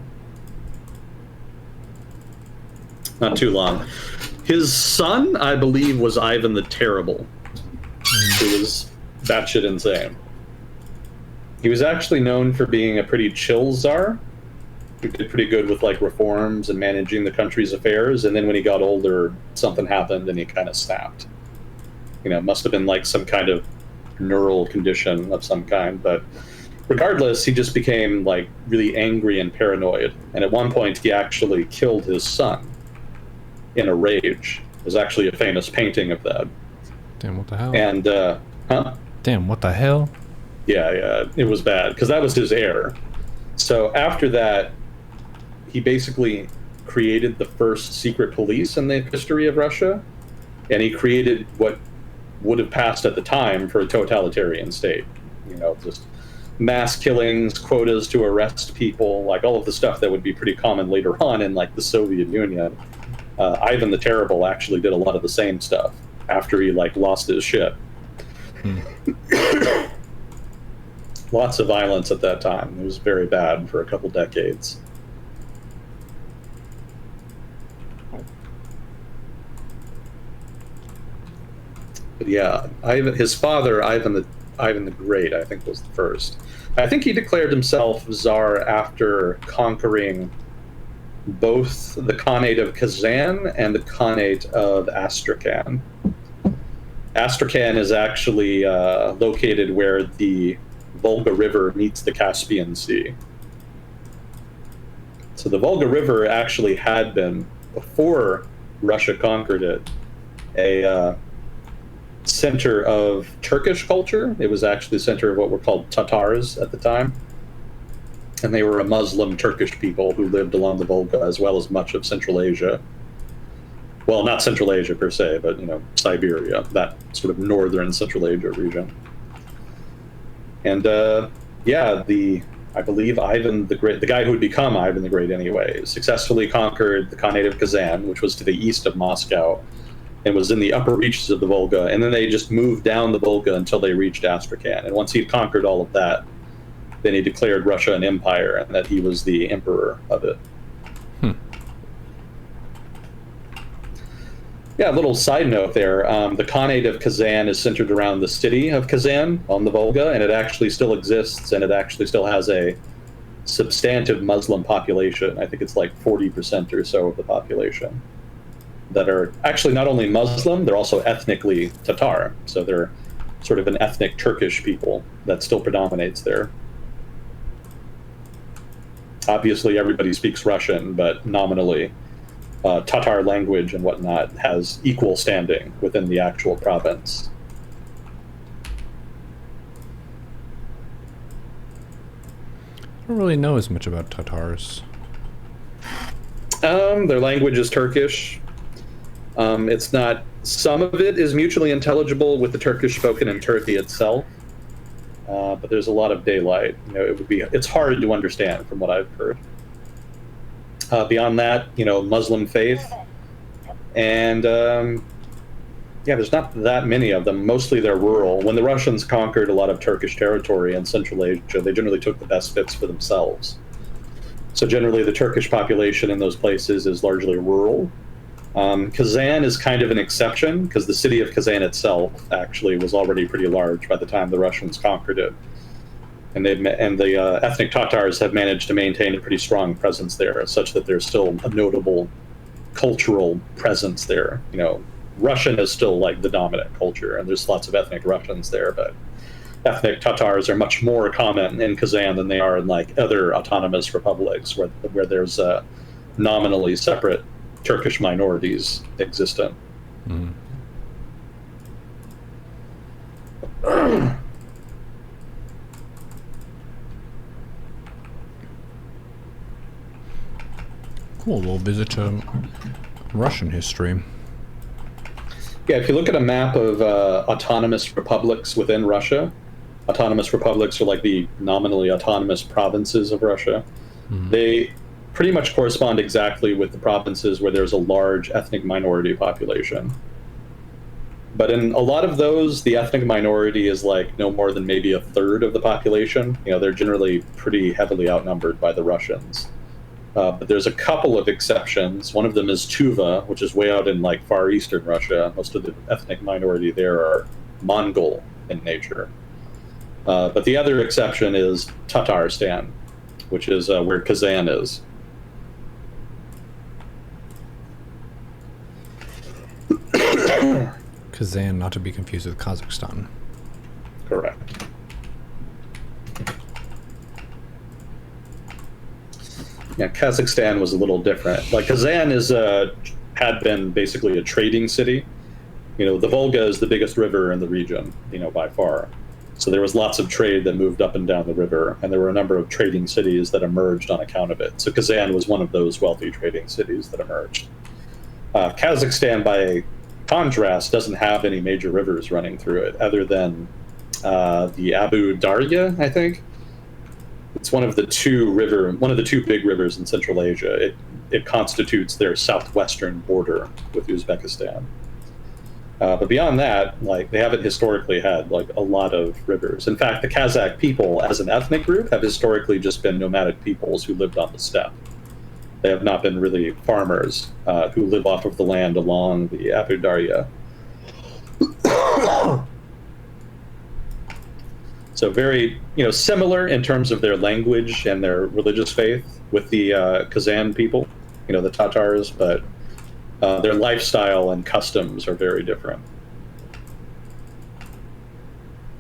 Speaker 2: Not too long. His son, I believe, was Ivan the Terrible, who was batshit insane. He was actually known for being a pretty chill Tsar, who did pretty good with like reforms and managing the country's affairs, and then when he got older, something happened and he kind of snapped. You know, it must have been like some kind of neural condition of some kind, but regardless, he just became like really angry and paranoid, and at one point he actually killed his son in a rage. There's actually a famous painting of that.
Speaker 1: Damn, what the hell?
Speaker 2: And, huh?
Speaker 1: Damn, what the hell?
Speaker 2: Yeah, it was bad, because that was his heir. So after that, he basically created the first secret police in the history of Russia, and he created what would have passed at the time for a totalitarian state. You know, just mass killings, quotas to arrest people, like all of the stuff that would be pretty common later on in like the Soviet Union. Ivan the Terrible actually did a lot of the same stuff after he like lost his shit. Lots of violence at that time. It was very bad for a couple decades. But yeah, his father, Ivan the Great, I think was the first. I think he declared himself Tsar after conquering both the Khanate of Kazan and the Khanate of Astrakhan. Astrakhan is actually located where the Volga River meets the Caspian Sea. So the Volga River actually had been, before Russia conquered it, a center of Turkish culture. It was actually the center of what were called Tatars at the time. And they were a Muslim Turkish people who lived along the Volga, as well as much of Central Asia. Well, not Central Asia per se, but, you know, Siberia, that sort of northern Central Asia region. And, yeah, I believe Ivan the Great, the guy who would become Ivan the Great anyway, successfully conquered the Khanate of Kazan, which was to the east of Moscow, and was in the upper reaches of the Volga. And then they just moved down the Volga until they reached Astrakhan. And once he'd conquered all of that, then he declared Russia an empire, and that he was the emperor of it. Yeah, a little side note there. The Khanate of Kazan is centered around the city of Kazan on the Volga, and it actually still exists, and it actually still has a substantive Muslim population. I think it's like 40% or so of the population that are actually not only Muslim, they're also ethnically Tatar. So they're sort of an ethnic Turkish people that still predominates there. Obviously, everybody speaks Russian, but nominally, Tatar language and whatnot has equal standing within the actual province.
Speaker 1: I don't really know as much about Tatars.
Speaker 2: Their language is Turkish. It's not. Some of it is mutually intelligible with the Turkish spoken in Turkey itself, but there's a lot of daylight. You know, it's hard to understand from what I've heard. Beyond that, you know, Muslim faith, and yeah, there's not that many of them. Mostly they're rural. When the Russians conquered a lot of Turkish territory in Central Asia, they generally took the best fits for themselves. So generally, the Turkish population in those places is largely rural. Kazan is kind of an exception because the city of Kazan itself actually was already pretty large by the time the Russians conquered it. And the ethnic Tatars have managed to maintain a pretty strong presence there, such that there's still a notable cultural presence there. You know, Russian is still like the dominant culture, and there's lots of ethnic Russians there, but ethnic Tatars are much more common in Kazan than they are in like other autonomous republics where there's nominally separate Turkish minorities existent.
Speaker 1: Cool, we'll visit Russian history.
Speaker 2: Yeah, if you look at a map of autonomous republics within Russia, autonomous republics are like the nominally autonomous provinces of Russia. They pretty much correspond exactly with the provinces where there's a large ethnic minority population. But in a lot of those, the ethnic minority is like no more than maybe a third of the population. You know, they're generally pretty heavily outnumbered by the Russians. But there's a couple of exceptions. One of them is Tuva, which is way out in like far eastern Russia. Most of the ethnic minority there are Mongol in nature. But the other exception is Tatarstan, which is where Kazan is.
Speaker 1: Kazan, not to be confused with Kazakhstan.
Speaker 2: Correct. Yeah, Kazakhstan was a little different. Like Kazan is had been basically a trading city. The Volga is the biggest river in the region, by far. So there was lots of trade that moved up and down the river, and there were a number of trading cities that emerged on account of it. So Kazan was one of those wealthy trading cities that emerged. Kazakhstan, by contrast, doesn't have any major rivers running through it, other than the Abu Darya, I think. It's one of the two big rivers in Central Asia. It constitutes their southwestern border with Uzbekistan. But beyond that, they haven't historically had a lot of rivers. In fact, the Kazakh people, as an ethnic group, have historically just been nomadic peoples who lived on the steppe. They have not been really farmers who live off of the land along the Abu Darya. So very, similar in terms of their language and their religious faith with the Kazan people, the Tatars, but their lifestyle and customs are very different.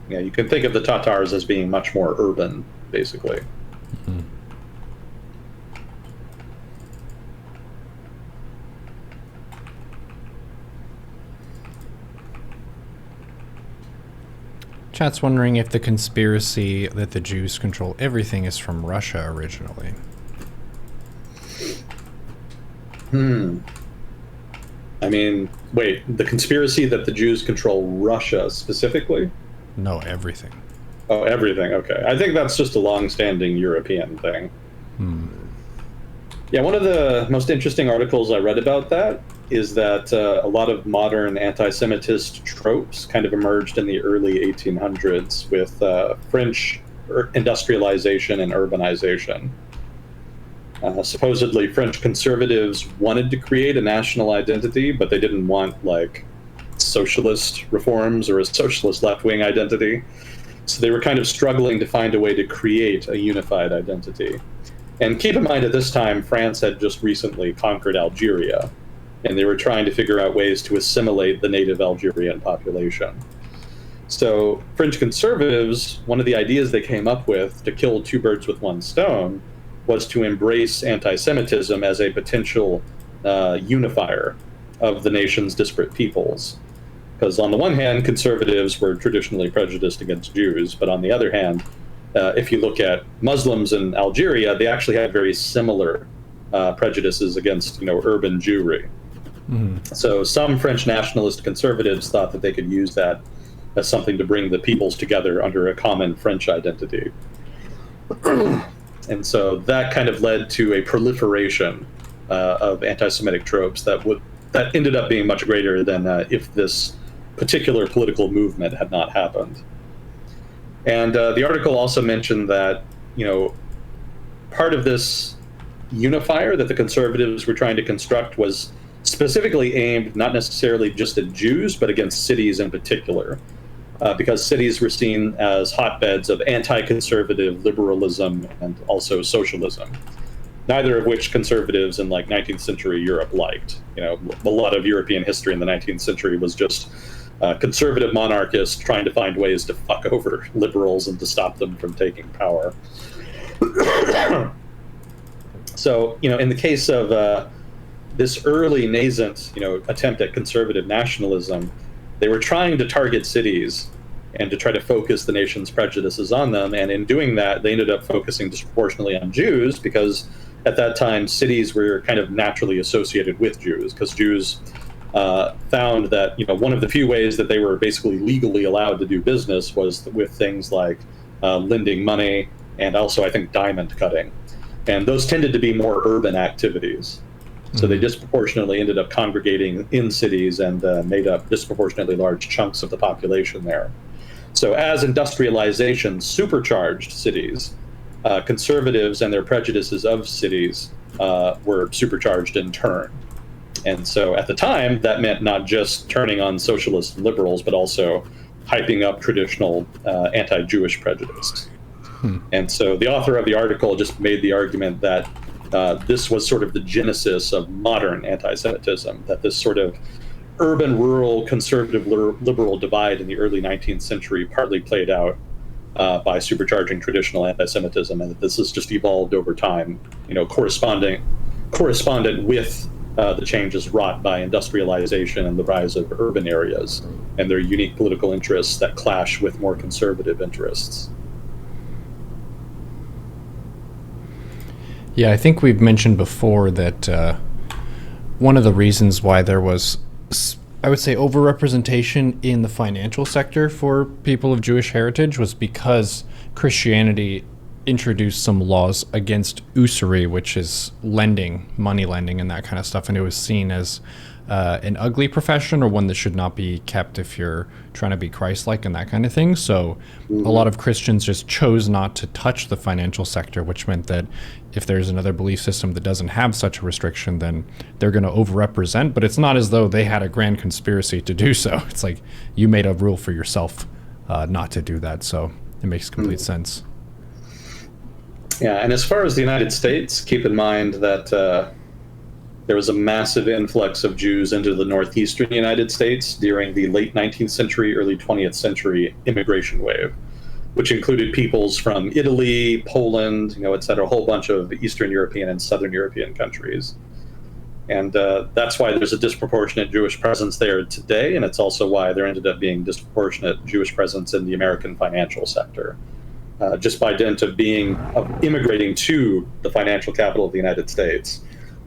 Speaker 2: Yeah, you can think of the Tatars as being much more urban, basically.
Speaker 1: Mm-hmm. Chat's wondering if the conspiracy that the Jews control everything is from Russia originally.
Speaker 2: I mean, wait, the conspiracy that the Jews control Russia specifically?
Speaker 1: No, everything.
Speaker 2: Oh, everything. Okay. I think that's just a long-standing European thing. Yeah, one of the most interesting articles I read about that is that a lot of modern anti-Semitist tropes kind of emerged in the early 1800s with French industrialization and urbanization. Supposedly, French conservatives wanted to create a national identity, but they didn't want socialist reforms or a socialist left-wing identity. So they were kind of struggling to find a way to create a unified identity. And keep in mind, at this time, France had just recently conquered Algeria, and they were trying to figure out ways to assimilate the native Algerian population. So French conservatives, one of the ideas they came up with to kill two birds with one stone was to embrace anti-Semitism as a potential unifier of the nation's disparate peoples. Because on the one hand, conservatives were traditionally prejudiced against Jews, but on the other hand, if you look at Muslims in Algeria, they actually had very similar prejudices against, urban Jewry. Mm-hmm. So some French nationalist conservatives thought that they could use that as something to bring the peoples together under a common French identity. And so that kind of led to a proliferation of anti-Semitic tropes that ended up being much greater than if this particular political movement had not happened. And the article also mentioned that, part of this unifier that the conservatives were trying to construct was specifically aimed not necessarily just at Jews, but against cities in particular, because cities were seen as hotbeds of anti-conservative liberalism and also socialism, neither of which conservatives in 19th century Europe liked. A lot of European history in the 19th century was just conservative monarchists trying to find ways to fuck over liberals and to stop them from taking power. So, in the case of this early nascent, attempt at conservative nationalism, they were trying to target cities and to try to focus the nation's prejudices on them. And in doing that, they ended up focusing disproportionately on Jews because at that time, cities were kind of naturally associated with Jews because Jews found that, one of the few ways that they were basically legally allowed to do business was with things like lending money and also, I think, diamond cutting. And those tended to be more urban activities. So they disproportionately ended up congregating in cities and made up disproportionately large chunks of the population there. So as industrialization supercharged cities, conservatives and their prejudices of cities were supercharged in turn. And so at the time, that meant not just turning on socialist liberals, but also hyping up traditional anti-Jewish prejudice. And so the author of the article just made the argument that this was sort of the genesis of modern anti-Semitism, that this sort of urban-rural conservative-liberal divide in the early 19th century partly played out by supercharging traditional anti-Semitism, and that this has just evolved over time, correspondent with the changes wrought by industrialization and the rise of urban areas and their unique political interests that clash with more conservative interests.
Speaker 1: Yeah, I think we've mentioned before that one of the reasons why there was, I would say, overrepresentation in the financial sector for people of Jewish heritage was because Christianity introduced some laws against usury, which is lending, money lending, and that kind of stuff. And it was seen as an ugly profession, or one that should not be kept if you're trying to be Christ-like and that kind of thing. So a lot of Christians just chose not to touch the financial sector, which meant that if there's another belief system that doesn't have such a restriction, then they're going to overrepresent. But it's not as though they had a grand conspiracy to do so. It's like you made a rule for yourself not to do that. So it makes complete sense.
Speaker 2: Yeah, and as far as the United States, keep in mind that there was a massive influx of Jews into the northeastern United States during the late 19th century, early 20th century immigration wave, which included peoples from Italy, Poland, et cetera, a whole bunch of Eastern European and Southern European countries. And that's why there's a disproportionate Jewish presence there today, and it's also why there ended up being disproportionate Jewish presence in the American financial sector. Just by dint of immigrating to the financial capital of the United States,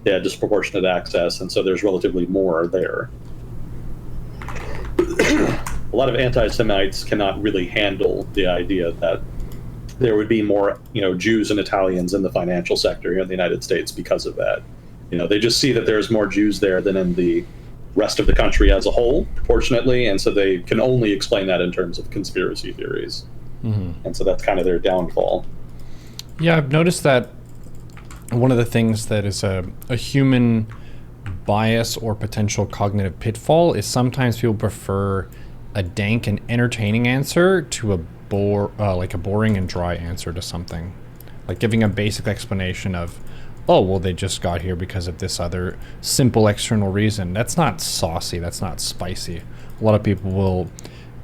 Speaker 2: they had disproportionate access, and so there's relatively more there. A lot of anti-Semites cannot really handle the idea that there would be more, Jews and Italians in the financial sector here in the United States because of that. They just see that there's more Jews there than in the rest of the country as a whole, proportionately, and so they can only explain that in terms of conspiracy theories. And so that's kind of their downfall.
Speaker 1: Yeah, I've noticed that one of the things that is a human bias or potential cognitive pitfall is sometimes people prefer a dank and entertaining answer to a boring and dry answer to something. Like giving a basic explanation of, oh, well, they just got here because of this other simple external reason. That's not saucy. That's not spicy. A lot of people will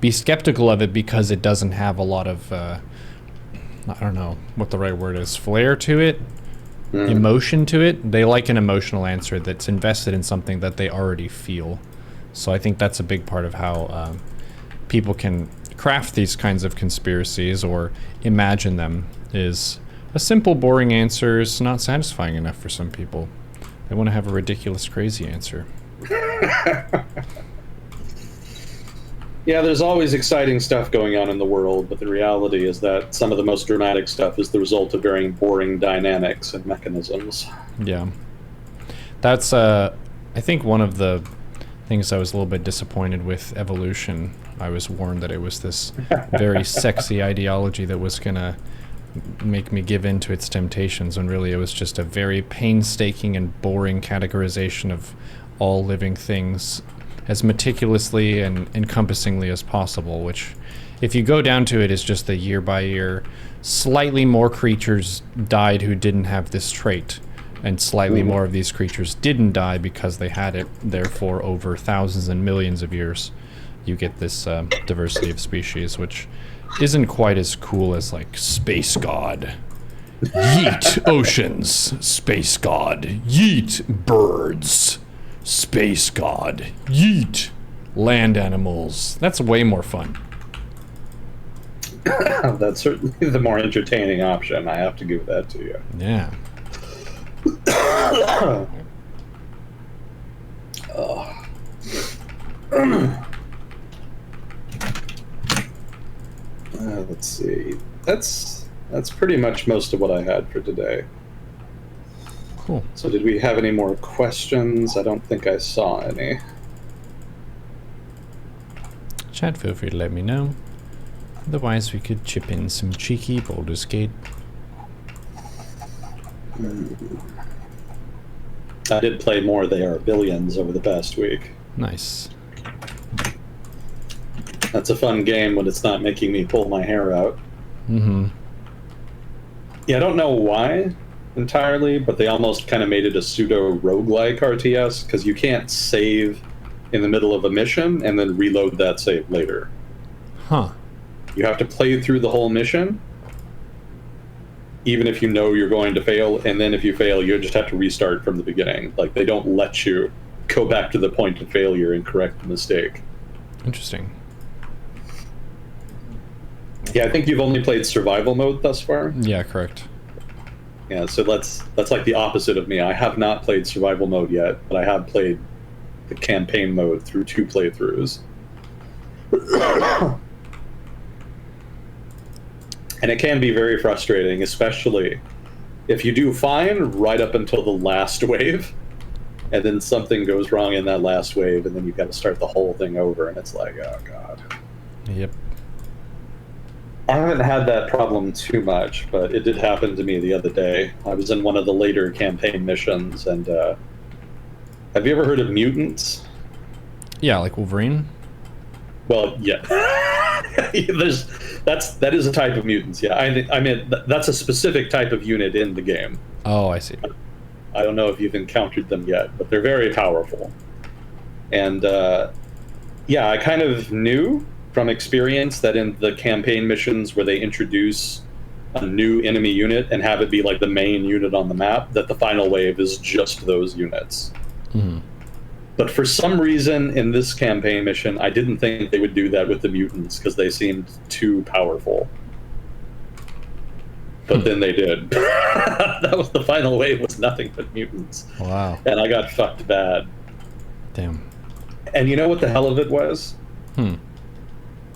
Speaker 1: be skeptical of it because it doesn't have a lot of, I don't know what the right word is, flair to it, emotion to it. They like an emotional answer that's invested in something that they already feel. So I think that's a big part of how people can craft these kinds of conspiracies or imagine them, is a simple, boring answer is not satisfying enough for some people. They want to have a ridiculous, crazy answer.
Speaker 2: Yeah, there's always exciting stuff going on in the world, but the reality is that some of the most dramatic stuff is the result of very boring dynamics and mechanisms.
Speaker 1: Yeah. That's, I think, one of the things I was a little bit disappointed with evolution. I was warned that it was this very sexy ideology that was going to make me give in to its temptations, when really it was just a very painstaking and boring categorization of all living things as meticulously and encompassingly as possible, which, if you go down to it, is just that year by year, slightly more creatures died who didn't have this trait, and slightly more of these creatures didn't die because they had it. Therefore, over thousands and millions of years, you get this diversity of species, which isn't quite as cool as, like, Space God. Yeet oceans, Space God. Yeet birds, Space God. Yeet land animals. That's way more fun.
Speaker 2: That's certainly the more entertaining option. I have to give that to you.
Speaker 1: Yeah.
Speaker 2: Let's see. That's pretty much most of what I had for today.
Speaker 1: Cool.
Speaker 2: So did we have any more questions? I don't think I saw any.
Speaker 1: Chat, feel free to let me know. Otherwise, we could chip in some cheeky Baldur's Gate.
Speaker 2: I did play more They Are Billions over the past week.
Speaker 1: Nice.
Speaker 2: That's a fun game when it's not making me pull my hair out.
Speaker 1: Mm-hmm.
Speaker 2: Yeah, I don't know why entirely, but they almost kind of made it a pseudo roguelike RTS, because you can't save in the middle of a mission and then reload that save later.
Speaker 1: Huh.
Speaker 2: You have to play through the whole mission, even if you know you're going to fail, and then if you fail, you just have to restart from the beginning. Like, they don't let you go back to the point of failure and correct the mistake.
Speaker 1: Interesting.
Speaker 2: Yeah, I think you've only played survival mode thus far.
Speaker 1: Yeah, correct.
Speaker 2: Yeah, so that's like the opposite of me. I have not played survival mode yet, but I have played the campaign mode through 2 playthroughs. And it can be very frustrating, especially if you do fine right up until the last wave, and then something goes wrong in that last wave, and then you've got to start the whole thing over, and it's like, oh god.
Speaker 1: Yep.
Speaker 2: I haven't had that problem too much, but it did happen to me the other day. I was in one of the later campaign missions, and have you ever heard of mutants?
Speaker 1: Yeah, like Wolverine.
Speaker 2: Well, yeah. that is a type of mutants. Yeah, I mean that's a specific type of unit in the game.
Speaker 1: Oh, I see.
Speaker 2: I don't know if you've encountered them yet, but they're very powerful. And yeah, I kind of knew from experience that in the campaign missions where they introduce a new enemy unit and have it be like the main unit on the map, that the final wave is just those units.
Speaker 1: Mm-hmm.
Speaker 2: But for some reason in this campaign mission, I didn't think they would do that with the mutants because they seemed too powerful. But then they did. That was the final wave, was nothing but mutants.
Speaker 1: Wow.
Speaker 2: And I got fucked bad.
Speaker 1: Damn.
Speaker 2: And you know what the hell of it was?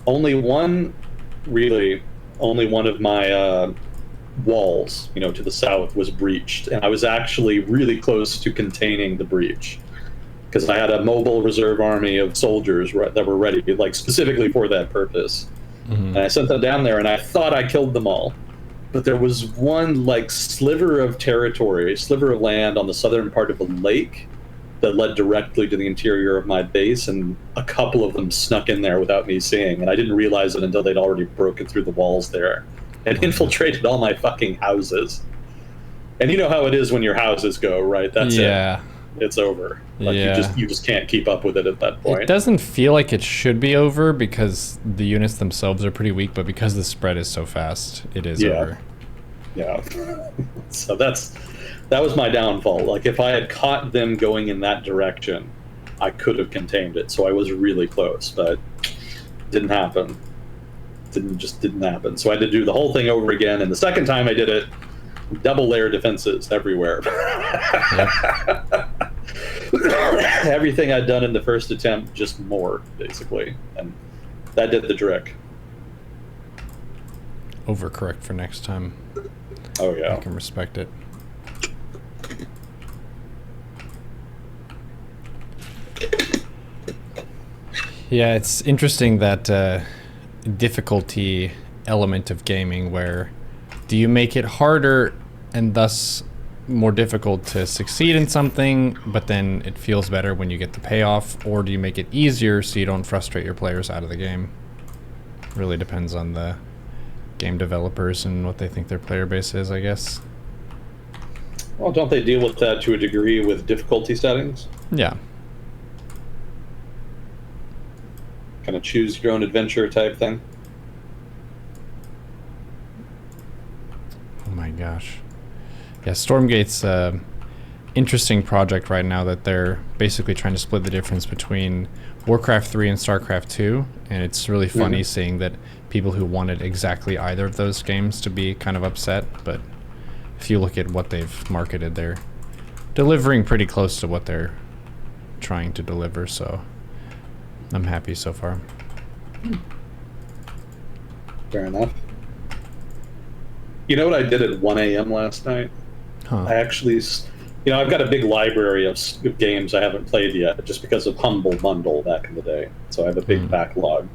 Speaker 2: Only one of my walls, to the south was breached. And I was actually really close to containing the breach, because I had a mobile reserve army of soldiers that were ready, like specifically for that purpose. Mm-hmm. And I sent them down there, and I thought I killed them all. But there was one like sliver of land on the southern part of a lake that led directly to the interior of my base, and a couple of them snuck in there without me seeing, and I didn't realize it until they'd already broken through the walls there and infiltrated all my fucking houses. And you know how it is when your houses go, right? That's it. It's over. Like, you just can't keep up with it at that point.
Speaker 1: It doesn't feel like it should be over because the units themselves are pretty weak, but because the spread is so fast, it is over.
Speaker 2: Yeah. So that was my downfall. Like, if I had caught them going in that direction, I could have contained it. So I was really close, but didn't happen. Didn't happen. So I had to do the whole thing over again. And the second time I did it, double layer defenses everywhere. Everything I'd done in the first attempt, just more, basically. And that did the trick.
Speaker 1: Overcorrect for next time.
Speaker 2: Oh, yeah.
Speaker 1: I can respect it. Yeah, it's interesting that difficulty element of gaming, where do you make it harder and thus more difficult to succeed in something, but then it feels better when you get the payoff, or do you make it easier so you don't frustrate your players out of the game? Really depends on the game developers and what they think their player base is, I guess.
Speaker 2: Well, don't they deal with that to a degree with difficulty settings?
Speaker 1: Yeah.
Speaker 2: Kind of choose your own adventure type thing?
Speaker 1: Oh my gosh. Yeah, Stormgate's an interesting project right now that they're basically trying to split the difference between Warcraft 3 and StarCraft 2, and it's really funny seeing that people who wanted exactly either of those games to be kind of upset, but if you look at what they've marketed, they're delivering pretty close to what they're trying to deliver, so I'm happy so far.
Speaker 2: Fair enough. You know what I did at 1 a.m. last night? I actually, I've got a big library of games I haven't played yet, just because of Humble Bundle back in the day. So I have a big backlog.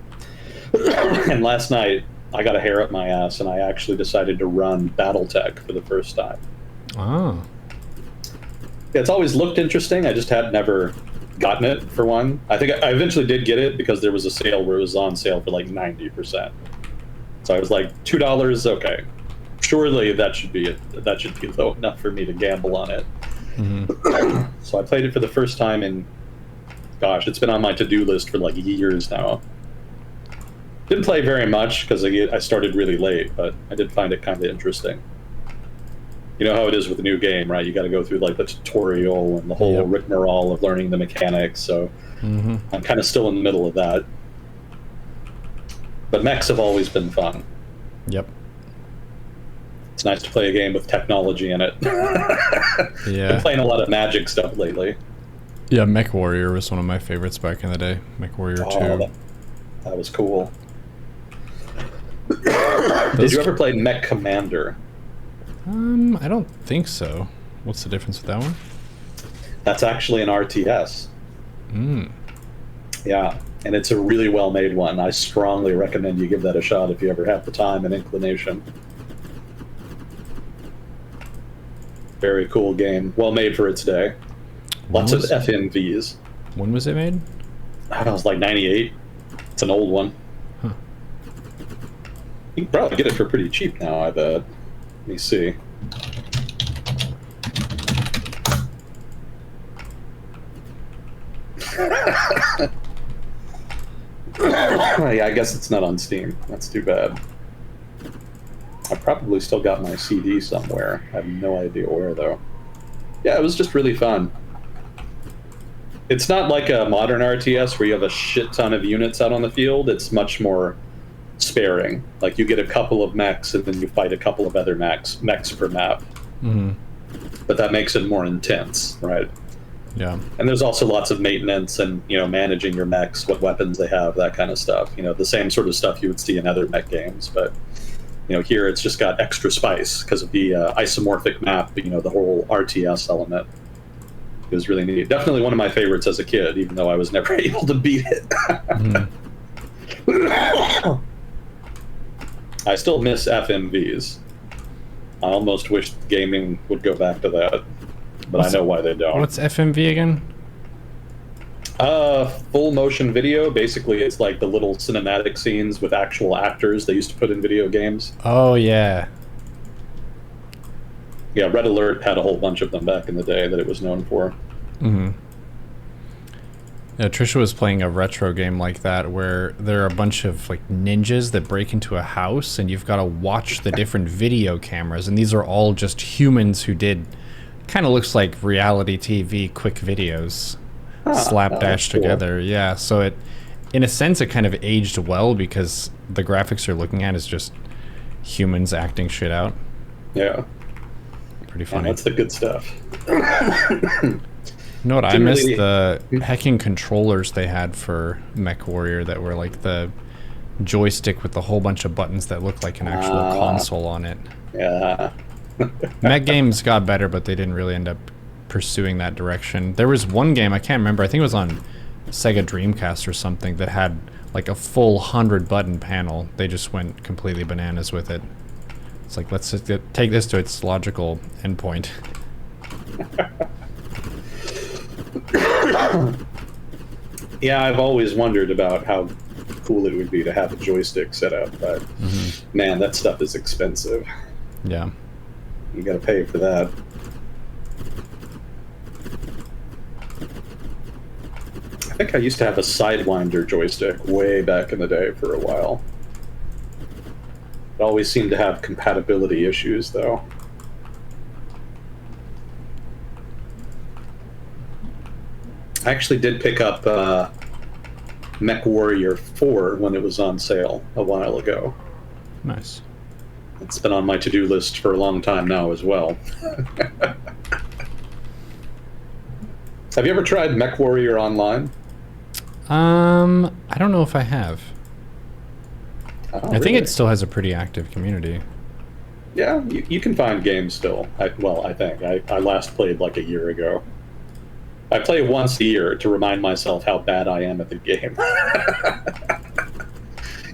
Speaker 2: And last night, I got a hair up my ass, and I actually decided to run BattleTech for the first time.
Speaker 1: Oh.
Speaker 2: Yeah, it's always looked interesting. I just had never gotten it, for one. I think I eventually did get it because there was a sale where it was on sale for like 90%. So I was like, $2, okay. Surely that should be low enough for me to gamble on it. Mm-hmm. So I played it for the first time, and gosh, it's been on my to-do list for like years now. Didn't play very much because I started really late, but I did find it kind of interesting. you know how it is with a new game, right? You got to go through like the tutorial and the whole
Speaker 1: Yep.
Speaker 2: rigmarole of learning the mechanics. So I'm kind of still in the middle of that. But mechs have always been fun.
Speaker 1: Yep.
Speaker 2: It's nice to play a game with technology in it.
Speaker 1: Yeah.
Speaker 2: Been playing a lot of Magic stuff lately.
Speaker 1: Yeah, Mech Warrior was one of my favorites back in the day. Mech Warrior 2.
Speaker 2: That was cool. Did you ever play Mech Commander?
Speaker 1: I don't think so. What's the difference with that one?
Speaker 2: That's actually an RTS.
Speaker 1: Mm.
Speaker 2: Yeah, and it's a really well-made one. I strongly recommend you give that a shot if you ever have the time and inclination. Very cool game. Well made for its day. Lots of FMVs.
Speaker 1: When was it made?
Speaker 2: I was like 98. It's an old one.
Speaker 1: Huh.
Speaker 2: You can probably get it for pretty cheap now, I bet. Let me see. Yeah, I guess it's not on Steam. That's too bad. I probably still got my CD somewhere. I have no idea where, though. Yeah, it was just really fun. It's not like a modern RTS where you have a shit ton of units out on the field. It's much more sparing. Like, you get a couple of mechs, and then you fight a couple of other mechs per map.
Speaker 1: Mm-hmm.
Speaker 2: But that makes it more intense, right?
Speaker 1: Yeah.
Speaker 2: And there's also lots of maintenance and, you know, managing your mechs, what weapons they have, that kind of stuff. You know, the same sort of stuff you would see in other mech games. But, you know, here it's just got extra spice because of the isomorphic map, you know, the whole RTS element. It was really neat. Definitely one of my favorites as a kid, even though I was never able to beat it. I still miss FMVs. I almost wish gaming would go back to that, but I know why they don't.
Speaker 1: What's FMV again?
Speaker 2: Full motion video. Basically, it's like the little cinematic scenes with actual actors they used to put in video games.
Speaker 1: Oh, yeah.
Speaker 2: Yeah, Red Alert had a whole bunch of them back in the day that it was known for.
Speaker 1: Mm-hmm. Yeah, Trisha was playing a retro game like that where there are a bunch of like ninjas that break into a house and you've got to watch the different video cameras, and these are all just humans who did kind of looks like reality TV quick videos slapdash together. Yeah, so it in a sense it kind of aged well because the graphics you're looking at is just humans acting shit out.
Speaker 2: Yeah.
Speaker 1: Pretty funny.
Speaker 2: That's the good stuff.
Speaker 1: You know what I missed? The hacking controllers they had for Mech Warrior that were like the joystick with the whole bunch of buttons that looked like an actual console on it.
Speaker 2: Yeah.
Speaker 1: Mech games got better, but they didn't really end up pursuing that direction. There was one game, I can't remember, I think it was on Sega Dreamcast or something, that had like a full 100-button panel. They just went completely bananas with it. It's like, let's just take this to its logical endpoint.
Speaker 2: Yeah, I've always wondered about how cool it would be to have a joystick set up, but man, that stuff is expensive.
Speaker 1: Yeah.
Speaker 2: You gotta pay for that. I think I used to have a Sidewinder joystick way back in the day for a while. It always seemed to have compatibility issues, though. I actually did pick up Mech Warrior 4 when it was on sale a while ago.
Speaker 1: Nice.
Speaker 2: It's been on my to-do list for a long time now as well. Have you ever tried Mech Warrior Online?
Speaker 1: I don't know if I have.
Speaker 2: Oh,
Speaker 1: I think
Speaker 2: really?
Speaker 1: it still has a pretty active community.
Speaker 2: Yeah, you can find games still. I think. I last played like a year ago. I play once a year to remind myself how bad I am at the game.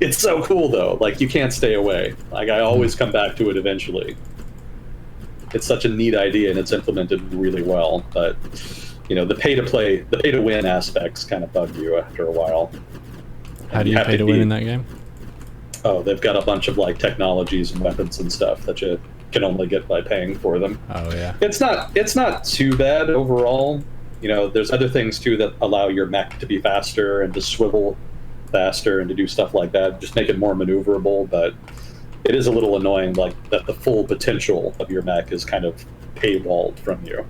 Speaker 2: It's so cool, though. Like, you can't stay away. Like, I always come back to it eventually. It's such a neat idea, and it's implemented really well. But, you know, the pay-to-win aspects kind of bug you after a while.
Speaker 1: How do you pay to win in that game?
Speaker 2: Oh, they've got a bunch of, like, technologies and weapons and stuff that you can only get by paying for them.
Speaker 1: Oh, yeah.
Speaker 2: It's not too bad overall. You know, there's other things, too, that allow your mech to be faster and to swivel faster and to do stuff like that. Just make it more maneuverable, but it is a little annoying, like that the full potential of your mech is kind of paywalled from you.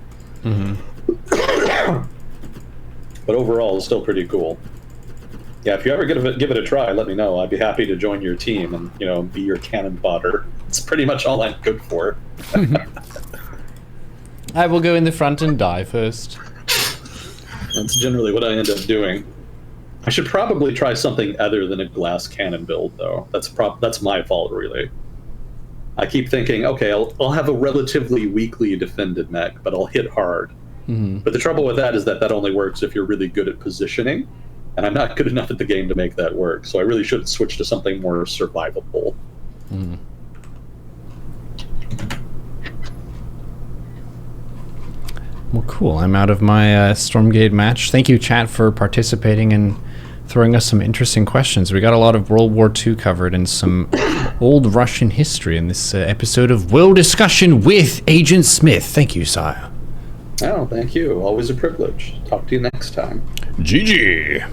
Speaker 2: But overall, it's still pretty cool. Yeah, if you ever give it a try, let me know. I'd be happy to join your team and be your cannon fodder. It's pretty much all I'm good for.
Speaker 1: I will go in the front and die first.
Speaker 2: That's generally what I end up doing. I should probably try something other than a glass cannon build, though. That's my fault, really. I keep thinking, okay, I'll have a relatively weakly defended mech, but I'll hit hard. But the trouble with that is that only works if you're really good at positioning, and I'm not good enough at the game to make that work. So I really should switch to something more survivable.
Speaker 1: Well, cool. I'm out of my Stormgate match. Thank you, chat, for participating and throwing us some interesting questions. We got a lot of World War II covered and some old Russian history in this episode of World Discussion with Agent Smith. Thank you, sire.
Speaker 2: Oh, thank you. Always a privilege. Talk to you next time.
Speaker 1: GG.